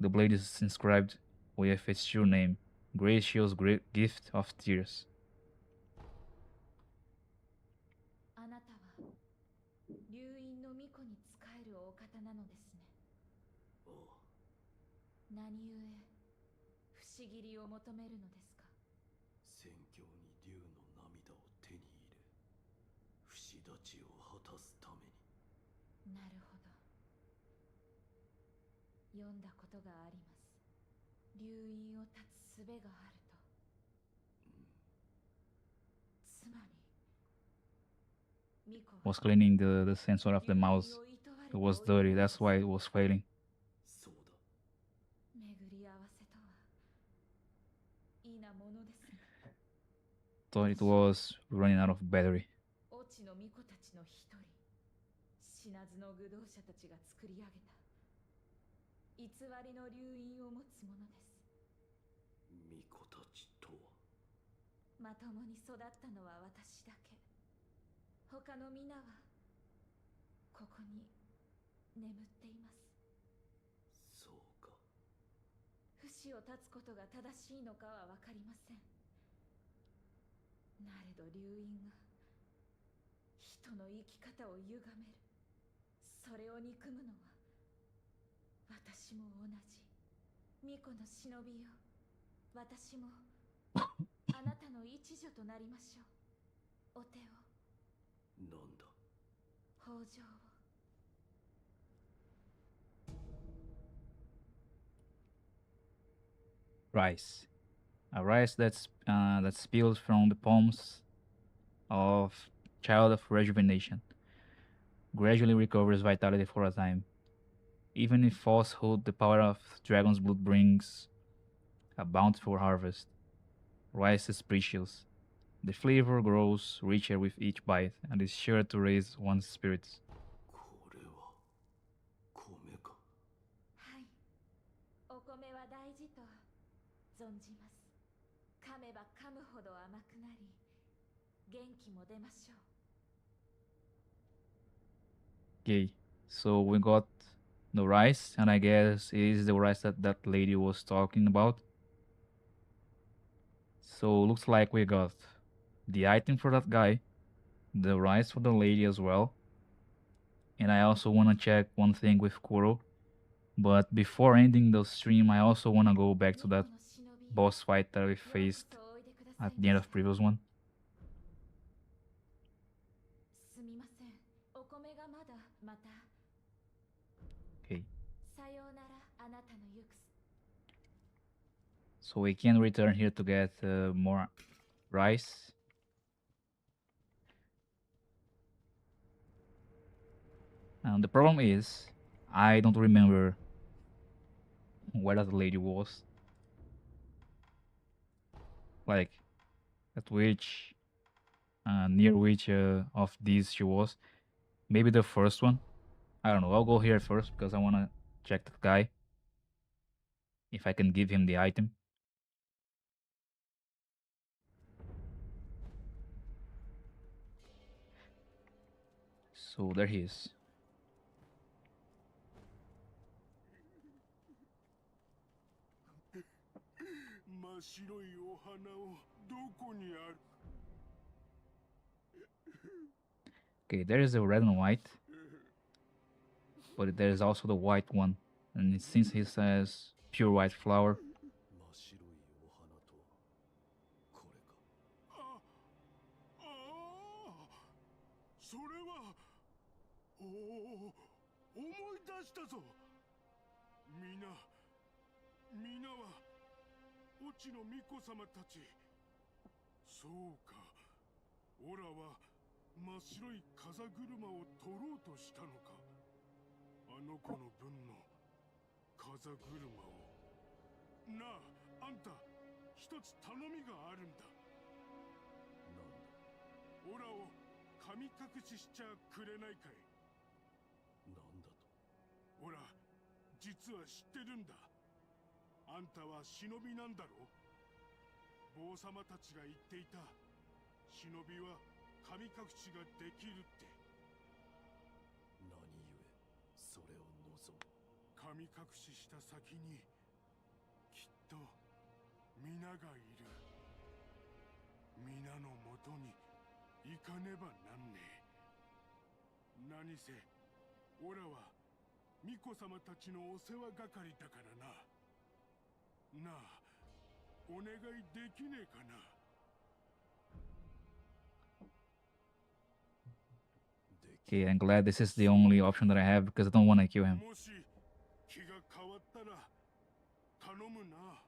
the blade is inscribed with its true name, Gracious Gift of Tears. あなたは流因の巫女に仕えるお方なのですね。ああ、何故不思議りを求めるのですか。戦況に竜の涙を手に入れ、不死立ちを果たすために。なるほど。読んだことがあります。流因を断つ術があると。つまり巫女は Was cleaning the sensor of the mouse. It was dirty, that's why it was failing. そうだ。巡り合わせとは、いいなものですね。 Thought it was running out of battery. オチの巫女たちの一人、死なずの愚道者たちが作り上げた偽りの流因を持つものです。巫女たちとは。まともに育ったのは私だけ。他の皆はここに眠っています。地を断つことが正しいのかは分かりません。なれど流因が人の生き方を歪める。それを憎むのは私も同じ。巫女の忍びよ、私もあなたの一女となりましょう。お手を。なんだ。北条を。Rice. A rice that spills from the palms of child of rejuvenation. Gradually recovers vitality for a time. Even if falsehood, the power of dragon's blood brings a bountiful harvest. Rice is precious. The flavor grows richer with each bite and is sure to raise one's spirits. これは米か。はい、お米は大事と存じます。噛めば噛むほど甘くなり、元気も出ましょう。Okay, so we got the rice, and I guess it is the rice that that lady was talking about. So looks like we got the item for that guy, the rice for the lady as well. And I also want to check one thing with Kuro. But before ending the stream, I also want to go back to that boss fight that we faced at the end of previous one. すみません。お米がまだ。また。Okay, さようなら、あなたの行く。so we can return here to get more rice. And the problem is, I don't remember where that lady was. Like, at which, near which of these she was. Maybe the first one. I don't know. I'll go here first because I want to check that guy. If I can give him the item. So there he is. 真っ白いお花をどこにある。 Okay, there is the red and white. But there is also the white one. And since he says pure white flower, 真っ白いお花とはこれか。ああ、それは。おお、思い出したぞ。皆は越智の巫女様たち。そうか、オラは真っ白い風車を取ろうとしたのか。あの子の分の風車を。なあ、あんた、一つ頼みがあるんだ。なんだ。オラを神隠ししちゃくれないかい。なんだと。オラ、実は知ってるんだ。あんたは忍びなんだろう。坊様たちが言っていた。忍びは神隠しができるって。何故それを望む。神隠しした先にきっと皆がいる。皆のもとに行かねばなんねえ。何せオラは巫女様たちのお世話係だからな。なあ、お願いできねえかな。 okay, I'm glad this is the only option that I have because I don't want to kill him. もし気が変わったら頼むな。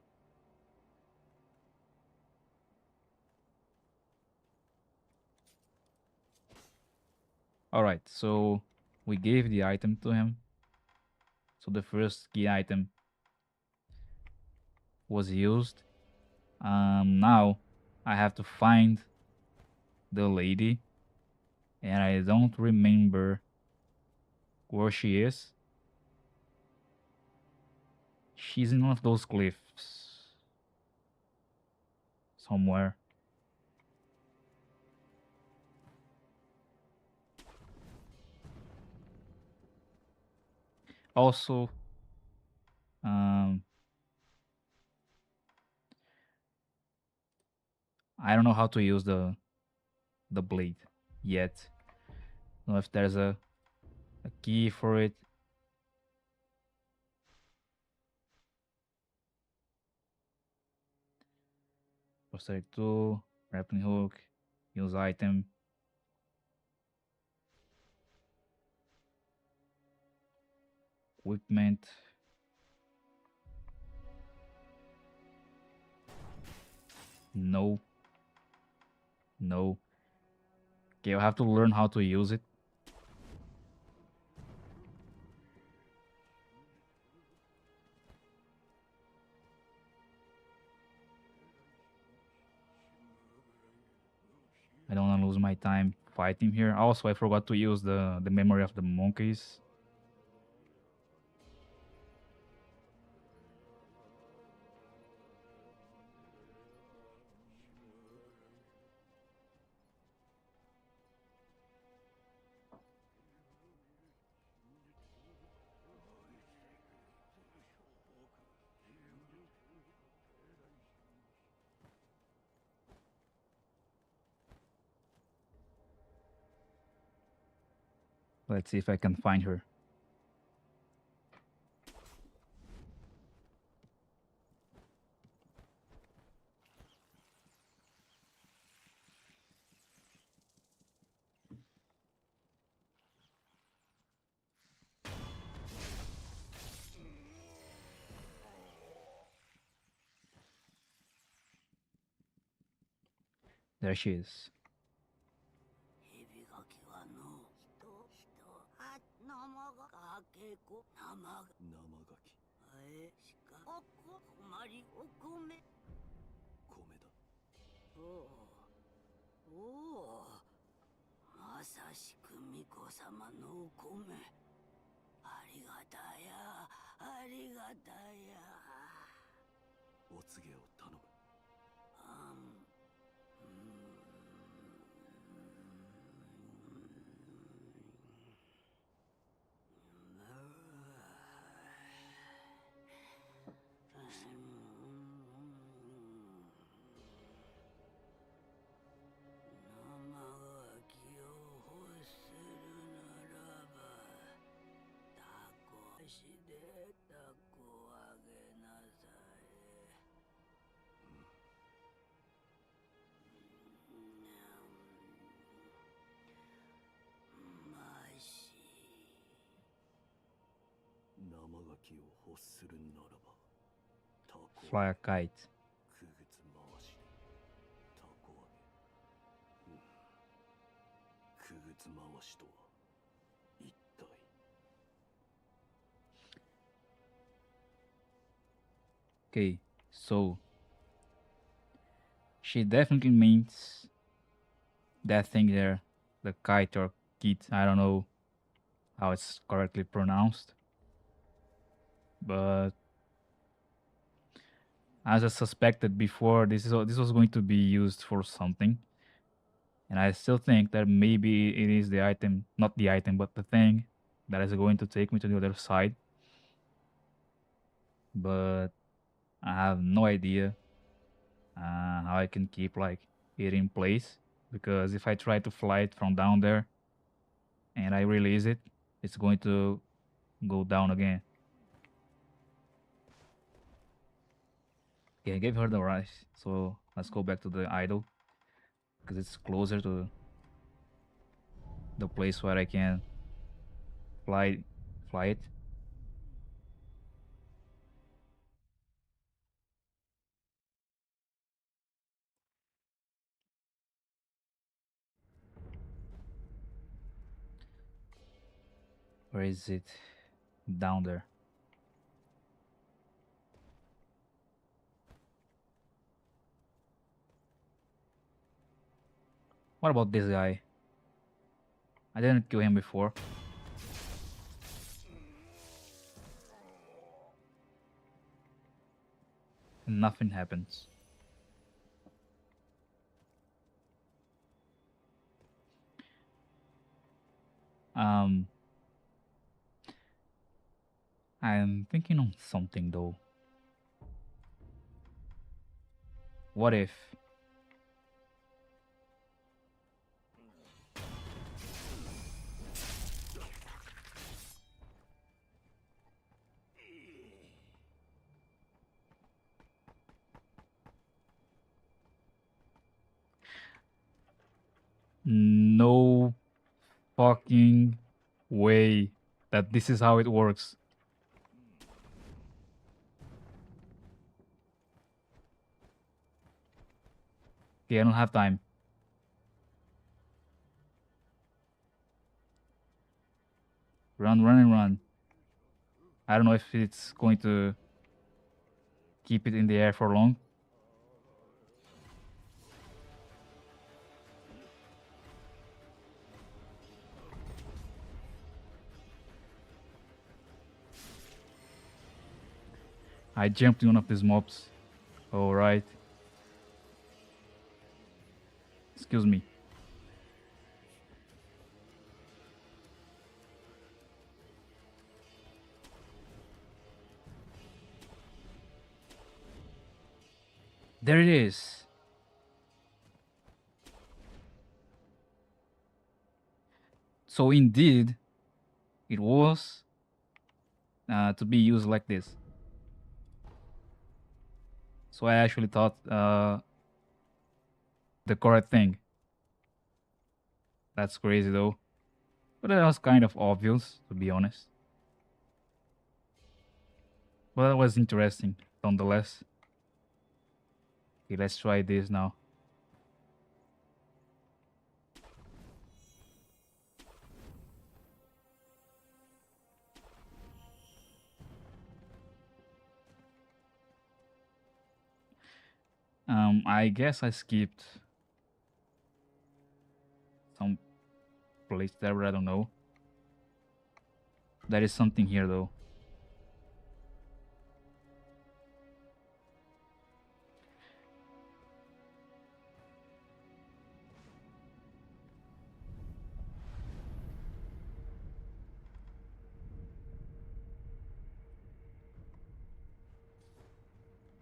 Alright, so we gave the item to him. So the first key item was used. Now I have to find the lady. And I don't remember where she is. She's in one of those cliffs. Somewhere. Also, I don't know how to use the blade yet. I don't know if there's a key for it. Prosthetic tool, grappling hook, use item. Equipment. No. No. Okay, I'll have to learn how to use it. I don't want to lose my time fighting here. Also, I forgot to use the memory of the monkeys. Let's see if I can find her. There she is. 蛇ガキはの人あ生がかけこ生が生ガキしかおこ困りお米米だ。おおおおまさしく巫女様のお米ありがたやありがたやお告げを頼む。あんしでタコあげなさい。まし。生ガキを欲するならば、タコ Fly a kite. くぐつ回し、タコあげ。くぐつ回しとは一体。Okay, so she definitely means that thing there, the kite or kit. I don't know how it's correctly pronounced, but as I suspected before, this was going to be used for something, and I still think that maybe it is the item, not the item, but the thing that is going to take me to the other side. But I have no idea how I can keep like it in place, because if I try to fly it from down there and I release it, it's going to go down again. Okay, I gave her the rice, so let's go back to the idol, because it's closer to the place where I can fly it. Where is it? Down there. What about this guy? I didn't kill him before. And nothing happens. Um, I'm thinking on something though. What if No fucking way that this is how it works. Okay, I don't have time. Run, run, and run. I don't know if it's going to keep it in the air for long. I jumped in one of these mobs. Alright. Excuse me. There it is. So indeed, it was to be used like this. So I actually thought the correct thing. That's crazy though. But that was kind of obvious, to be honest. But that was interesting, nonetheless. Okay, let's try this now. I guess I skipped some place there, but I don't know. There is something here though.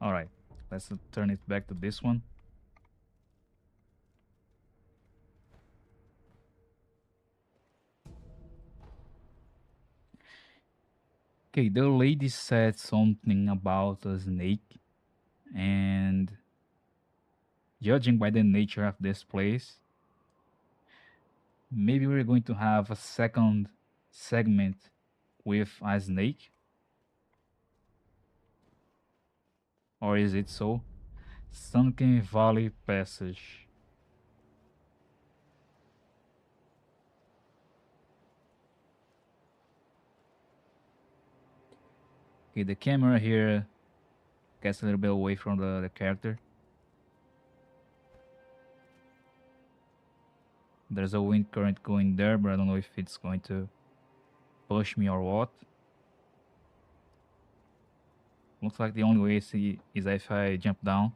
Alright, let's turn it back to this one. Okay, the lady said something about a snake, and judging by the nature of this place, maybe we're going to have a second segment with a snake. Or is it so? Sunken Valley Passage. Okay, the camera here gets a little bit away from the character. There's a wind current going there, but I don't know if it's going to push me or what. Looks like the only way is if I jump down.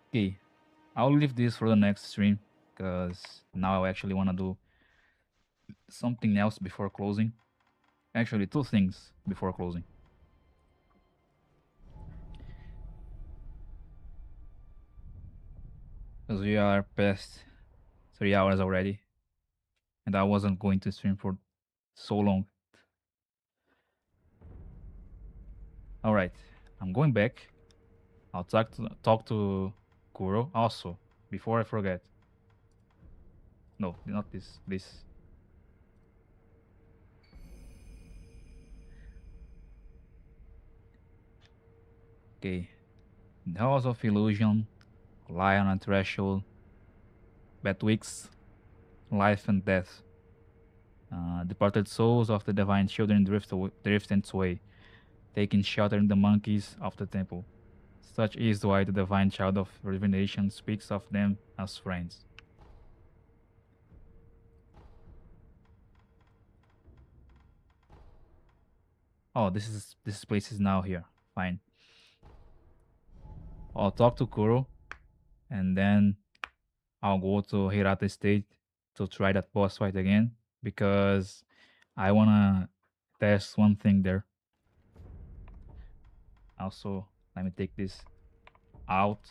Okay, I'll leave this for the next stream because now I actually want to do something else before closing. Actually, two things before closing. Because we are past 3 hours already, and I wasn't going to stream for so long. All right, I'm going back. I'll talk to Kuro also before I forget. No, not this. This. Okay. The House of Illusion, Lion and Threshold, Betwixt, Life and Death. Departed souls of the divine children drift its way, taking shelter in the monkeys of the temple. Such is why the divine child of revelation speaks of them as friends. Oh, this place is now here. Fine. I'll talk to Kuro, and then I'll go to Hirata State to try that boss fight again because I wanna test one thing there. Also, let me take this out.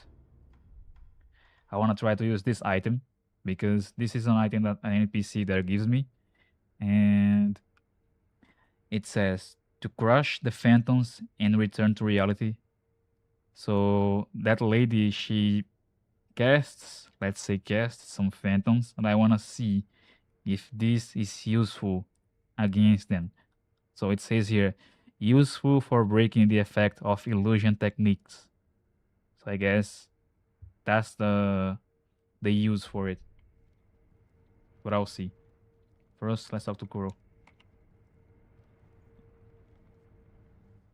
I wanna try to use this item because this is an item that an NPC there gives me, and it says to crush the phantoms and return to reality. So that lady, she casts let's say, cast some phantoms, and I want to see if this is useful against them. So it says here, useful for breaking the effect of illusion techniques. So I guess that's the use for it. But I'll see. First, let's talk to Kuro.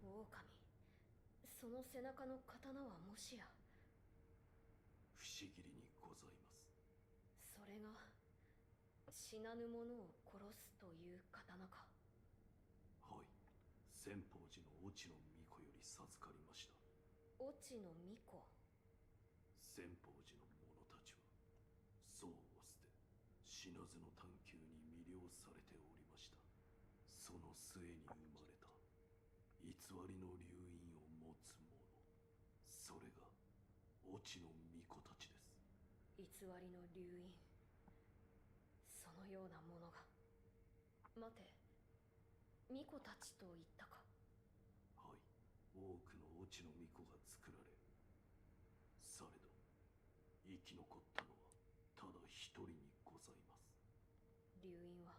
狼その背中の刀はもしや不思議にございます。それが死なぬ者を殺すという刀か。はい。先方寺の越智の巫女より授かりました。越智の巫女。先方寺の者たちは僧を捨て死なずの探求に魅了されておりました。その末に生まれた偽りの流因を持つ者、それが越智の巫女たちです。偽りの流因、そのようなものが。待て、巫女たちと言ったか。はい、多くの越智の巫女が作られ、されど生き残ったのはただ一人にございます。流因は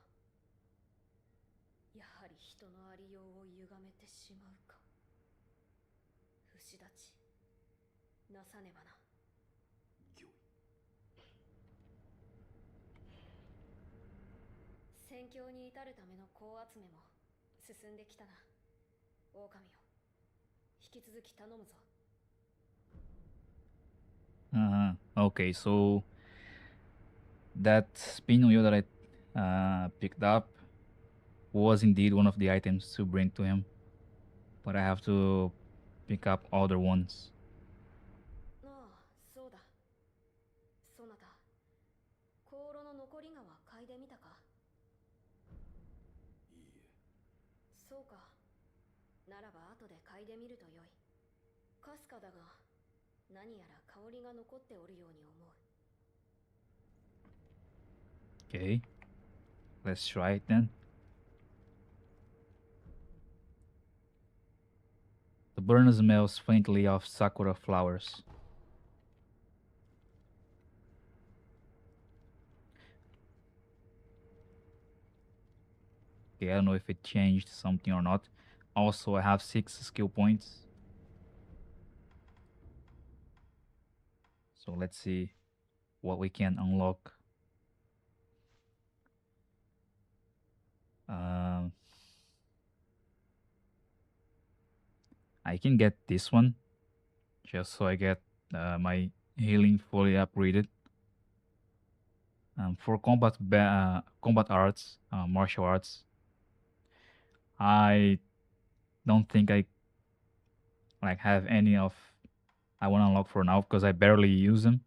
やはり人のありようを歪めてしまうか。不死立ちなさねばな。御意。戦況に至るための子集めも進んできたな。狼よ、引き続き頼むぞ。Okay, so that spin wheel that I picked up was indeed one of the items to bring to him, but I have to pick up other ones. ああ、そうだ。そなた、香炉の残りがは嗅いでみたか。いいえ。そうか。ならば後で嗅いでみるとよい。かすかだが、何やら香りが残っておるように思う。Okay, let's try it then. The burn smells faintly of sakura flowers. Okay, I don't know if it changed something or not. Also, I have 6 skill points. So let's see what we can unlock. I can get this one just so I get my healing fully upgraded. For combat arts, martial arts, I don't think I have any of I want to unlock for now because I barely use them.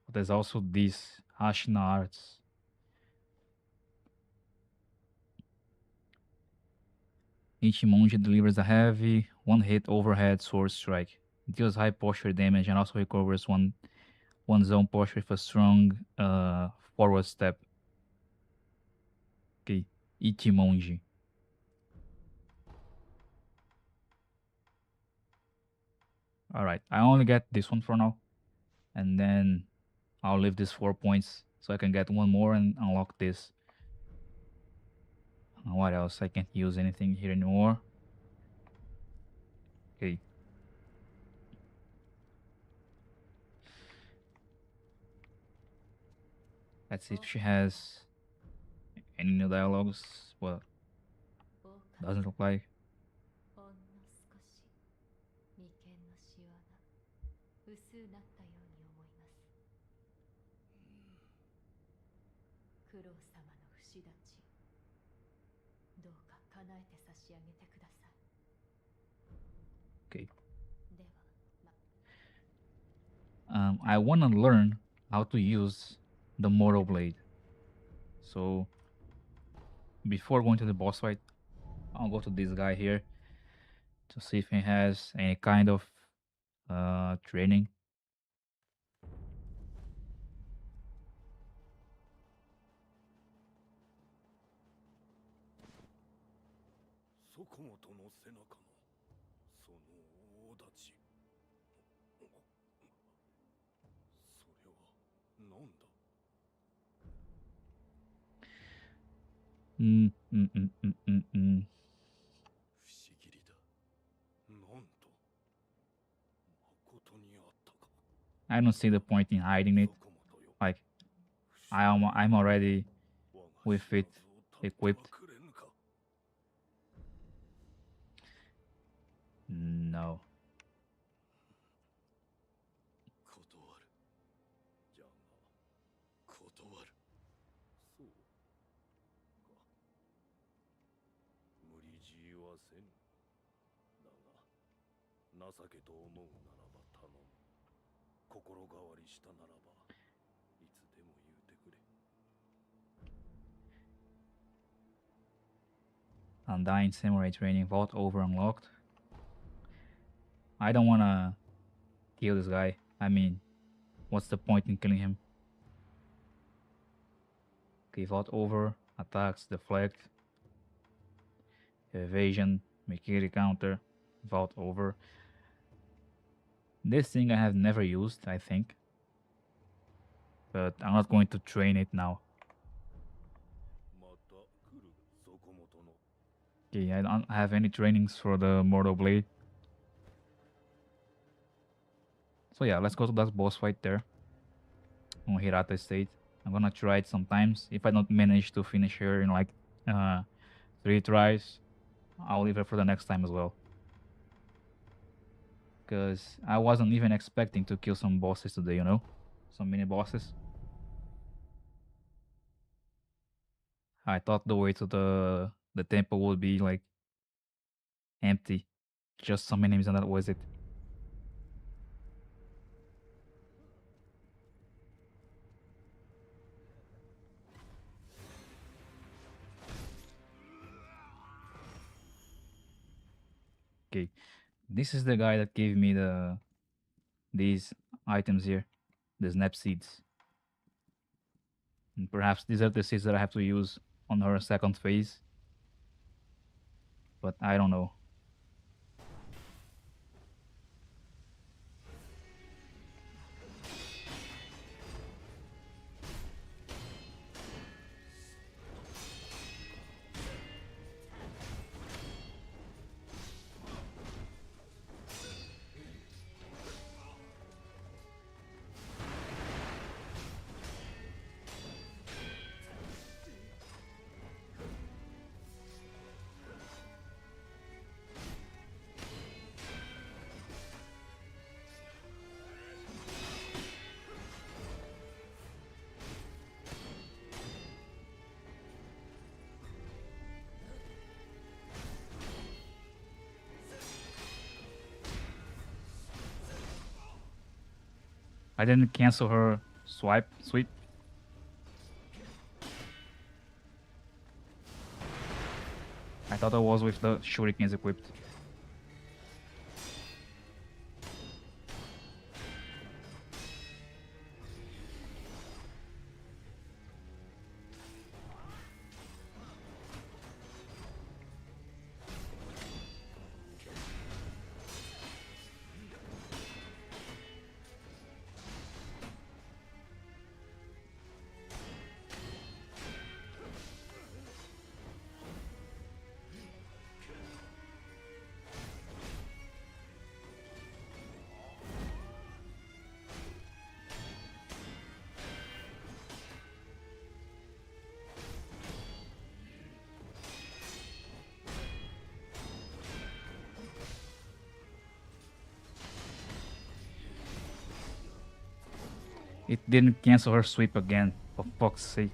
But there's also these Ashina arts. Each monge delivers a heavy one-hit overhead sword strike. It deals high posture damage and also recovers one's own posture with a strong forward step. Okay, Ichimonji. Alright, I only get this one for now. And then I'll leave this 4 points so I can get one more and unlock this. What else? I can't use anything here anymore. Okay. Let's see if she has any new dialogues. Well, doesn't look like. ほんの少し眉間のシワが薄うなったように思います。九郎様の不死立ち、どうか叶えて差し上げてください。 Okay. では、I want to learn how to use the Mortal Blade. So, before going to the boss fight, I'll go to this guy here to see if he has any kind of training. そこもとの背中のその大立ち。なんだ。 Mm, mm, mm, mm, mm, mm. 不思議だ。なんと誠にあったか。 I don't see the point in hiding it. そこもとよ。 Like, I'm already 我が with 知ら it ずをたっては equipped. くれぬか。 No. 断る。じゃが断る。そうか。無理強いはせぬ。だが情けと思うならば頼む。心変わりしたならばいつでも言うてくれ。 Undying Samurai Training Vault over unlocked. I don't wanna kill this guy. I mean, what's the point in killing him? Okay, vault over, attacks, deflect, evasion, Mikiri counter, vault over. This thing I have never used, I think. But I'm not going to train it now. また来る。そこもとの。 Okay, I don't have any trainings for the Mortal Blade. So yeah, let's go to that boss fight there. On Hirata Estate. I'm gonna try it sometimes. If I don't manage to finish her in like 3 tries, I'll leave her for the next time as well. Because I wasn't even expecting to kill some bosses today, you know? Some mini bosses. I thought the way to the temple would be like empty. Just some enemies and that was it. Okay. This is the guy that gave me these items here. The snap seeds. And perhaps these are the seeds that I have to use on her second phase. But I don't know. I didn't cancel her sweep. I thought I was with the shurikens equipped. It didn't cancel her sweep again, for fuck's sake.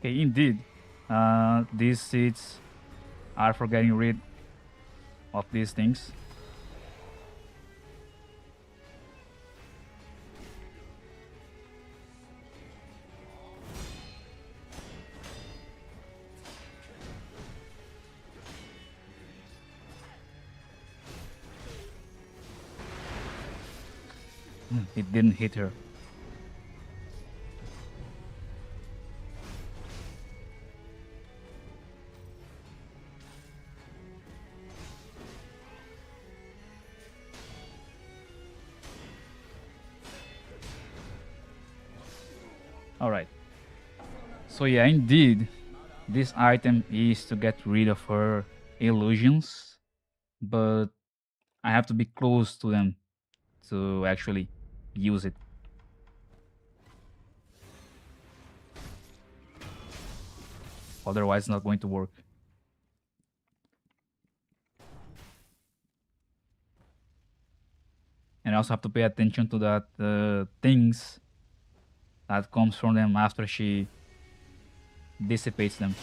Okay, indeed. These seeds are for getting rid of these things. It didn't hit her. Alright. So yeah, indeed, this item is to get rid of her illusions, but I have to be close to them to actually use it. Otherwise, it's not going to work. And I also have to pay attention to that things that comes from them after she dissipates them.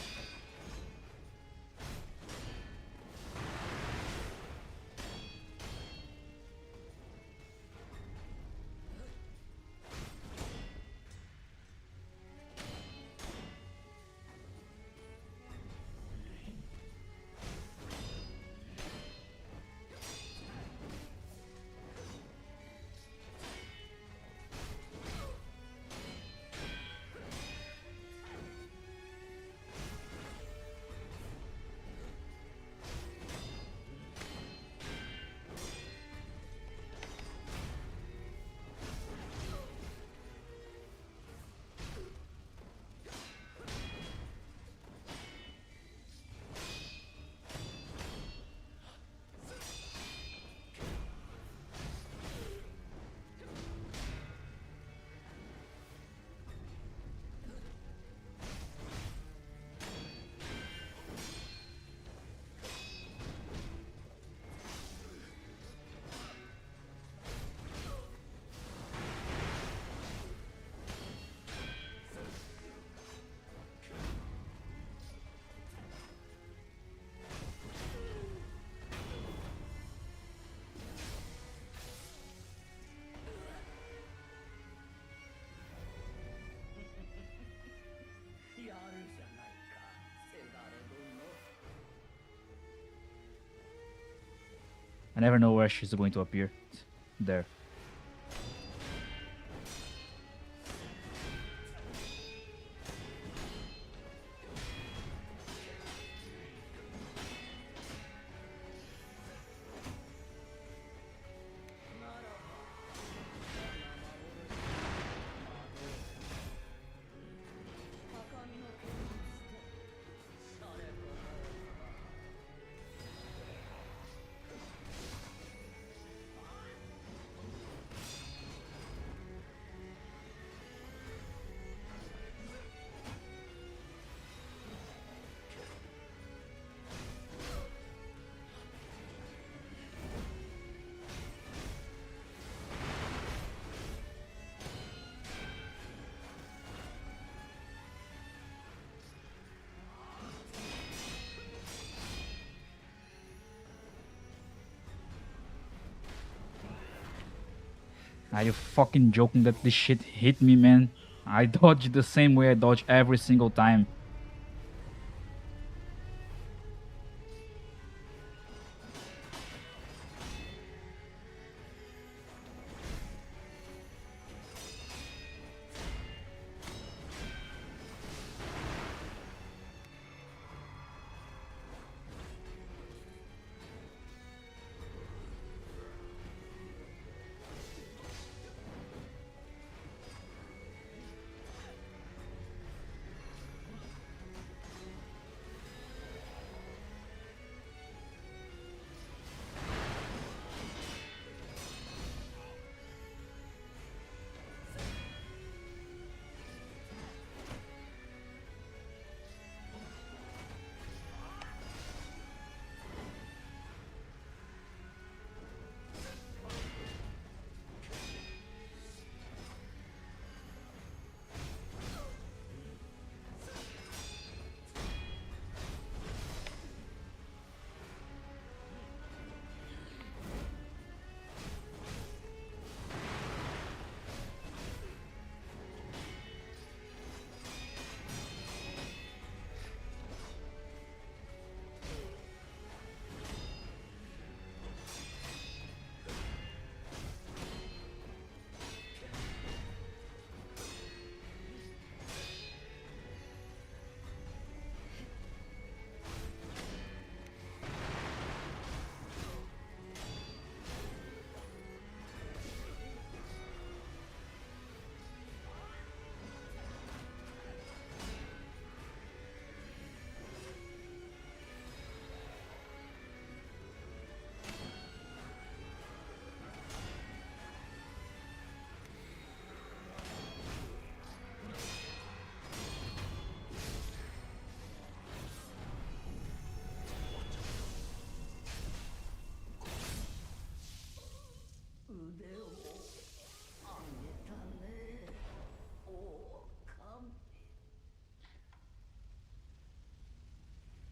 I never know where she's going to appear. There. Are you fucking joking that this shit hit me, man? I dodged the same way I dodge every single time.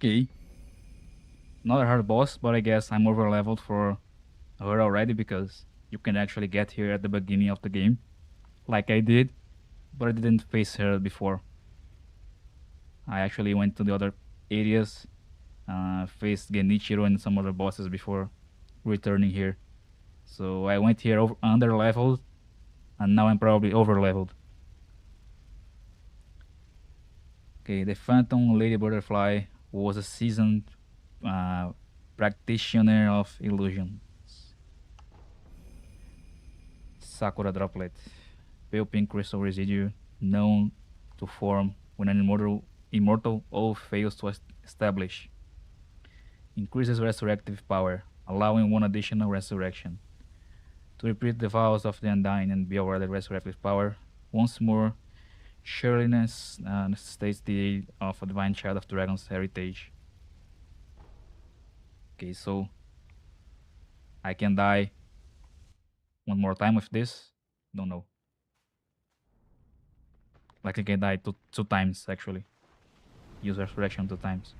Okay. Not a hard boss, but I guess I'm over leveled for her already because you can actually get here at the beginning of the game, like I did, but I didn't face her before. I actually went to the other areas, faced Genichiro and some other bosses before returning here. So I went here under leveled, and now I'm probably over leveled. Okay, the Phantom Lady Butterfly was a seasoned uh, practitioner of illusion. Sakura Droplet, pale pink crystal residue known to form when an immortal oath fails to establish. Increases resurrective power, allowing one additional resurrection. To repeat the vows of the Undying and be awarded resurrective power, once more, sureliness necessitates the aid of a divine child of dragon's heritage. Okay, so I can die one more time with this? Don't know. Like I can die two times actually. Use resurrection 2 times.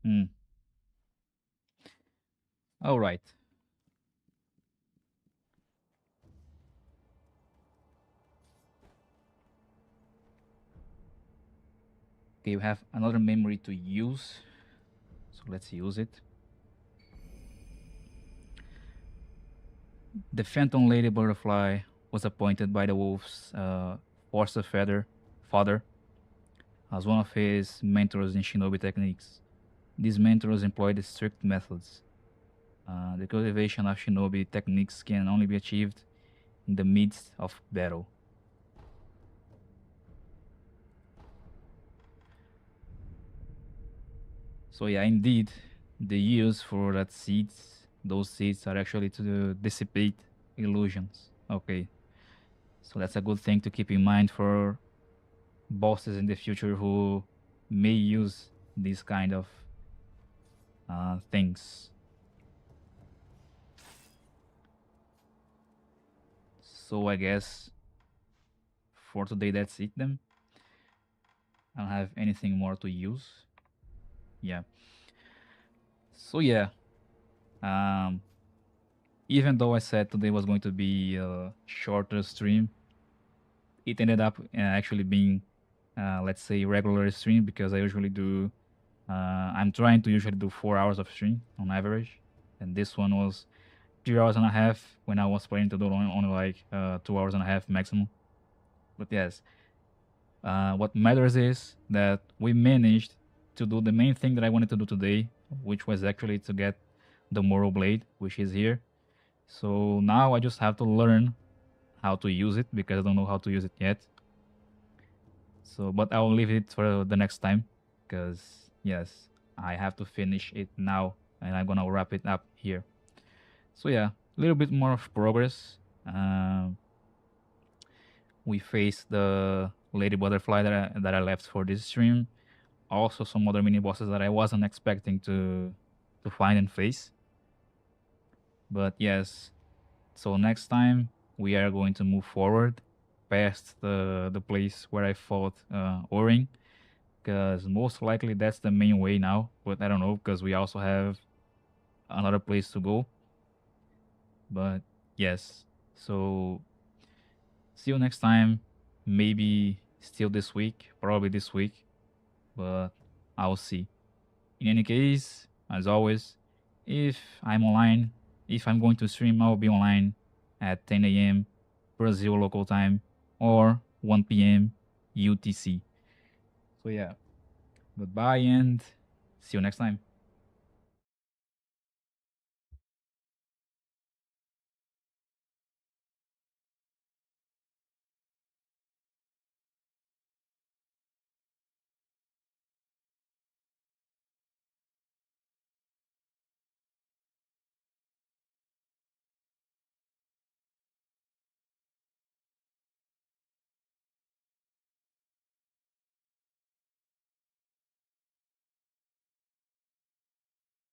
Hmm. All right. Okay, we have another memory to use. So let's use it. The Phantom Lady Butterfly was appointed by the Wolf's Force father as one of his mentors in shinobi techniques. These mentors employed strict methods. The cultivation of shinobi techniques can only be achieved in the midst of battle. So yeah, indeed, the use for those seeds are actually to dissipate illusions. Okay, so that's a good thing to keep in mind for bosses in the future who may use these kind of things. So I guess for today that's it then. I don't have anything more to use. Yeah. So yeah, um, even though I said today was going to be a shorter stream, it ended up actually being, let's say, regular stream because I usually do. I'm trying to usually do 4 hours of stream on average, and this one was 3 hours and a half when I was planning to do only like 2 hours and a half maximum. But yes, what matters is that we managed to do the main thing that I wanted to do today, which was actually to get the Moral Blade, which is here. So now I just have to learn how to use it because I don't know how to use it yet. So, but I'll leave it for the next time because yes, I have to finish it now and I'm gonna wrap it up here. So yeah, a little bit more of progress. We faced the Lady Butterfly that I left for this stream. Also, some other mini bosses that I wasn't expecting to find and face. But yes, so next time we are going to move forward past the place where I fought Orin, because most likely that's the main way now. But I don't know, because we also have another place to go. But yes, so see you next time. Maybe still this week, probably this week, but I'll see. In any case, as always, if I'm online, if I'm going to stream, I'll be online at 10 a.m. Brazil local time or 1 p.m. UTC. So yeah, goodbye and see you next time.